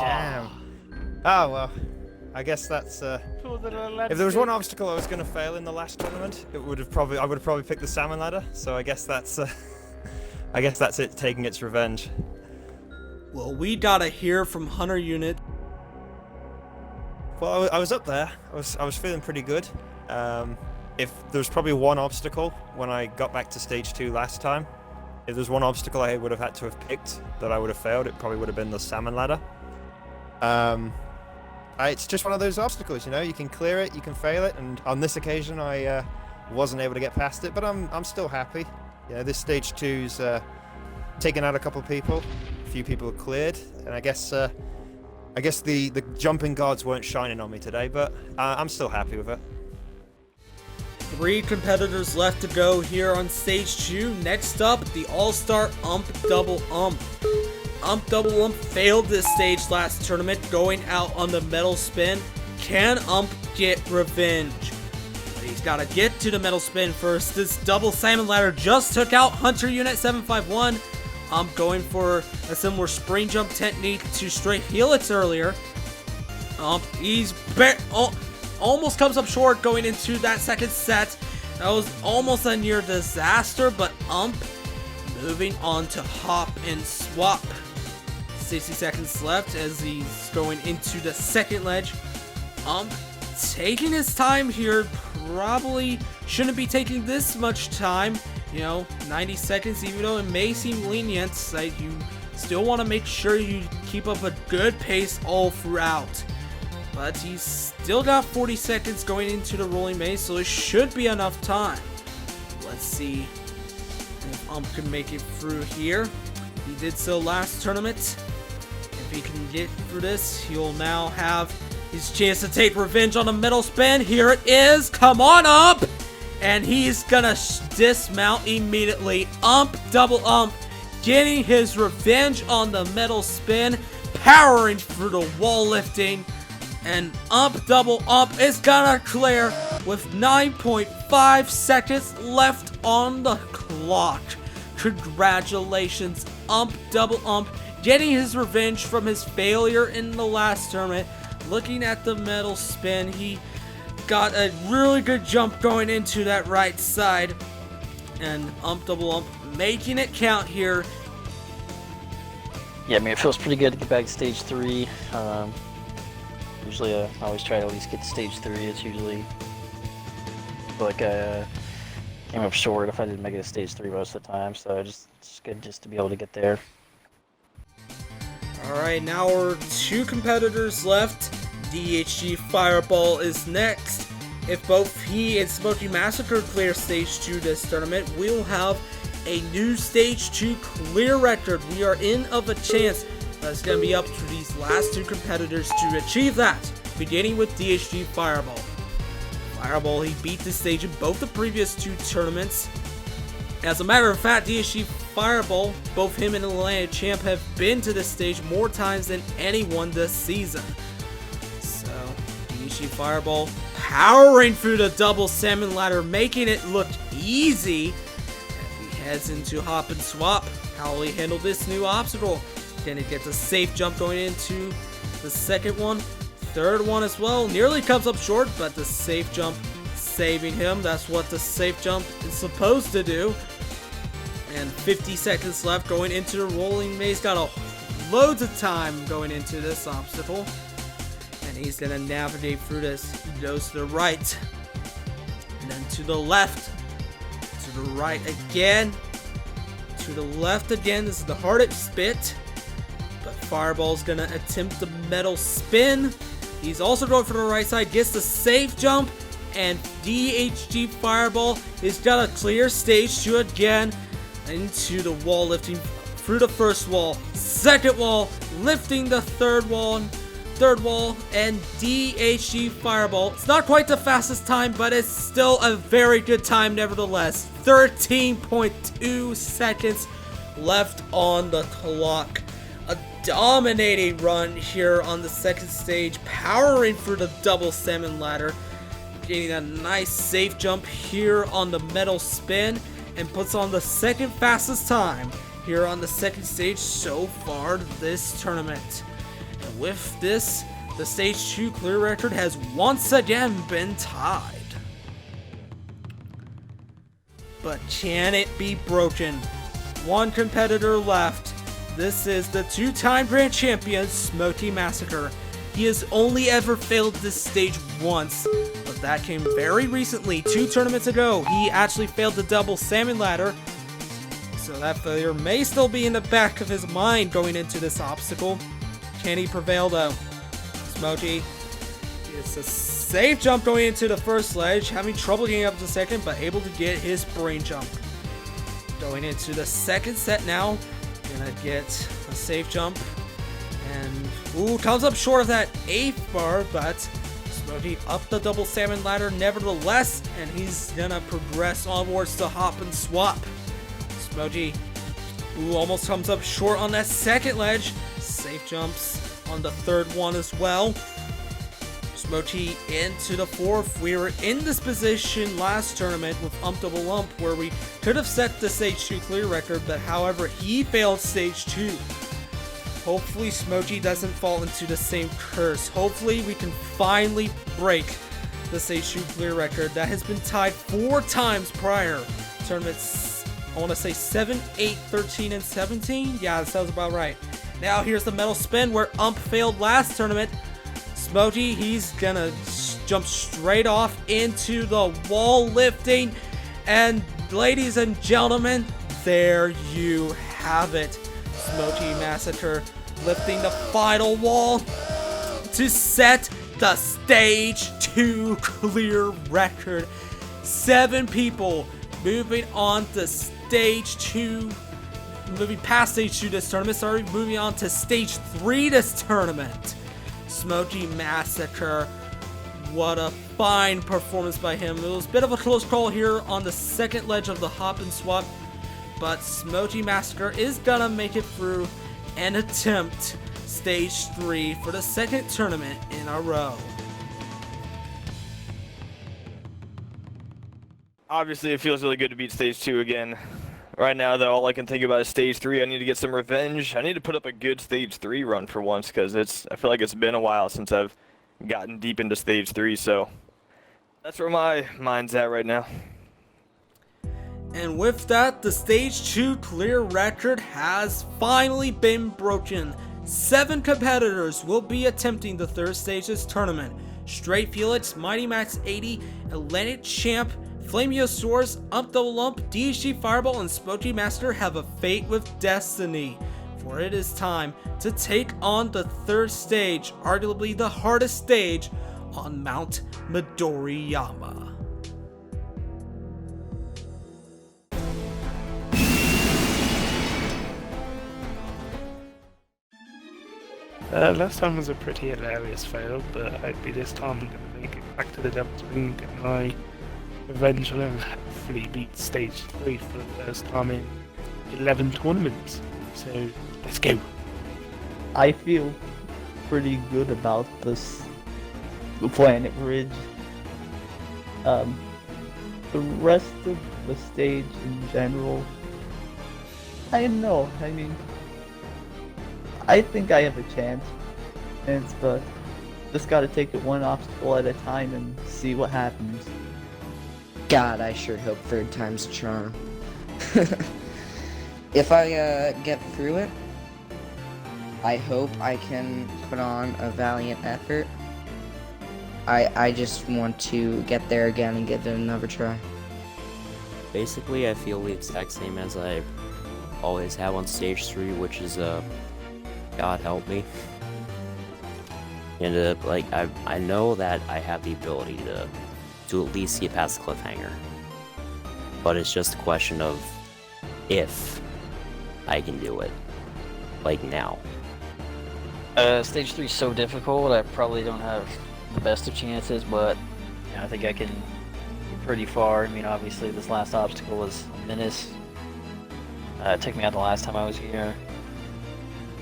D: Damn. Oh, well. I guess that's, if there was one obstacle I was going to fail in the last tournament, I would have probably picked the salmon ladder, so I guess that's, I guess that's it taking its revenge.
C: Well, we gotta hear from Hunter Unit.
D: Well, I was up there. I was feeling pretty good. If there's probably one obstacle when I got back to Stage 2 last time, if there's one obstacle I would have had to have picked that I would have failed, it probably would have been the salmon ladder. It's just one of those obstacles, you know. You can clear it, you can fail it, and on this occasion I wasn't able to get past it, but I'm still happy. Yeah, this Stage 2's taken out a couple of people. A few people are cleared, and I guess the jumping gods weren't shining on me today, but I'm still happy with it.
C: 3 competitors left to go here on Stage 2. Next up, the All-Star Ump Double Ump. Double Ump failed this stage last tournament, going out on the metal spin. Can Ump get revenge? He's got to get to the metal spin first. This double salmon ladder just took out Hunter Unit 751. Ump going for a similar spring jump technique to straight helix earlier. He's almost comes up short going into that second set. That was almost a near disaster, but Ump moving on to hop and swap. 60 seconds left as he's going into the second ledge. Taking his time here, probably shouldn't be taking this much time. 90 seconds, even though it may seem lenient, that you still want to make sure you keep up a good pace all throughout. But he's still got 40 seconds going into the rolling maze, so it should be enough time. Let's see if Ump can make it through here. He did so last tournament. If he can get through this, he'll now have his chance to take revenge on the metal spin. Here it is. Come on, Ump! And he's gonna dismount immediately. Double Ump getting his revenge on the metal spin, powering through the wall lifting. And Double Ump is gonna clear with 9.5 seconds left on the clock. Congratulations, Double Ump, getting his revenge from his failure in the last tournament. Looking at the metal spin, he got a really good jump going into that right side. And Double Ump making it count here.
F: Yeah, I mean, it feels pretty good to get back to stage 3. Usually I always try to at least get to stage 3. It's usually like I came up short if I didn't make it to stage 3 most of the time, so it's good just to be able to get there.
C: Alright, now we're 2 competitors left. DHG Fireball is next. If both he and SMOKEY Massacre clear stage 2 this tournament, we'll have a new stage 2 clear record. We are in of a chance. But it's going to be up to these last 2 competitors to achieve that, beginning with DHG Fireball. Fireball, he beat this stage in both the previous 2 tournaments. As a matter of fact, DHG Fireball, both him and Atlanta Champ have been to this stage more times than anyone this season. So, DHG Fireball powering through the double salmon ladder, making it look easy. As he heads into hop and swap, how will he handle this new obstacle? Can he get the safe jump going into the second one? Third one as well. Nearly comes up short, but the safe jump saving him. That's what the safe jump is supposed to do. And 50 seconds left going into the rolling maze. Got loads of time going into this obstacle. And he's going to navigate through this. He goes to the right. And then to the left. To the right again. To the left again. This is the hardest bit. But Fireball's gonna attempt the metal spin. He's also going for the right side, gets the safe jump, and DHG Fireball is gonna clear stage 2 again into the wall, lifting through the first wall, second wall, lifting the third wall, and DHG Fireball. It's not quite the fastest time, but it's still a very good time nevertheless. 13.2 seconds left on the clock. A dominating run here on the second stage, powering through the double salmon ladder, getting a nice safe jump here on the metal spin, and puts on the second fastest time here on the second stage so far this tournament. And with this, the stage 2 clear record has once again been tied. But can it be broken? 1 competitor left. This is the 2-time grand champion, SMOKEY Massacre. He has only ever failed this stage once, but that came very recently, 2 tournaments ago. He actually failed the double salmon ladder, so that failure may still be in the back of his mind going into this obstacle. Can he prevail though? SMOKEY gets a safe jump going into the first ledge, having trouble getting up to the second, but able to get his brain jump. Going into the second set now. Gonna get a safe jump, and comes up short of that 8th bar, but SMOKEY up the double salmon ladder nevertheless, and he's gonna progress onwards to hop and swap. SMOKEY Ooh, almost comes up short on that second ledge. Safe jumps on the third one as well. Smokey into the fourth. We were in this position last tournament with Double Ump where we could have set the stage 2 clear record, but however, he failed stage 2. Hopefully Smokey doesn't fall into the same curse. Hopefully we can finally break the stage 2 clear record that has been tied 4 times prior. Tournaments, I want to say 7, 8, 13, and 17? Yeah, that sounds about right. Now here's the metal spin where Ump failed last tournament. Smokey, he's gonna jump straight off into the wall lifting. And ladies and gentlemen, there you have it. Smokey Massacre lifting the final wall to set the stage 2 clear record. 7 people moving on to stage 2, moving past stage 2 this tournament, sorry, moving on to stage 3 this tournament. Smokey Massacre, what a fine performance by him. It was a bit of a close call here on the second ledge of the hop and swap, but Smokey Massacre is gonna make it through and attempt stage 3 for the second tournament in a row.
B: Obviously, it feels really good to beat stage 2 again. Right now, though, all I can think about is stage 3. I need to get some revenge. I need to put up a good stage 3 run for once, because I feel like it's been a while since I've gotten deep into stage 3, so that's where my mind's at right now.
C: And with that, the stage 2 clear record has finally been broken. 7 competitors will be attempting the third stage this tournament. Straight Felix, Mighty Max 80, Atlantic Champ, Flamiosaurus, Double Ump, DHG Fireball, and Smokey Master have a fate with destiny. For it is time to take on the third stage, arguably the hardest stage on Mount Midoriyama.
E: Last time was a pretty hilarious fail, but hopefully this time I'm going to make it back to the Devil's Ring and my revenge and hopefully beat stage 3 for the first time in 11 tournaments. So let's go.
J: I feel pretty good about this Planet Bridge. The rest of the stage in general, I don't know. I mean, I think I have a chance, but just gotta take it one obstacle at a time and see what happens.
K: God, I sure hope third time's a charm. If I get through it, I hope I can put on a valiant effort. I just want to get there again and give it another try.
L: Basically, I feel the exact same as I always have on stage 3, which is God help me. And like I know that I have the ability to at least get past the cliffhanger, but it's just a question of if I can do it, like now.
F: Stage 3 is so difficult, I probably don't have the best of chances, but I think I can get pretty far. I mean, obviously this last obstacle was a menace. It took me out the last time I was here,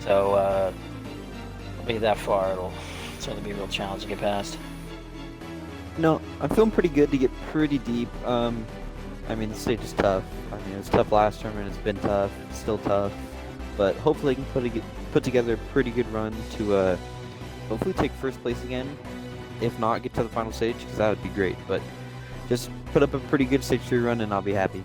F: so I'll be that far. It'll certainly be a real challenge to get past.
O: No, I'm feeling pretty good to get pretty deep. I mean, the stage is tough. I mean, it was tough last tournament, it's been tough, it's still tough. But hopefully I can put together a pretty good run to hopefully take first place again. If not, get to the final stage, because that would be great. But just put up a pretty good stage 3 run and I'll be happy.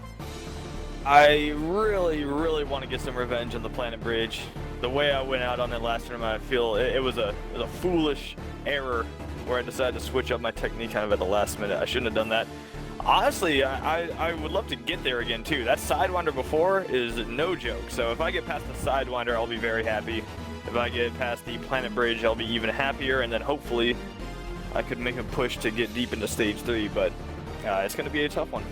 B: I really want to get some revenge on the Planet Bridge. The way I went out on it last tournament, I feel it was a foolish error where I decided to switch up my technique kind of at the last minute. I shouldn't have done that. Honestly, I would love to get there again too. That Sidewinder before is no joke. So if I get past the Sidewinder, I'll be very happy. If I get past the Planet Bridge, I'll be even happier, and then hopefully I could make a push to get deep into stage 3, but it's going to be a tough one.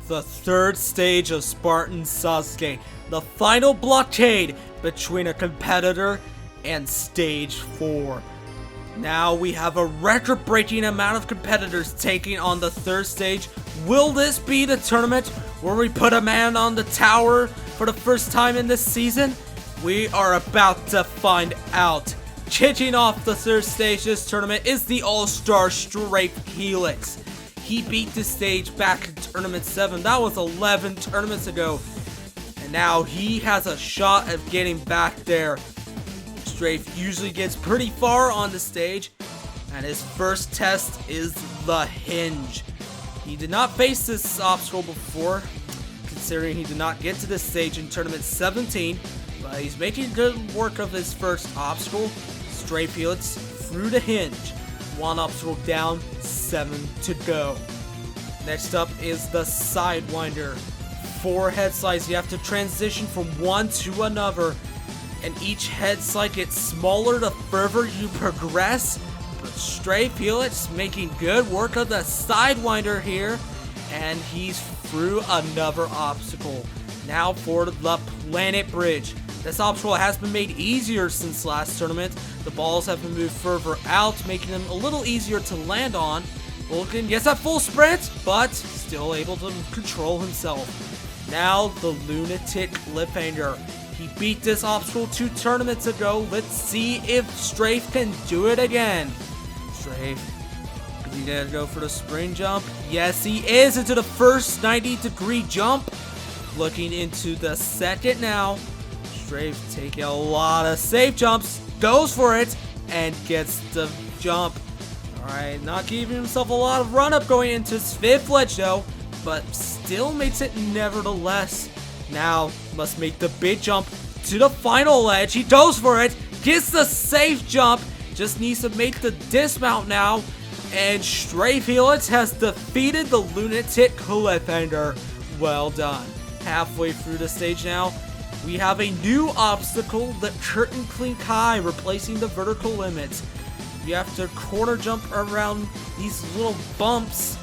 C: The third stage of Spartan Sasuke, the final blockade between a competitor and stage 4. Now we have a record-breaking amount of competitors taking on the third stage. Will this be the tournament where we put a man on the tower for the first time in this season? We are about to find out. Kicking off the third stage of this tournament is the All-Star Strafe Helix. He beat the stage back in Tournament 7. That was 11 tournaments ago. And now he has a shot of getting back there. Strafe usually gets pretty far on the stage. And his first test is the hinge. He did not face this obstacle before, considering he did not get to this stage in Tournament 17. But he's making good work of his first obstacle. Strafe Helix through the hinge. One obstacle down, 7 to go. Next up is the Sidewinder. 4 head slides. You have to transition from one to another. And each head slide gets smaller the further you progress. But Strafe Helix making good work of the Sidewinder here. And he's through another obstacle. Now for the Planet Bridge. This obstacle has been made easier since last tournament. The balls have been moved further out, making them a little easier to land on. Vulcan gets that full sprint, but still able to control himself. Now the Lunatic Cliffhanger. He beat this obstacle 2 tournaments ago. Let's see if Strafe can do it again. Strafe, is he gonna go for the spring jump? Yes, he is into the first 90-degree jump. Looking into the second now. Strafe taking a lot of safe jumps, goes for it, and gets the jump. Alright, not giving himself a lot of run-up going into his 5th ledge though, but still makes it nevertheless. Now, must make the big jump to the final ledge. He goes for it, gets the safe jump, just needs to make the dismount now, and Strafe Helix has defeated the Lunatic Cliffhanger. Well done. Halfway through the stage now. We have a new obstacle, the Curtain Clean Kai, replacing the vertical limit. You have to corner jump around these little bumps.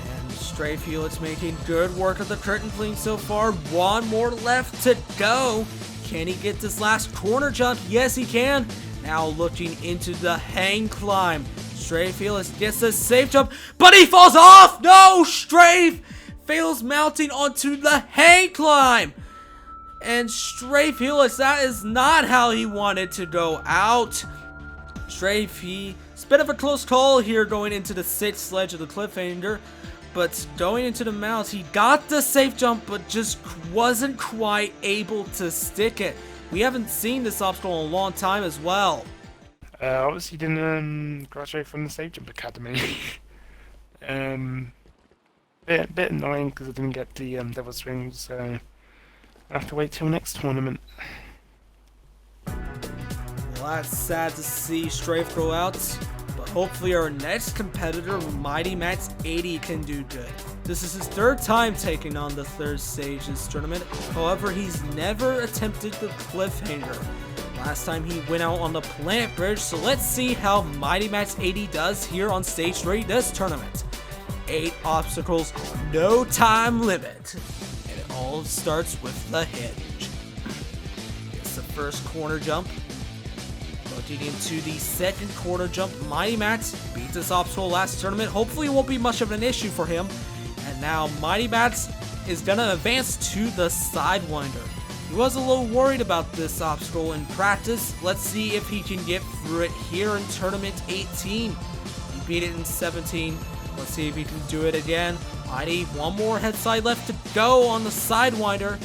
C: And Strafe Helix making good work of the Curtain Clean so far. One more left to go. Can he get this last corner jump? Yes, he can. Now looking into the hang climb. Strafe Helix gets a safe jump, but he falls off! No! Strafe fails mounting onto the hang climb. And Strafe Helix, that is not how he wanted to go out. Strafe, it's a bit of a close call here going into the 6th ledge of the Cliffhanger. But going into the mount, he got the safe jump, but just wasn't quite able to stick it. We haven't seen this obstacle in a long time as well.
E: Obviously didn't graduate from the Safe Jump Academy. Bit annoying because I didn't get the Devil's Rings, so I have to wait till next tournament.
C: Well, that's sad to see Strafe go out, but hopefully our next competitor, Mighty Max 80, can do good. This is his 3rd time taking on the 3rd stage of this tournament. However, he's never attempted the Cliffhanger. Last time he went out on the Planet Bridge, so let's see how Mighty Max 80 does here on stage 3 this tournament. 8 obstacles, no time limit. And it all starts with the hinge. It's the first corner jump. Looking into the second corner jump, Mighty Max beat this obstacle last tournament. Hopefully it won't be much of an issue for him. And now Mighty Max is gonna advance to the Sidewinder. He was a little worried about this obstacle in practice. Let's see if he can get through it here in Tournament 18. He beat it in 17. Let's see if he can do it again. Mighty, one more head slide left to go on the Sidewinder.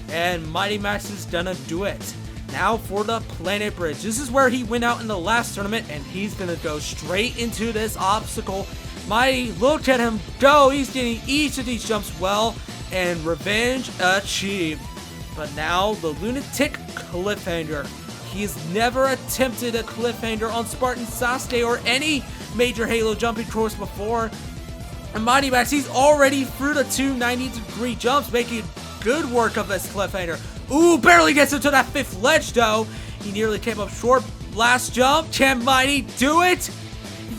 C: And Mighty Max is gonna do it. Now for the Planet Bridge. This is where he went out in the last tournament, and he's gonna go straight into this obstacle. Mighty, look at him go. He's getting each of these jumps well, and revenge achieved. But now the Lunatic Cliffhanger. He's never attempted a Cliffhanger on Spartan Sasuke or any major Halo jumping course before. And Mighty Max, he's already through the 2 90-degree jumps, making good work of this Cliffhanger. Ooh, barely gets into that 5th ledge though. He nearly came up short. Last jump. Can Mighty do it?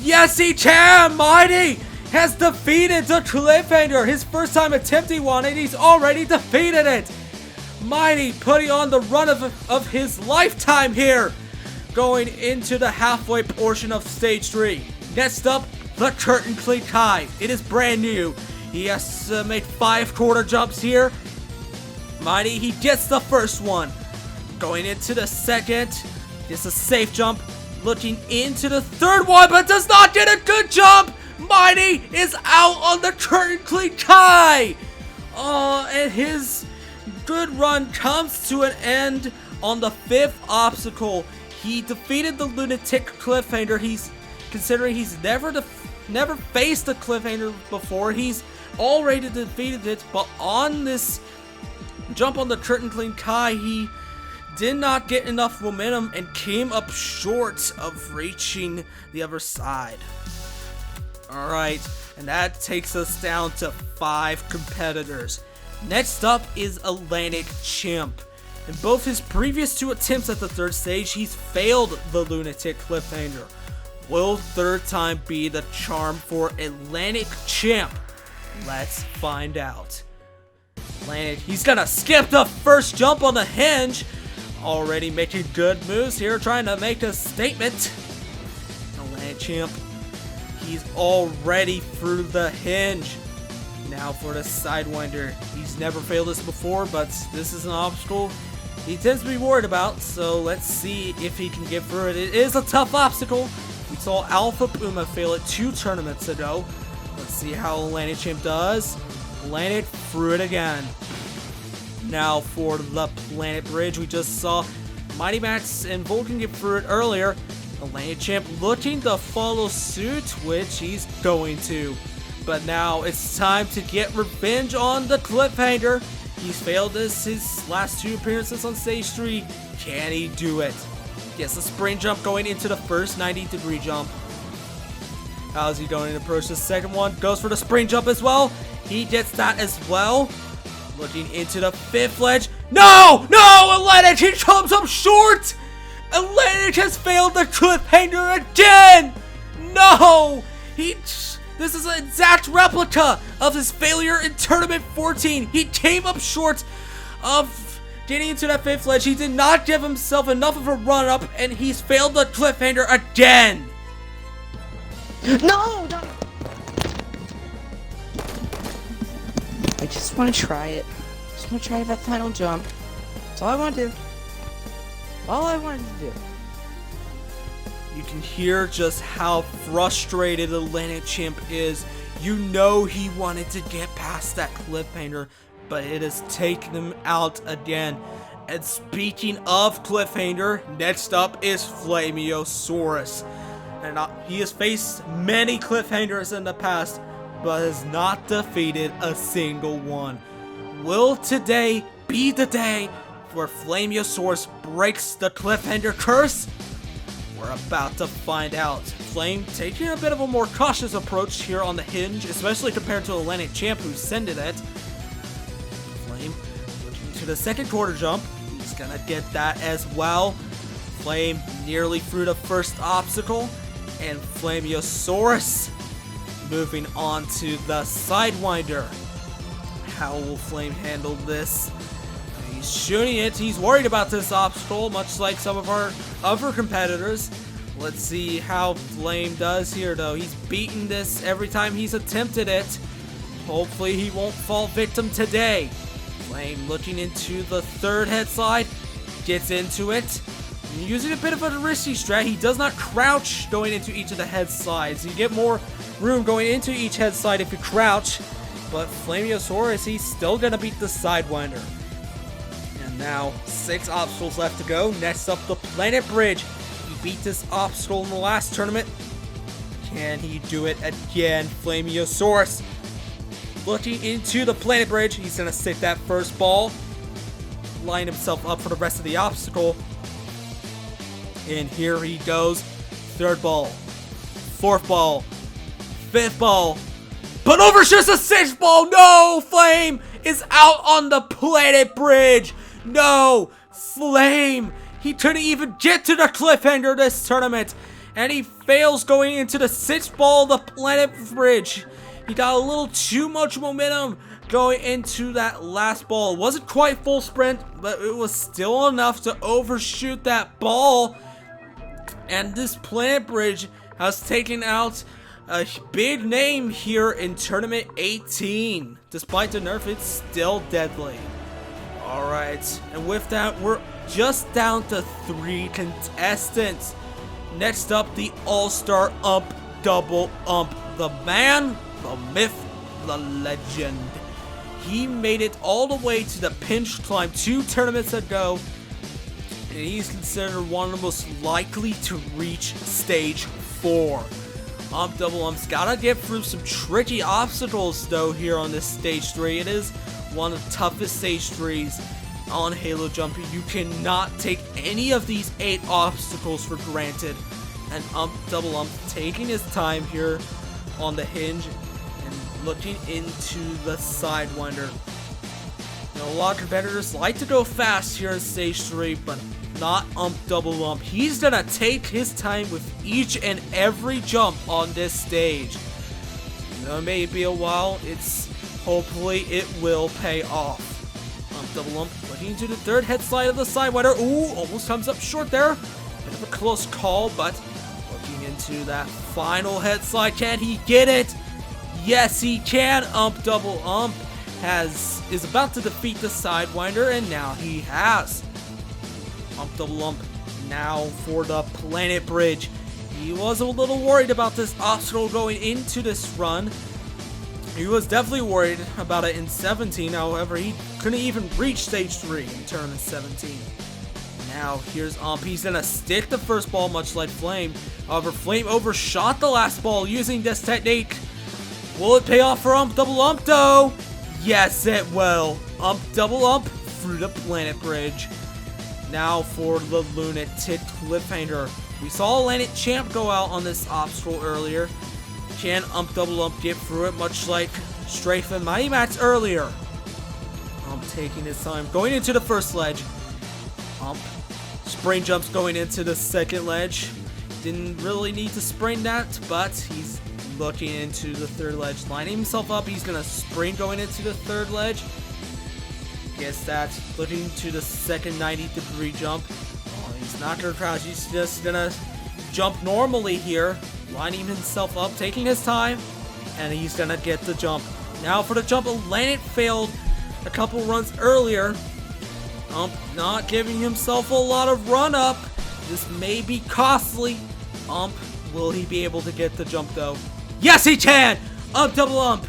C: Yes, he can! Mighty has defeated the Cliffhanger. His first time attempting one, and he's already defeated it. Mighty putting on the run of his lifetime here. Going into the halfway portion of stage 3. Next up, the Curtain Clean Kai. It is brand new. He has to make 5 corner jumps here. Mighty, he gets the first one. Going into the second, gets a safe jump. Looking into the third one, but does not get a good jump. Mighty is out on the curtain clean Kai. And his good run comes to an end on the 5th obstacle. He defeated the lunatic cliffhanger. Considering he's never faced a cliffhanger before, he's already defeated it. But on this jump on the curtain clean Kai, he did not get enough momentum and came up short of reaching the other side. Alright, and that takes us down to 5 competitors. Next up is Atlantic Champ. In both his previous 2 attempts at the 3rd stage, he's failed the lunatic cliffhanger. Will 3rd time be the charm for Atlantic Champ? Let's find out. Atlantic, he's gonna skip the first jump on the hinge. Already making good moves here, trying to make a statement. Atlantic Champ, he's already through the hinge. Now for the Sidewinder. He's never failed this before, but this is an obstacle he tends to be worried about, so let's see if he can get through it. It is a tough obstacle. We saw Alpha Puma fail it 2 tournaments ago. Let's see how Atlantic Champ does. Atlantic through it again. Now for the Planet Bridge, we just saw Mighty Max and Vulcan get through it earlier. Atlantic Champ looking to follow suit, which he's going to. But now it's time to get revenge on the cliffhanger. He's failed his last 2 appearances on stage 3. Can he do it? Gets a spring jump going into the first 90-degree jump. How's he going to approach the second one? Goes for the spring jump as well. He gets that as well. Looking into the 5th ledge. No! No! Atlantic, he comes up short! Atlantic has failed the cliffhanger again! No! This is an exact replica of his failure in Tournament 14. He came up short of getting into that 5th ledge. He did not give himself enough of a run-up, and he's failed the cliffhanger again!
K: No! No! I just want to try it. Just want to try that final jump. That's all I want to do. All I wanted to do.
C: You can hear just how frustrated Atlantic Champ is. You know he wanted to get past that cliffhanger, but it has taken him out again. And speaking of cliffhanger, next up is Flamiosaurus. And he has faced many cliffhangers in the past, but has not defeated a single one. Will today be the day where Flamiosaurus breaks the cliffhanger curse? We're about to find out. Flame taking a bit of a more cautious approach here on the hinge, especially compared to Atlantic Champ, who sended it. Flame looking to the second quarter jump. He's gonna get that as well. Flame nearly through the first obstacle. And Flamiosaurus moving on to the Sidewinder. How will Flame handle this? He's shooting it. He's worried about this obstacle, much like some of our other competitors. Let's see how Flame does here, though. He's beaten this every time he's attempted it. Hopefully he won't fall victim today. Flame looking into the 3rd head slide. Gets into it. Using a bit of a risky strat. He does not crouch going into each of the head slides. You get more room going into each head slide if you crouch. But Flamiosaurus, he's still going to beat the Sidewinder. And now 6 obstacles left to go. Next up, the Planet Bridge. He beat this obstacle in the last tournament. Can he do it again? Flamiosaurus looking into the Planet Bridge. He's going to stick that first ball. Line himself up for the rest of the obstacle. And here he goes. 3rd ball. 4th ball. 5th ball. But overshoots the 6th ball. No! Flame is out on the Planet Bridge. No! Flame! He couldn't even get to the cliffhanger this tournament. And he fails going into the 6th ball of the Planet Bridge. He got a little too much momentum going into that last ball. It wasn't quite full sprint, but it was still enough to overshoot that ball. And this Planet Bridge has taken out a big name here in Tournament 18. Despite the nerf, it's still deadly. Alright, and with that, we're just down to 3 contestants. Next up, the All-Star Ump Double Ump. The man, the myth, the legend. He made it all the way to the pinch climb 2 tournaments ago, and he's considered one of the most likely to reach stage 4. Ump Double Ump's gotta get through some tricky obstacles though here on this stage 3. It is one of the toughest stage 3s on Halo Jump. You cannot take any of these 8 obstacles for granted. And Ump Double Ump taking his time here on the hinge and looking into the Sidewinder. You know, a lot of competitors like to go fast here in stage 3, but not Ump Double Ump. He's gonna take his time with each and every jump on this stage. You know, it may be a while. Hopefully it will pay off. Ump Double Ump looking into the 3rd head slide of the Sidewinder. Ooh, almost comes up short there. Bit of a close call, but looking into that final head slide. Can he get it? Yes, he can. Ump Double Ump is about to defeat the Sidewinder, and now he has. Ump Double Ump now for the Planet Bridge. He was a little worried about this obstacle going into this run. He was definitely worried about it in 17, however, he couldn't even reach stage 3 in tournament 17. Now, here's Ump. He's gonna stick the first ball, much like Flame. However, Flame overshot the last ball using this technique. Will it pay off for Ump Double Ump, though? Yes, it will. Ump Double Ump through the Planet Bridge. Now for the Lunatic Cliffhanger. We saw Atlantic Champ go out on this obstacle earlier. Can Ump Double Ump get through it, much like Strafe and Mighty Max earlier? Ump taking his time, going into the first ledge. Ump spring jumps going into the second ledge. Didn't really need to spring that, but he's looking into the 3rd ledge, lining himself up. He's gonna spring going into the 3rd ledge. Gets that, looking to the second 90-degree jump. Oh, he's not gonna crouch, he's just gonna jump normally here, lining himself up, taking his time, and he's gonna get the jump. Now for the jump, Atlantic failed a couple runs earlier. Ump not giving himself a lot of run up. This may be costly. Ump, will he be able to get the jump though? Yes, he can! Ump Double Ump.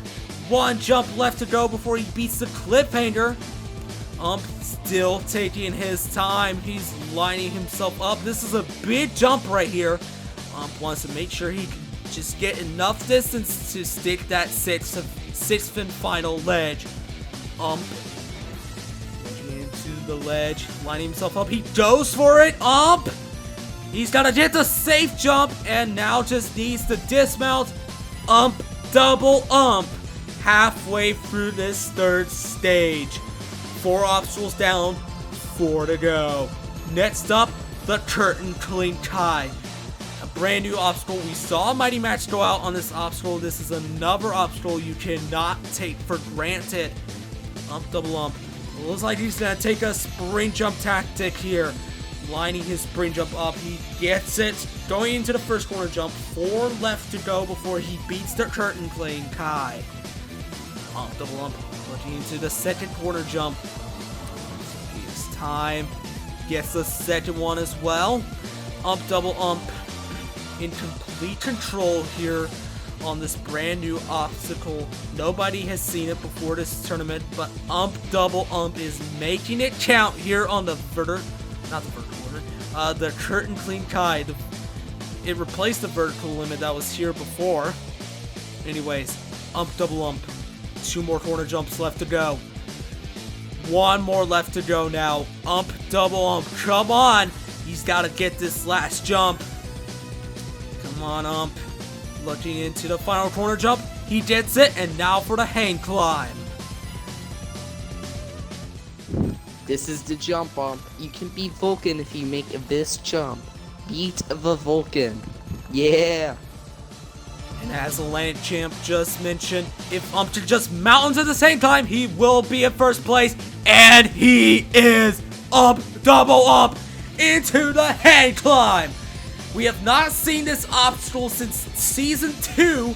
C: 1 jump left to go before he beats the Cliffhanger. Ump still taking his time. He's lining himself up. This is a big jump right here. Ump wants to make sure he can just get enough distance to stick that 6th and final ledge. Ump looking into the ledge, lining himself up. He goes for it. Ump! He's got to get the safe jump and now just needs to dismount. Ump Double Ump halfway through this 3rd stage. 4 obstacles down, 4 to go. Next up, the Curtain Clean Kai. A brand new obstacle. We saw Mighty Max go out on this obstacle. This is another obstacle you cannot take for granted. Ump Double Ump. It looks like he's going to take a spring jump tactic here. Lining his spring jump up. He gets it. Going into the first corner jump. 4 left to go before he beats the Curtain Clean Kai. Ump Double Ump. Looking into the second corner jump. His time. Gets the second one as well. Ump Double Ump in complete control here on this brand new obstacle. Nobody has seen it before this tournament, but Ump Double Ump is making it count here on the the Curtain Clean Kai. It replaced the vertical limit that was here before. Anyways, Ump Double Ump. 2 more corner jumps left to go. 1 more left to go now. Ump Double Ump. Come on. He's got to get this last jump. Come on, Ump. Looking into the final corner jump. He gets it. And now for the hang climb.
K: This is the jump, Ump. You can beat Vulcan if you make this jump. Beat the Vulcan. Yeah.
C: And as Atlantic Champ just mentioned, if Ump can just mountains at the same time, he will be in first place. And he is Ump Double Ump into the hang climb. We have not seen this obstacle since Season 2,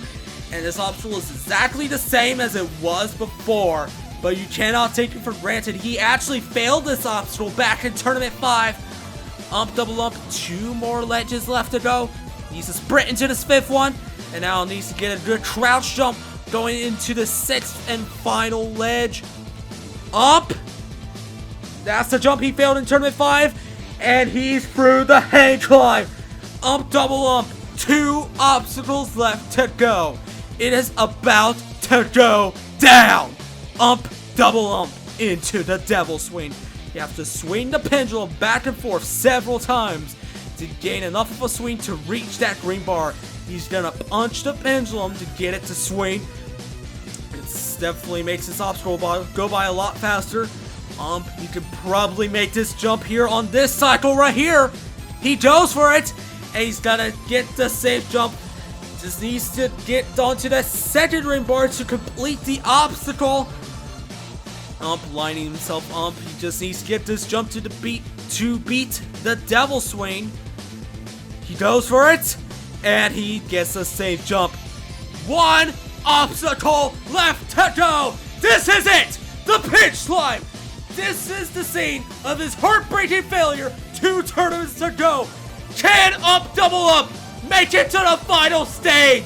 C: and this obstacle is exactly the same as it was before. but you cannot take it for granted. He actually failed this obstacle back in Tournament 5. Double ump, 2 more ledges left to go. Needs to sprint into this 5th one, and now needs to get a good crouch jump going into the 6th and final ledge. Up! That's the jump he failed in Tournament 5, and he's through the hang climb. Double ump, 2 obstacles left to go. It is about to go down. Double ump into the devil swing. You have to swing the pendulum back and forth several times to gain enough of a swing to reach that green bar. He's gonna punch the pendulum to get it to swing. It definitely makes this obstacle go by a lot faster. You can probably make this jump here on this cycle right here. He goes for it, and he's gonna get the safe jump. Just needs to get onto the second ring bar to complete the obstacle. Lining himself up. He just needs to get this jump to beat the devil swing. He goes for it, and he gets a safe jump. 1 obstacle left to go. This is it, the pinch climb. This is the scene of his heartbreaking failure. 2 tournaments to go. Can double ump make it to the final stage?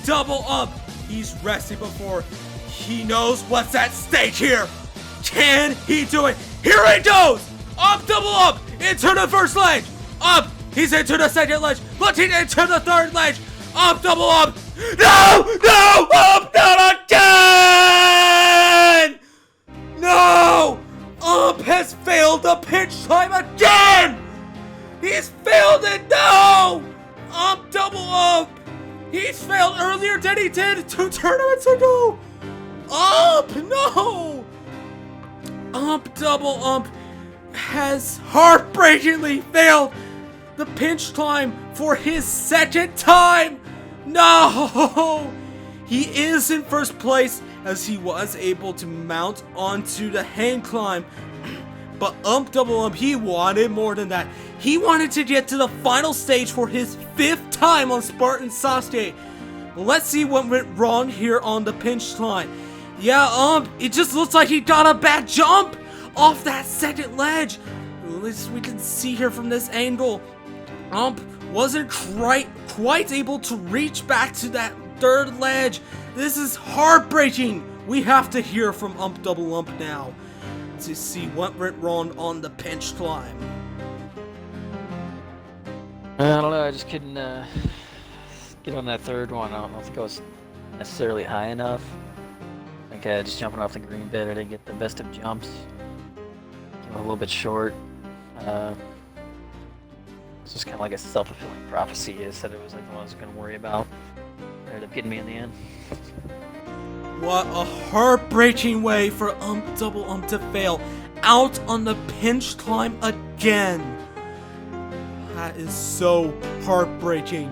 C: Double ump. He's resting before he knows what's at stake here. Can he do it? Here he goes! Double ump into the first ledge. He's into the second ledge. Looking into the third ledge. Double ump. No! No! Not again! No! Has failed the pinch climb again! He's failed it! No! Double ump. He's failed earlier than he did 2 tournaments ago. No! Double ump has heartbreakingly failed the pinch climb for his 2nd time. No! He is in first place as he was able to mount onto the hang climb. But double ump, he wanted more than that. He wanted to get to the final stage for his 5th time on Spartan Sasuke. Let's see what went wrong here on the pinch climb. Yeah, it just looks like he got a bad jump off that second ledge. At least we can see here from this angle. Wasn't quite able to reach back to that 3rd ledge. This is heartbreaking. We have to hear from double ump now to see what went wrong on the pinch climb.
F: I don't know, I just couldn't get on that 3rd one. I don't think I was necessarily high enough. Like just jumping off the green bit, I didn't get the best of jumps. Came a little bit short. It's just kind of like a self-fulfilling prophecy. I said it was like the one I was going to worry about. It ended up getting me in the end.
C: What a heartbreaking way for double ump to fail out on the pinch climb again. That is so heartbreaking.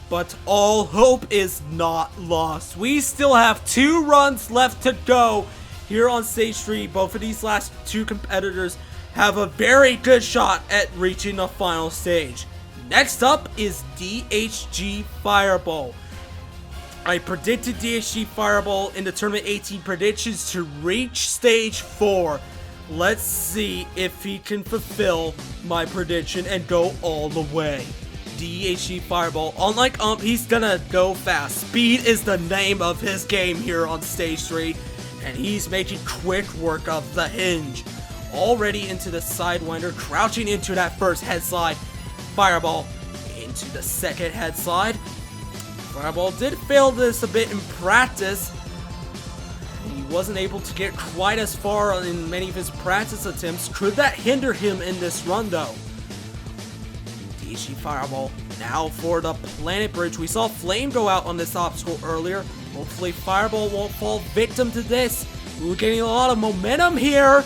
C: But all hope is not lost. We still have 2 runs left to go here on stage 3. Both of these last 2 competitors have a very good shot at reaching the final stage. Next up is DHG Fireball. I predicted DHG Fireball in the Tournament 18 predictions to reach stage 4. Let's see if he can fulfill my prediction and go all the way. DHG Fireball, unlike he's gonna go fast. Speed is the name of his game here on stage 3, and he's making quick work of the hinge. Already into the Sidewinder, crouching into that first head slide. Fireball into the second head slide. Fireball did fail this a bit in practice. He wasn't able to get quite as far in many of his practice attempts. Could that hinder him in this run though? DHG Fireball now for the Planet Bridge. We saw Flame go out on this obstacle earlier. Hopefully Fireball won't fall victim to this. We're getting a lot of momentum here,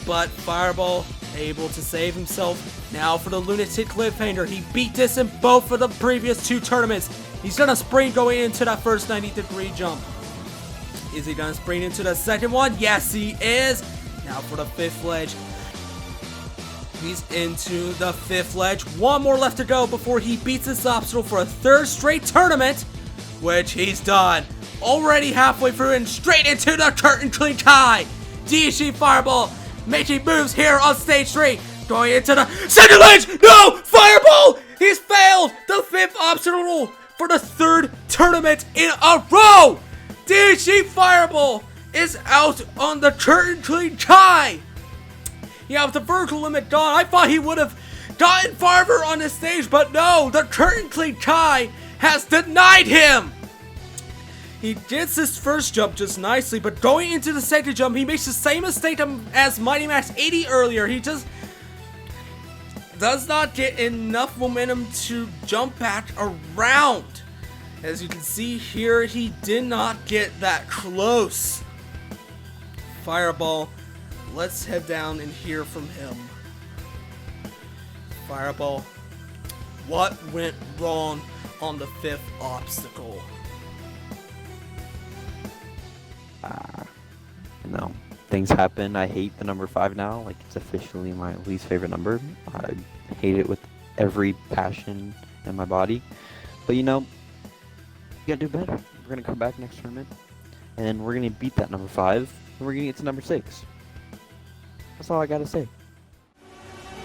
C: but Fireball able to save himself. Now for the Lunatic Cliffhanger. He beat this in both of the previous 2 tournaments. He's gonna sprint going into that first 90-degree jump. Is he gonna sprint into the second one? Yes, he is. Now for the 5th ledge. He's into the 5th ledge. 1 more left to go before he beats this obstacle for a 3rd straight tournament, which he's done. already halfway through and straight into the curtain clean tie. DHG Fireball making moves here on stage 3. Going into the center ledge. No! Fireball! He's failed the 5th obstacle for the 3rd tournament in a row. DHG Fireball is out on the curtain clean tie. Yeah, with the vertical limit gone, I thought he would have gotten farther on this stage, but no, the curtain clean tie has denied him. He gets his first jump just nicely, but going into the second jump, he makes the same mistake as Mighty Max 80 earlier. He just does not get enough momentum to jump back around. As you can see here, he did not get that close. Fireball, let's head down and hear from him. Fireball, what went wrong on the 5th obstacle?
O: No, things happen. I hate the number 5 now. Like, it's officially my least favorite number. I hate it with every passion in my body. But you know, you gotta do better. We're gonna come back next tournament, and we're gonna beat that number 5, and we're gonna get to number 6. That's all I gotta say.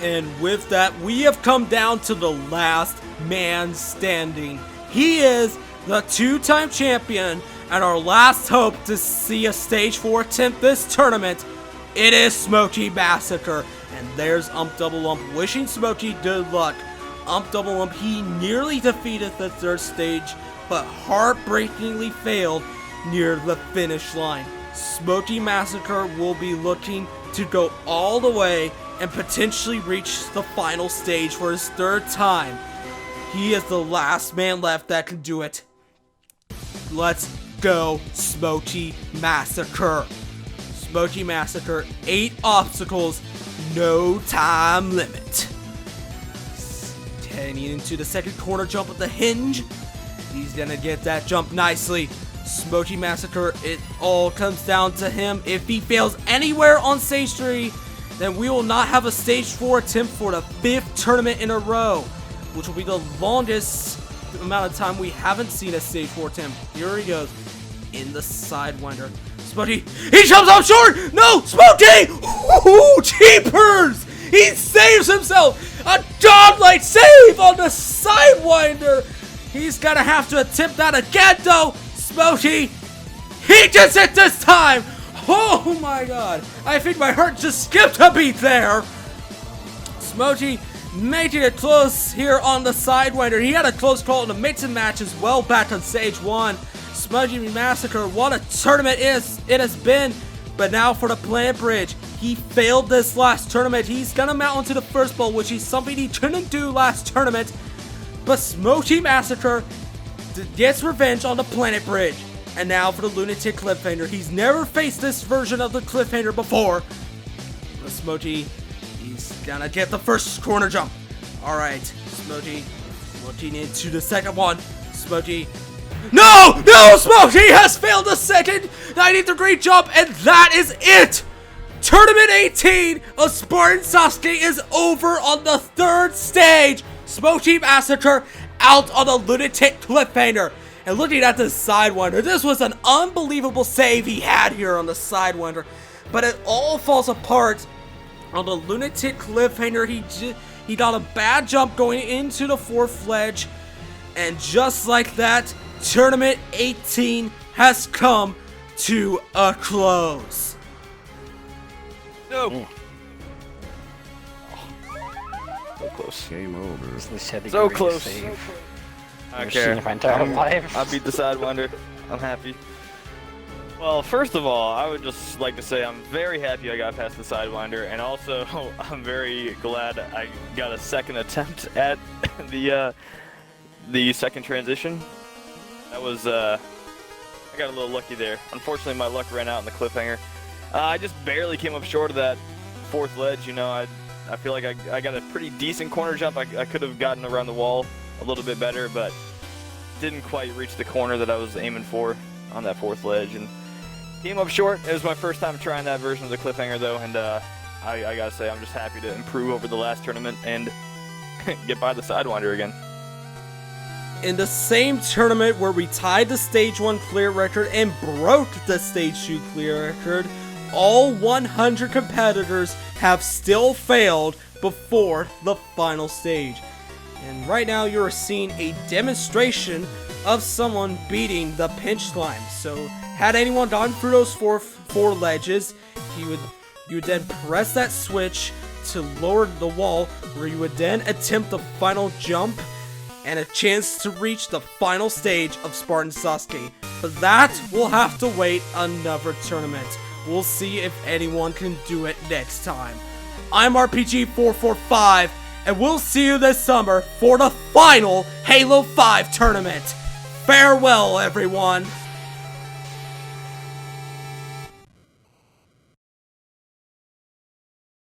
C: And with that, we have come down to the last man standing. He is the 2-time champion and our last hope to see a stage 4 attempt this tournament. It is SMOKEY Massacre. And there's Double Ump wishing SMOKEY good luck. Double Ump, he nearly defeated the 3rd stage, but heartbreakingly failed near the finish line. SMOKEY Massacre will be looking to go all the way and potentially reach the final stage for his 3rd time. He is the last man left that can do it. Let's go, SMOKEY Massacre. SMOKEY Massacre, 8 obstacles, no time limit. Heading into the second corner jump with the hinge. He's gonna get that jump nicely. SMOKEY Massacre, it all comes down to him. If he fails anywhere on stage 3, then we will not have a stage 4 attempt for the 5th tournament in a row, which will be the longest amount of time we haven't seen a stage 4 attempt. Here he goes in the Sidewinder. SMOKEY, he jumps off short! No, SMOKEY! Ooh, jeepers! He saves himself! A godlike save on the Sidewinder! He's gonna have to attempt that again though! SMOKEY, he gets it this time! Oh my god, I think my heart just skipped a beat there! SMOKEY making it close here on the Sidewinder. He had a close call in the mix and match as well back on stage 1. SMOKEY Massacre, what a tournament it has been. But now for the Planet Bridge. He failed this last tournament. He's gonna mount onto the first bowl, which is something he couldn't do last tournament. But SMOKEY Massacre gets revenge on the Planet Bridge. And now for the Lunatic Cliffhanger. He's never faced this version of the Cliffhanger before. But SMOKEY, he's gonna get the first corner jump. Alright, SMOKEY looking into the second one. SMOKEY, no! SMOKEY has failed the second 90-degree jump, and that is it! Tournament 18 of Spartan Sasuke is over on the 3rd stage. SMOKEY Massacre out on the Lunatic Cliffhanger. And looking at the Sidewinder, this was an unbelievable save he had here on the Sidewinder. But it all falls apart on the Lunatic Cliffhanger. He got a bad jump going into the 4th ledge. And just like that, Tournament 18 has come to a close.
B: No.
Q: So close. Game over.
B: So close. I don't care.
F: I
B: beat the Sidewinder. I'm happy. Well, first of all, I would just like to say I'm very happy I got past the Sidewinder, and also I'm very glad I got a second attempt at the second transition. That was I got a little lucky there. Unfortunately, my luck ran out in the Cliffhanger. I just barely came up short of that 4th ledge. You know, I feel like I got a pretty decent corner jump. I could have gotten around the wall a little bit better, but didn't quite reach the corner that I was aiming for on that 4th ledge, and came up short. It was my first time trying that version of the Cliffhanger though, and I gotta say I'm just happy to improve over the last tournament and get by the Sidewinder again.
C: in the same tournament where we tied the Stage 1 clear record and broke the Stage 2 clear record, all 100 competitors have still failed before the final stage. And right now you're seeing a demonstration of someone beating the pinch slime. So had anyone gone through those four ledges, you would then press that switch to lower the wall, where you would then attempt the final jump and a chance to reach the final stage of Spartan Sasuke. But that will have to wait another tournament. We'll see if anyone can do it next time. I'm RPG445, and we'll see you this summer for the final Halo 5 tournament. Farewell, everyone!